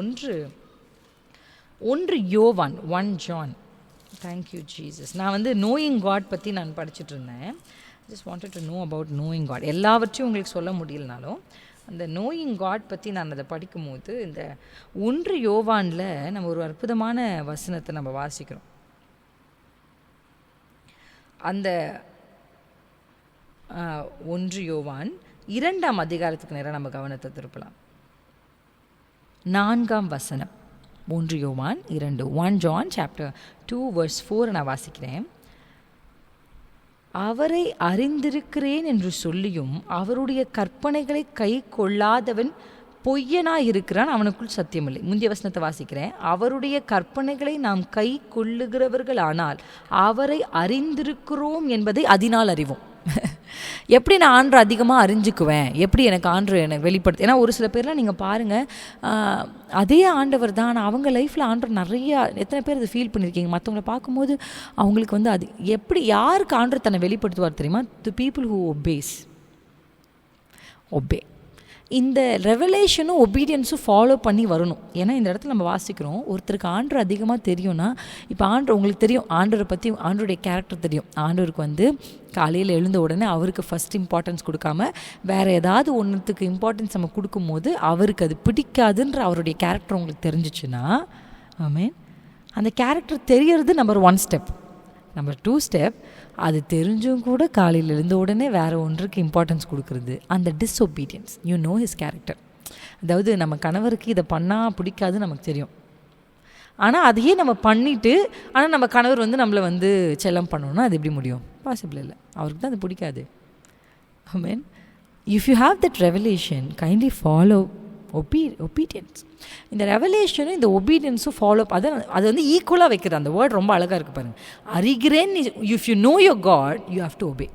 ஒன்று யோவான் 1 John. Thank you Jesus. நான் வந்து நோயிங் காட் பற்றி நான் படிச்சுட்டு இருந்தேன். Just wanted to know about knowing God. எல்லாவற்றையும் உங்களுக்கு சொல்ல முடியலனாலும் அந்த நோயிங் காட் பற்றி நான் அதை படிக்கும்போது இந்த 1 யோவானில் நம்ம ஒரு அற்புதமான வசனத்தை நம்ம வாசிக்கிறோம். அந்த 1 யோவான் 2ஆம் அதிகாரத்துக்கு நேரம் நம்ம கவனத்தை திருப்பலாம். 4ஆம் வசனம். 1 யோவான் 2. 1 John chapter 2 verse 4 நான் வாசிக்கிறேன். அவரை அறிந்திருக்கிறேன் என்று சொல்லியும் அவருடைய கற்பனைகளை கை கொள்ளாதவன் பொய்யனாய் இருக்கிறான், அவனுக்குள் சத்தியமில்லை. முந்தைய வசனத்தை வாசிக்கிறேன். அவருடைய கற்பனைகளை நாம் கை கொள்ளுகிறவர்கள் ஆனால் அவரை அறிந்திருக்கிறோம் என்பதை அதனால் அறிவோம். எப்படி நான் ஆண்டரை அதிகமாக அறிஞ்சிக்குவேன், எப்படி எனக்கு ஆண்டரை எனக்கு வெளிப்படுத்து. ஏன்னா ஒரு சில பேர்லாம் நீங்கள் பாருங்கள், அதே ஆண்டவர் தான், ஆனால் அவங்க லைஃப்பில் ஆண்டர் நிறையா, எத்தனை பேர் அதை ஃபீல் பண்ணியிருக்கீங்க. மற்றவங்களை பார்க்கும்போது அவங்களுக்கு வந்து அது எப்படி, யாருக்கு ஆண்டர் தன்னை வெளிப்படுத்துவார் தெரியுமா? The people who obey. இந்த ரெவலேஷனும் ஒபீடியன்ஸும் ஃபாலோ பண்ணி வரணும். ஏன்னா இந்த இடத்துல நம்ம வாசிக்கிறோம், ஒருத்தருக்கு ஆண்டர் அதிகமாக தெரியும்னா, இப்போ ஆண்டர் உங்களுக்கு தெரியும், ஆண்டரை பற்றி ஆண்டருடைய கேரக்டர் தெரியும். ஆண்டவருக்கு வந்து காலையில் எழுந்த உடனே அவருக்கு ஃபஸ்ட் இம்பார்ட்டன்ஸ் கொடுக்காம வேறு ஏதாவது ஒன்றுத்துக்கு இம்பார்ட்டன்ஸ் நம்ம கொடுக்கும்போது அவருக்கு அது பிடிக்காதுன்ற அவருடைய கேரக்டர் உங்களுக்கு தெரிஞ்சிச்சுன்னா, ஆமென், அந்த கேரக்டர் தெரியறது நம்பர் 1 ஸ்டெப். நம்பர் 2 ஸ்டெப், அது தெரிஞ்சும் கூட காலையில் எழுந்த உடனே வேறு ஒன்றுக்கு இம்பார்ட்டன்ஸ் கொடுக்குறது, அந்த disobedience. You know his character. அதாவது நம்ம கணவருக்கு இதை பண்ணால் பிடிக்காதுன்னு நமக்கு தெரியும், ஆனால் அதையே நம்ம பண்ணிவிட்டு, ஆனால் நம்ம கணவர் வந்து நம்மளை வந்து செல்லம் பண்ணணும்னா அது எப்படி முடியும்? பாசிபிள் இல்லை. அவருக்கு தான் அது பிடிக்காது. I mean, if you have that revelation, kindly follow obedience. இந்த ரெவலேஷனும் இந்த ஒபீடியன்ஸும் ஃபாலோ, அது வந்து ஈக்குவலாக வைக்கிறது. அந்த வேர்ட் ரொம்ப அழகாக இருக்குது பாருங்கள். அறிகிறேன், if you know your God you have to obey.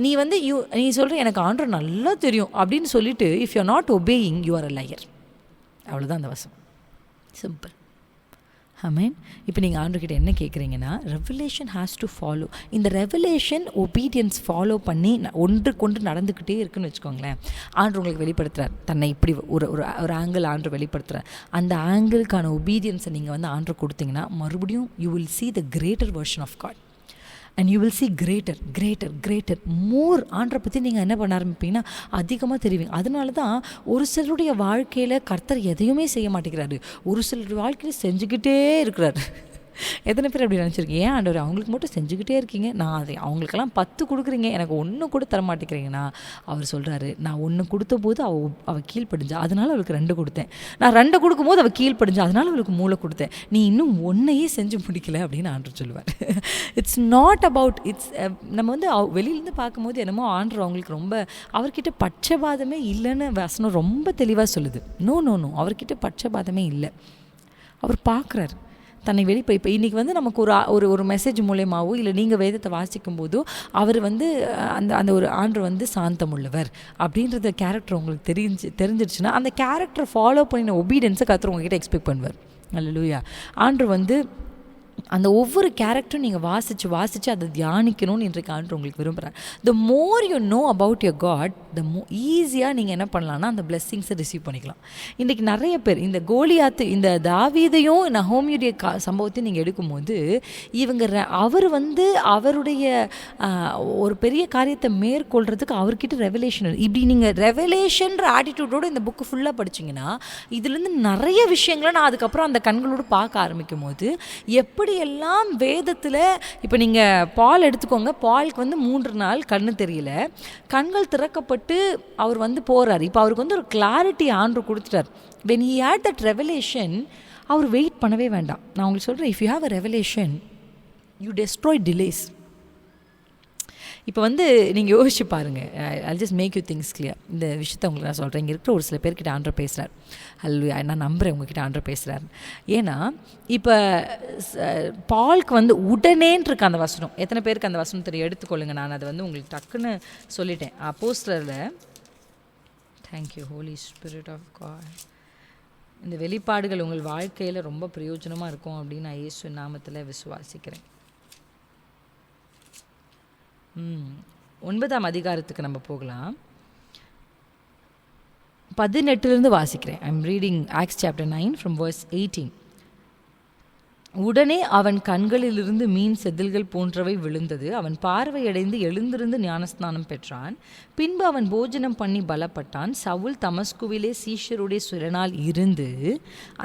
நீ வந்து நீ சொல்கிற எனக்கு ஆண்டர் நல்லா தெரியும் அப்படின்னு சொல்லிட்டு if you are not obeying you are a liar. அவ்வளோதான் அந்த வசம். சிம்பிள். ஆமென். இப்போ நீங்கள் ஆண்டர்கிட்ட என்ன கேட்குறீங்கன்னா, ரெவலேஷன் ஹேஸ் டு ஃபாலோ. இந்த ரெவலேஷன் ஒபீடியன்ஸ் ஃபாலோ பண்ணி ஒன்றுக்கொன்று நடந்துக்கிட்டே இருக்குன்னு வச்சுக்கோங்களேன். ஆண்டர் உங்களுக்கு வெளிப்படுத்துகிறார், தன்னை இப்படி ஒரு ஆங்கிள் ஆண்டர் வெளிப்படுத்துகிறார். அந்த ஆங்கிளுக்கான ஒபீடியன்ஸை நீங்கள் வந்து ஆண்டர் கொடுத்தீங்கன்னா மறுபடியும் you will see the greater version of God and you will see greater more. ஆண்டரை பற்றி நீங்கள் என்ன பண்ண ஆரம்பிப்பீங்கன்னா அதிகமாக தெரிவிங்க. அதனால தான் ஒரு சிலருடைய வாழ்க்கையில் கர்த்தர் எதையுமே செய்ய மாட்டேங்கிறாரு, ஒரு சிலருடைய வாழ்க்கையில் செஞ்சுக்கிட்டே இருக்கிறாரு. எத்தனை பேர் அப்படி நினச்சிருக்கீங்க? ஏன் ஆண்டவர் அவங்களுக்கு மட்டும் செஞ்சுக்கிட்டே இருக்கீங்க, நான் அதை அவங்களுக்கெல்லாம் 10 கொடுக்குறீங்க, எனக்கு 1 கூட தர மாட்டேங்கிறீங்கன்னா, அவர் சொல்கிறாரு, நான் 1 கொடுத்த போது அவள் கீழ்ப்படிஞ்சா, அதனால் அவளுக்கு 2 கொடுத்தேன். நான் 2 கொடுக்கும்போது அவள் கீழ்ப்படிஞ்சா, அதனால் அவளுக்கு 3 கொடுத்தேன். நீ இன்னும் 1ஐயே செஞ்சு முடிக்கல அப்படின்னு ஆண்டவர் சொல்லுவார். இட்ஸ் நாட் அபவுட் நம்ம வந்து வெளியிலேருந்து பார்க்கும்போது என்னமோ ஆண்டவர் அவங்களுக்கு ரொம்ப, அவர்கிட்ட பட்சபாதமே இல்லைன்னு வசனம் ரொம்ப தெளிவாக சொல்லுது. நோ, அவர்கிட்ட பட்சபாதமே இல்லை. அவர் பார்க்குறாரு தன்னை இப்போ இன்றைக்கி வந்து நமக்கு ஒரு மெசேஜ் மூலயமாவோ இல்லை நீங்கள் வேதத்தை வாசிக்கும் போதோ அவர் வந்து அந்த ஒரு ஆண்டர் வந்து சாந்தம் உள்ளவர் அப்படின்றத கேரக்டர் உங்களுக்கு தெரிஞ்சிருச்சுன்னா அந்த கேரக்டர் ஃபாலோ பண்ணின ஒபீடியன்ஸை கர்த்தர் உங்ககிட்ட எக்ஸ்பெக்ட் பண்ணுவார். அல்லேலூயா. ஆண்டர் வந்து அந்த ஒவ்வொரு கேரக்டரும் நீங்கள் வாசித்து அதை தியானிக்கணும்னு இன்றைக்கு ஆண்டவர் உங்களுக்கு விரும்புகிறார். The more you know about your God, the ஈஸியாக நீங்கள் என்ன பண்ணலான்னா அந்த பிளெஸ்ஸிங்ஸை ரிசீவ் பண்ணிக்கலாம். இன்றைக்கி நிறைய பேர் இந்த கோலியாத்து, இந்த தாவீதையும் நகோமியுடைய சம்பவத்தையும் நீங்கள் எடுக்கும்போது அவர் வந்து அவருடைய ஒரு பெரிய காரியத்தை மேற்கொள்கிறதுக்கு அவர்கிட்ட ரெவலேஷன், இப்படி நீங்கள் ரெவலேஷன்ற ஆட்டிடியூடோடு இந்த புக்கு ஃபுல்லாக படிச்சிங்கன்னா இதுலேருந்து நிறைய விஷயங்களை நான் அதுக்கப்புறம் அந்த கண்களோடு பார்க்க ஆரம்பிக்கும் போது எப்படி எல்லாம் வேதத்தில், இப்போ நீங்கள் பால் எடுத்துக்கோங்க, பாலுக்கு வந்து 3 நாள் கண்ணு தெரியல, கண்கள் திறக்கப்பட்டு அவர் வந்து போகிறார். இப்போ அவருக்கு வந்து ஒரு கிளாரிட்டி ஆண்டவர் கொடுத்துட்டார். when he had that revelation, அவர் வெயிட் பண்ணவே வேண்டாம். நான் உங்களுக்கு சொல்கிறேன், if you have a revelation you destroy delays. இப்போ நீங்கள் யோசிச்சு பாருங்கள். I'll just make you things clear. இந்த விஷயத்த உங்களுக்கு நான் சொல்கிறேன். இங்கே இருக்கிற ஒரு சில பேர்கிட்ட ஆண்டவர் பேசுகிறார். அல்லேலூயா. நான் நம்புகிறேன் உங்ககிட்ட ஆண்டவர் பேசுகிறார். ஏன்னா இப்போ பால்க்கு உடனேன்னு இருக்க அந்த வசனம், எத்தனை பேருக்கு அந்த வசனத்தை எடுத்துக்கொள்ளுங்க. நான் அதை உங்களுக்கு டக்குன்னு சொல்லிட்டேன். அப்போஸ்தலரில் thank you holy spirit of God. இந்த வெளிப்பாடுகள் உங்கள் வாழ்க்கையில் ரொம்ப பிரயோஜனமாக இருக்கும் அப்படின்னு நான் இயேசு நாமத்தில் விசுவாசிக்கிறேன். 9ஆம் அதிகாரத்துக்கு நம்ம போகலாம். 18 வாசிக்கிறேன். I am reading acts chapter 9 from verse 18. உடனே அவன் கண்களிலிருந்து மீன் செதில்கள் போன்றவை விழுந்தது. அவன் பார்வையடைந்து எழுந்திருந்து ஞானஸ்நானம் பெற்றான். பின்பு அவன் போஜனம் பண்ணி பலப்பட்டான். சவுல் தமஸ்குவிலே சீஷருடைய சிலநாள் இருந்து,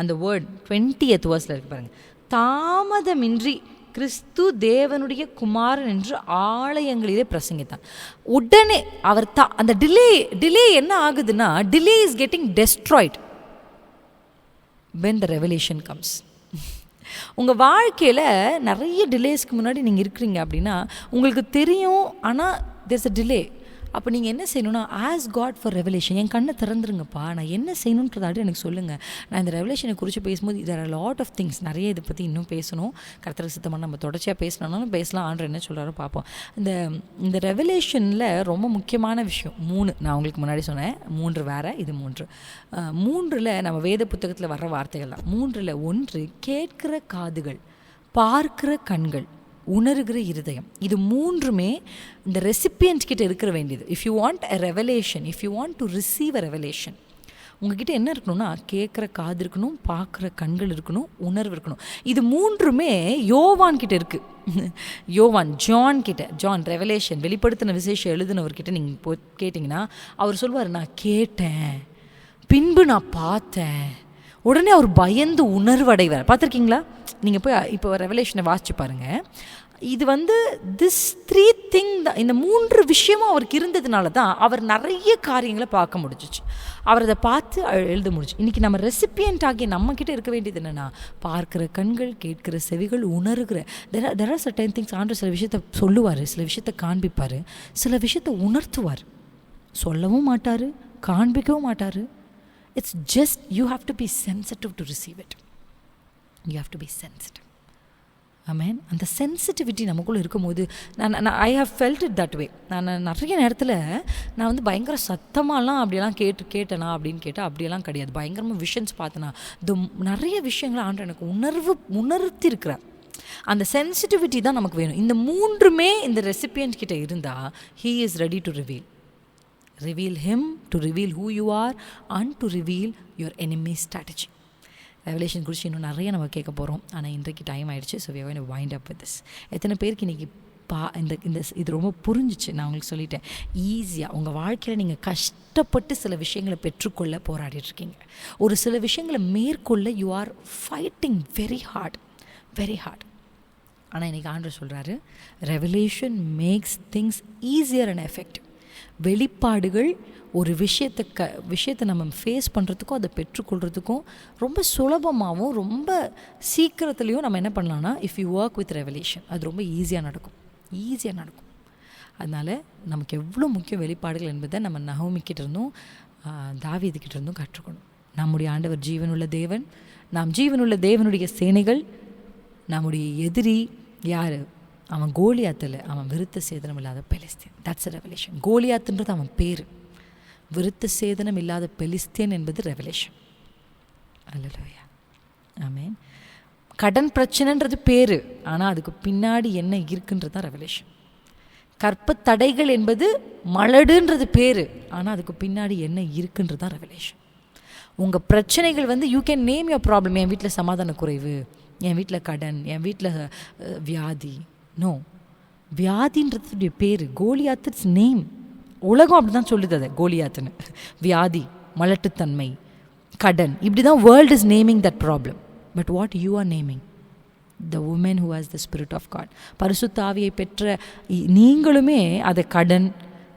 அந்த வேர்ட் 20th verseல இருக்கு பாருங்க, தாமதமின்றி கிறிஸ்து தேவனுடைய குமாரன் என்று ஆலயங்களிலே பிரசங்கித்தான். உடனே அவர் அந்த டிலே என்ன ஆகுதுன்னா, delay is getting Detroit when the revelation comes. உங்கள் வாழ்க்கையில் நிறைய டிலேஸ்க்கு முன்னாடி நீங்கள் இருக்கிறீங்க அப்படின்னா உங்களுக்கு தெரியும், ஆனால் there's a delay. அப்போ நீங்கள் என்ன செய்யணும்னா, ஆஸ் காட் ஃபார் ரெவலேஷன். என் கண்ணை திறந்துருங்கப்பா, நான் என்ன செய்யணுன்றதாட்டி எனக்கு சொல்லுங்கள். நான் இந்த ரெவலேஷனை குறித்து பேசும்போது there are a lot of things, நிறைய இதை பற்றி இன்னும் பேசணும். கர்த்தருக்கு சித்தமாக நம்ம தொடர்ச்சியாக பேசணும்னாலும் பேசலாம். ஆண்டவர் என்ன சொல்கிறாரோ பார்ப்போம். இந்த ரெவலேஷனில் ரொம்ப முக்கியமான விஷயம் 3 நான் உங்களுக்கு முன்னாடி சொன்னேன். 3 வேறு, இது 3. 3ல் நம்ம வேத புத்தகத்தில் வர்ற வார்த்தைகள் தான். 3ல் 1 கேட்கிற காதுகள், பார்க்கிற கண்கள், உணர்கிற இருதயம். இது 3மே இந்த ரெசிபியன்ட் கிட்ட இருக்கிற வேண்டியது. If you want a revelation, if you want to receive a revelation, உங்ககிட்ட என்ன இருக்கணும்னா, கேட்குற காது இருக்கணும், பார்க்குற கண்கள் இருக்கணும், உணர்வு இருக்கணும். இது 3மே யோவான் கிட்ட இருக்குது. ஜான் கிட்ட, ஜான் ரெவலேஷன் வெளிப்படுத்தின விசேஷம் எழுதினவர்கிட்ட நீங்கள் கேட்டிங்கன்னா அவர் சொல்லுவார், நான் கேட்டேன், பின்பு நான் பார்த்தேன். உடனே அவர் பயந்து உணர்வடைவார். பார்த்துருக்கீங்களா? நீங்கள் போய் இப்போ ரெவலேஷனை வாசிச்சு பாருங்கள். இது திஸ் 3 திங் தான், இந்த 3 விஷயமும் அவருக்கு இருந்ததுனால தான் அவர் நிறைய காரியங்களை பார்க்க முடிஞ்சிச்சு. அவர் அதை பார்த்து எழுத முடிச்சு. இன்றைக்கி நம்ம ரெசிபியன்ட் ஆகிய நம்மக்கிட்ட இருக்க வேண்டியது என்னென்னா, பார்க்குற கண்கள், கேட்கிற செவிகள், உணர்கிற there are certain things. ஆண்டு சில விஷயத்தை சொல்லுவார், சில விஷயத்தை காண்பிப்பார், சில விஷயத்தை உணர்த்துவார். சொல்லவும் மாட்டார், காண்பிக்கவும் மாட்டார். It's just you have to be sensitive to receive it. You have to be sensitive. Amen. அந்த சென்சிட்டிவிட்டி நமக்குள்ளே இருக்கும்போது நான் I have felt it that way. நான் நிறைய நேரத்தில் நான் பயங்கர சத்தமாலாம் அப்படியெல்லாம் கேட்டேனா அப்படின்னு கேட்டால் அப்படியெல்லாம் கிடையாது. பயங்கரமாக விஷன்ஸ் பார்த்தேனா, நிறைய விஷயங்களை ஆண்டு எனக்கு உணர்த்தி இருக்கிறார். அந்த சென்சிட்டிவிட்டி தான் நமக்கு வேணும். இந்த 3மே இந்த ரெசிபியன்ட் கிட்ட இருந்தால் he is ready to reveal him, to reveal who you are, and to reveal your enemy's strategy. Revelation குறித்து இன்னும் நிறைய நம்ம கேட்க போகிறோம். ஆனால் இன்றைக்கு டைம் ஆகிடுச்சு. So we are going to wind up with this. எத்தனை பேருக்கு இன்றைக்கி இது ரொம்ப புரிஞ்சிச்சு? நான் உங்களுக்கு சொல்லிட்டேன். ஈஸியாக உங்கள் வாழ்க்கையில் நீங்கள் கஷ்டப்பட்டு சில விஷயங்களை பெற்றுக்கொள்ள போராடிட்டுருக்கீங்க. ஒரு சில விஷயங்களை மேற்கொள்ள you are fighting very hard. ஆனால் இன்றைக்கி ஆண்டவர் சொல்கிறாரு, revelation makes things easier and effective. வெளிப்பாடுகள் ஒரு விஷயத்தை நம்ம ஃபேஸ் பண்ணுறதுக்கும் அதை பெற்றுக்கொள்கிறதுக்கும் ரொம்ப சுலபமாகவும் ரொம்ப சீக்கிரத்துலேயும் நம்ம என்ன பண்ணலான்னா, if you work with revelation, அது ரொம்ப ஈஸியாக நடக்கும். அதனால் நமக்கு எவ்வளோ முக்கியம் வெளிப்பாடுகள் என்பதை நம்ம நகோமிக்கிட்ட இருந்தும் தாவீதுக்கிட்ட இருந்தும் கற்றுக்கணும். நம்முடைய ஆண்டவர் ஜீவனுள்ள தேவன், நாம் ஜீவனுள்ள தேவனுடைய சேனைகள். நம்முடைய எதிரி யார்? அவன் கோலியாத்தில், அவன் விருத்த சேதனம் இல்லாத பெலிஸ்தேன். That's a revelation. கோலியாத்துன்றது அவன் பேர், விருத்த சேதனம் இல்லாத பெலிஸ்தேன் என்பது ரெவலேஷன். அல்லேலூயா, ஆமென். கடன் பிரச்சனைன்றது பேர், ஆனால் அதுக்கு பின்னாடி என்ன இருக்குன்றது தான் ரெவலேஷன். கற்ப தடைகள் என்பது மலடுன்றது பேர், ஆனால் அதுக்கு பின்னாடி என்ன இருக்குன்றது தான் ரெவலேஷன். உங்கள் பிரச்சனைகள் you can name your problem. என் வீட்டில் சமாதான குறைவு, என் வீட்டில் கடன், என் வீட்டில் வியாதி. நோ, வியாதின்றதுடைய பேர் கோலியாத். It's name. உலகம் அப்படி தான் சொல்லுது அதை கோலியாத்துன்னு. வியாதி, மலட்டுத்தன்மை, கடன், இப்படி தான் world is naming that problem. But what you are naming? The woman who has the spirit of God. பரிசுத்த ஆவியை பெற்ற நீங்களுமே அதை கடன்,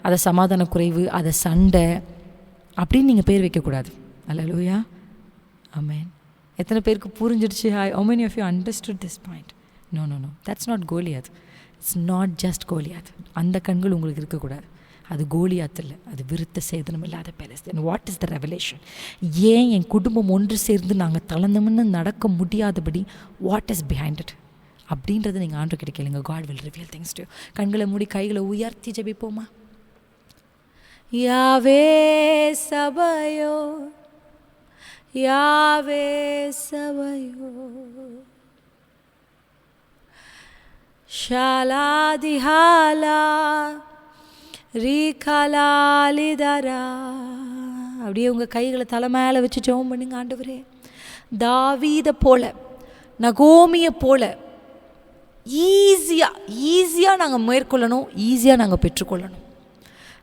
அதை சமாதான குறைவு, அதை சண்டை அப்படின்னு நீங்கள் பேர் வைக்கக்கூடாது. அல்லேலூயா, ஆமென். எத்தனை பேருக்கு புரிஞ்சிடுச்சு? How many of you understood this point? No, that's not Goliath. It's not just Goliath. அந்த கண்கள் உங்களுக்கு இருக்கக்கூடாது. அது கோலியாத் இல்லை, அது விருத்த சேதனம் இல்லாத பெலிஸ்தீன். What is the revelation? ஏன் என் குடும்பம் ஒன்று சேர்ந்து நாங்கள் தளர்ந்தோம்னு நடக்க முடியாதபடி வாட் இஸ் பிஹைண்ட் இட் அப்படின்றத நீங்கள் ஆண்டவர்கிட்ட கேளுங்க. God will reveal things to you. கண்களை மூடி கைகளை உயர்த்தி ஜெபிப்போமா? யாவே சபையோ, யாவே சபையோ, ஷாலாதிஹாலா ரீகலாலிதரா. அப்படியே உங்கள் கைகளை தலை மேலே வச்சு ஜெபம் பண்ணுங்க. ஆண்டவரே, தாவீதை போல, நகோமியை போல ஈஸியாக நாங்கள் மேற்கொள்ளணும், ஈஸியாக நாங்கள் பெற்றுக்கொள்ளணும்.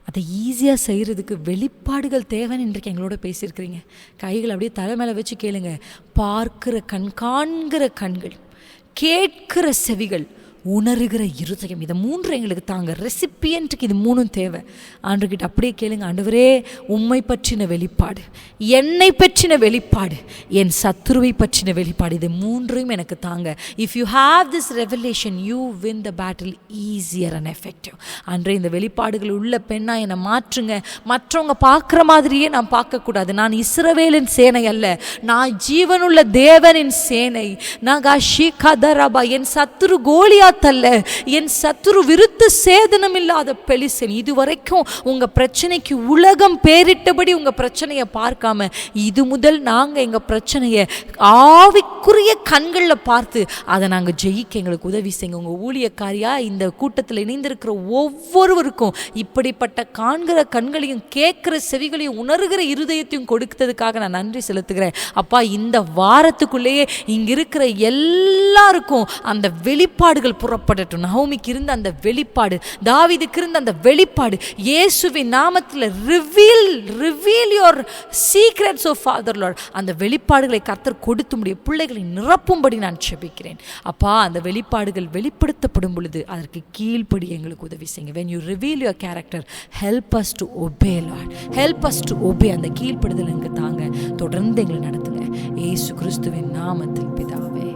அதை ஈஸியாக செய்கிறதுக்கு வெளிப்பாடுகள் தேவைன்னு இன்றைக்கு எங்களோட பேசியிருக்கிறீங்க. கைகளை அப்படியே தலை மேலே வச்சு கேளுங்க. பார்க்கிற கண், காண்கிற கண்கள், கேட்கிற செவிகள், உணர்கிற இருதயம், இதை 3 எங்களுக்கு தாங்க. ரெசிப்பியன்ட்டுக்கு இது 3 தேவை. ஆண்டவர்கிட்ட அப்படியே கேளுங்க. ஆண்டவரே, உம்மை பற்றின வெளிப்பாடு, என்னை பற்றின வெளிப்பாடு, என் சத்துருவை பற்றின வெளிப்பாடு, இது 3 எனக்கு தாங்க. If you have this revelation you win the battle easier and effective. அன்றே இந்த வெளிப்பாடுகள் உள்ள பெண்ணா என்னை மாற்றுங்க. மற்றவங்க பார்க்குற மாதிரியே நான் பார்க்கக்கூடாது. நான் இஸ்ரவேலின் சேனை அல்ல, நான் ஜீவனுள்ள தேவனின் சேனை. நான் கதரபா, என் சத்துரு கோலியா அல்ல, என் சத்துரு விருத்த சேதனம் இல்லாத பெலிஸ்தீன். இதுவரைக்கும் உங்க பிரச்சனைக்கு உலகம் பேரிட்டபடி உங்க பிரச்சனையை பார்க்காம, இது முதல் நாங்க எங்க பிரச்சனையை ஆவிக்குரிய கண்களில் பார்த்து அதை நாங்கள் ஜெயிக்க எங்களுக்கு உதவி செய்யுங்க. உங்க ஊழியக்காரியா இந்த கூட்டத்தில் இணைந்திருக்கிற ஒவ்வொருவருக்கும் இப்படிப்பட்ட காண்கிற கண்களையும் கேட்கிற செவிகளையும் உணர்கிற இருதயத்தையும் கொடுத்ததுக்காக நான் நன்றி செலுத்துகிறேன். அப்பா, இந்த வாரத்துக்குள்ளேயே இங்க இருக்கிற எல்லாருக்கும் அந்த வெளிப்பாடுகள் புறப்படட்டும். நகோமிக்கு இருந்த அந்த வெளிப்பாடு, தாவீதுக்கு இருந்த அந்த வெளிப்பாடு, இயேசுவின் நாமத்தில் reveal your secrets of Father Lord. அந்த வெளிப்பாடுகளை கர்த்தர் கொடுத்து முடிய பிள்ளைகளை நிரப்பும்படி நான் ஜெபிக்கிறேன். அப்பா, அந்த வெளிப்பாடுகள் வெளிப்படுத்தப்படும் பொழுது அதற்கு கீழ்ப்படி எங்களுக்கு உதவி செய்யுங்க. when you reveal your character, help us to obey Lord, help us to obey. அந்த கீழ்ப்படுதல் எங்களுக்கு தாங்க. தொடர்ந்து எங்களை நடத்துங்க. இயேசு கிறிஸ்துவின் நாமத்தில் பிதாவே.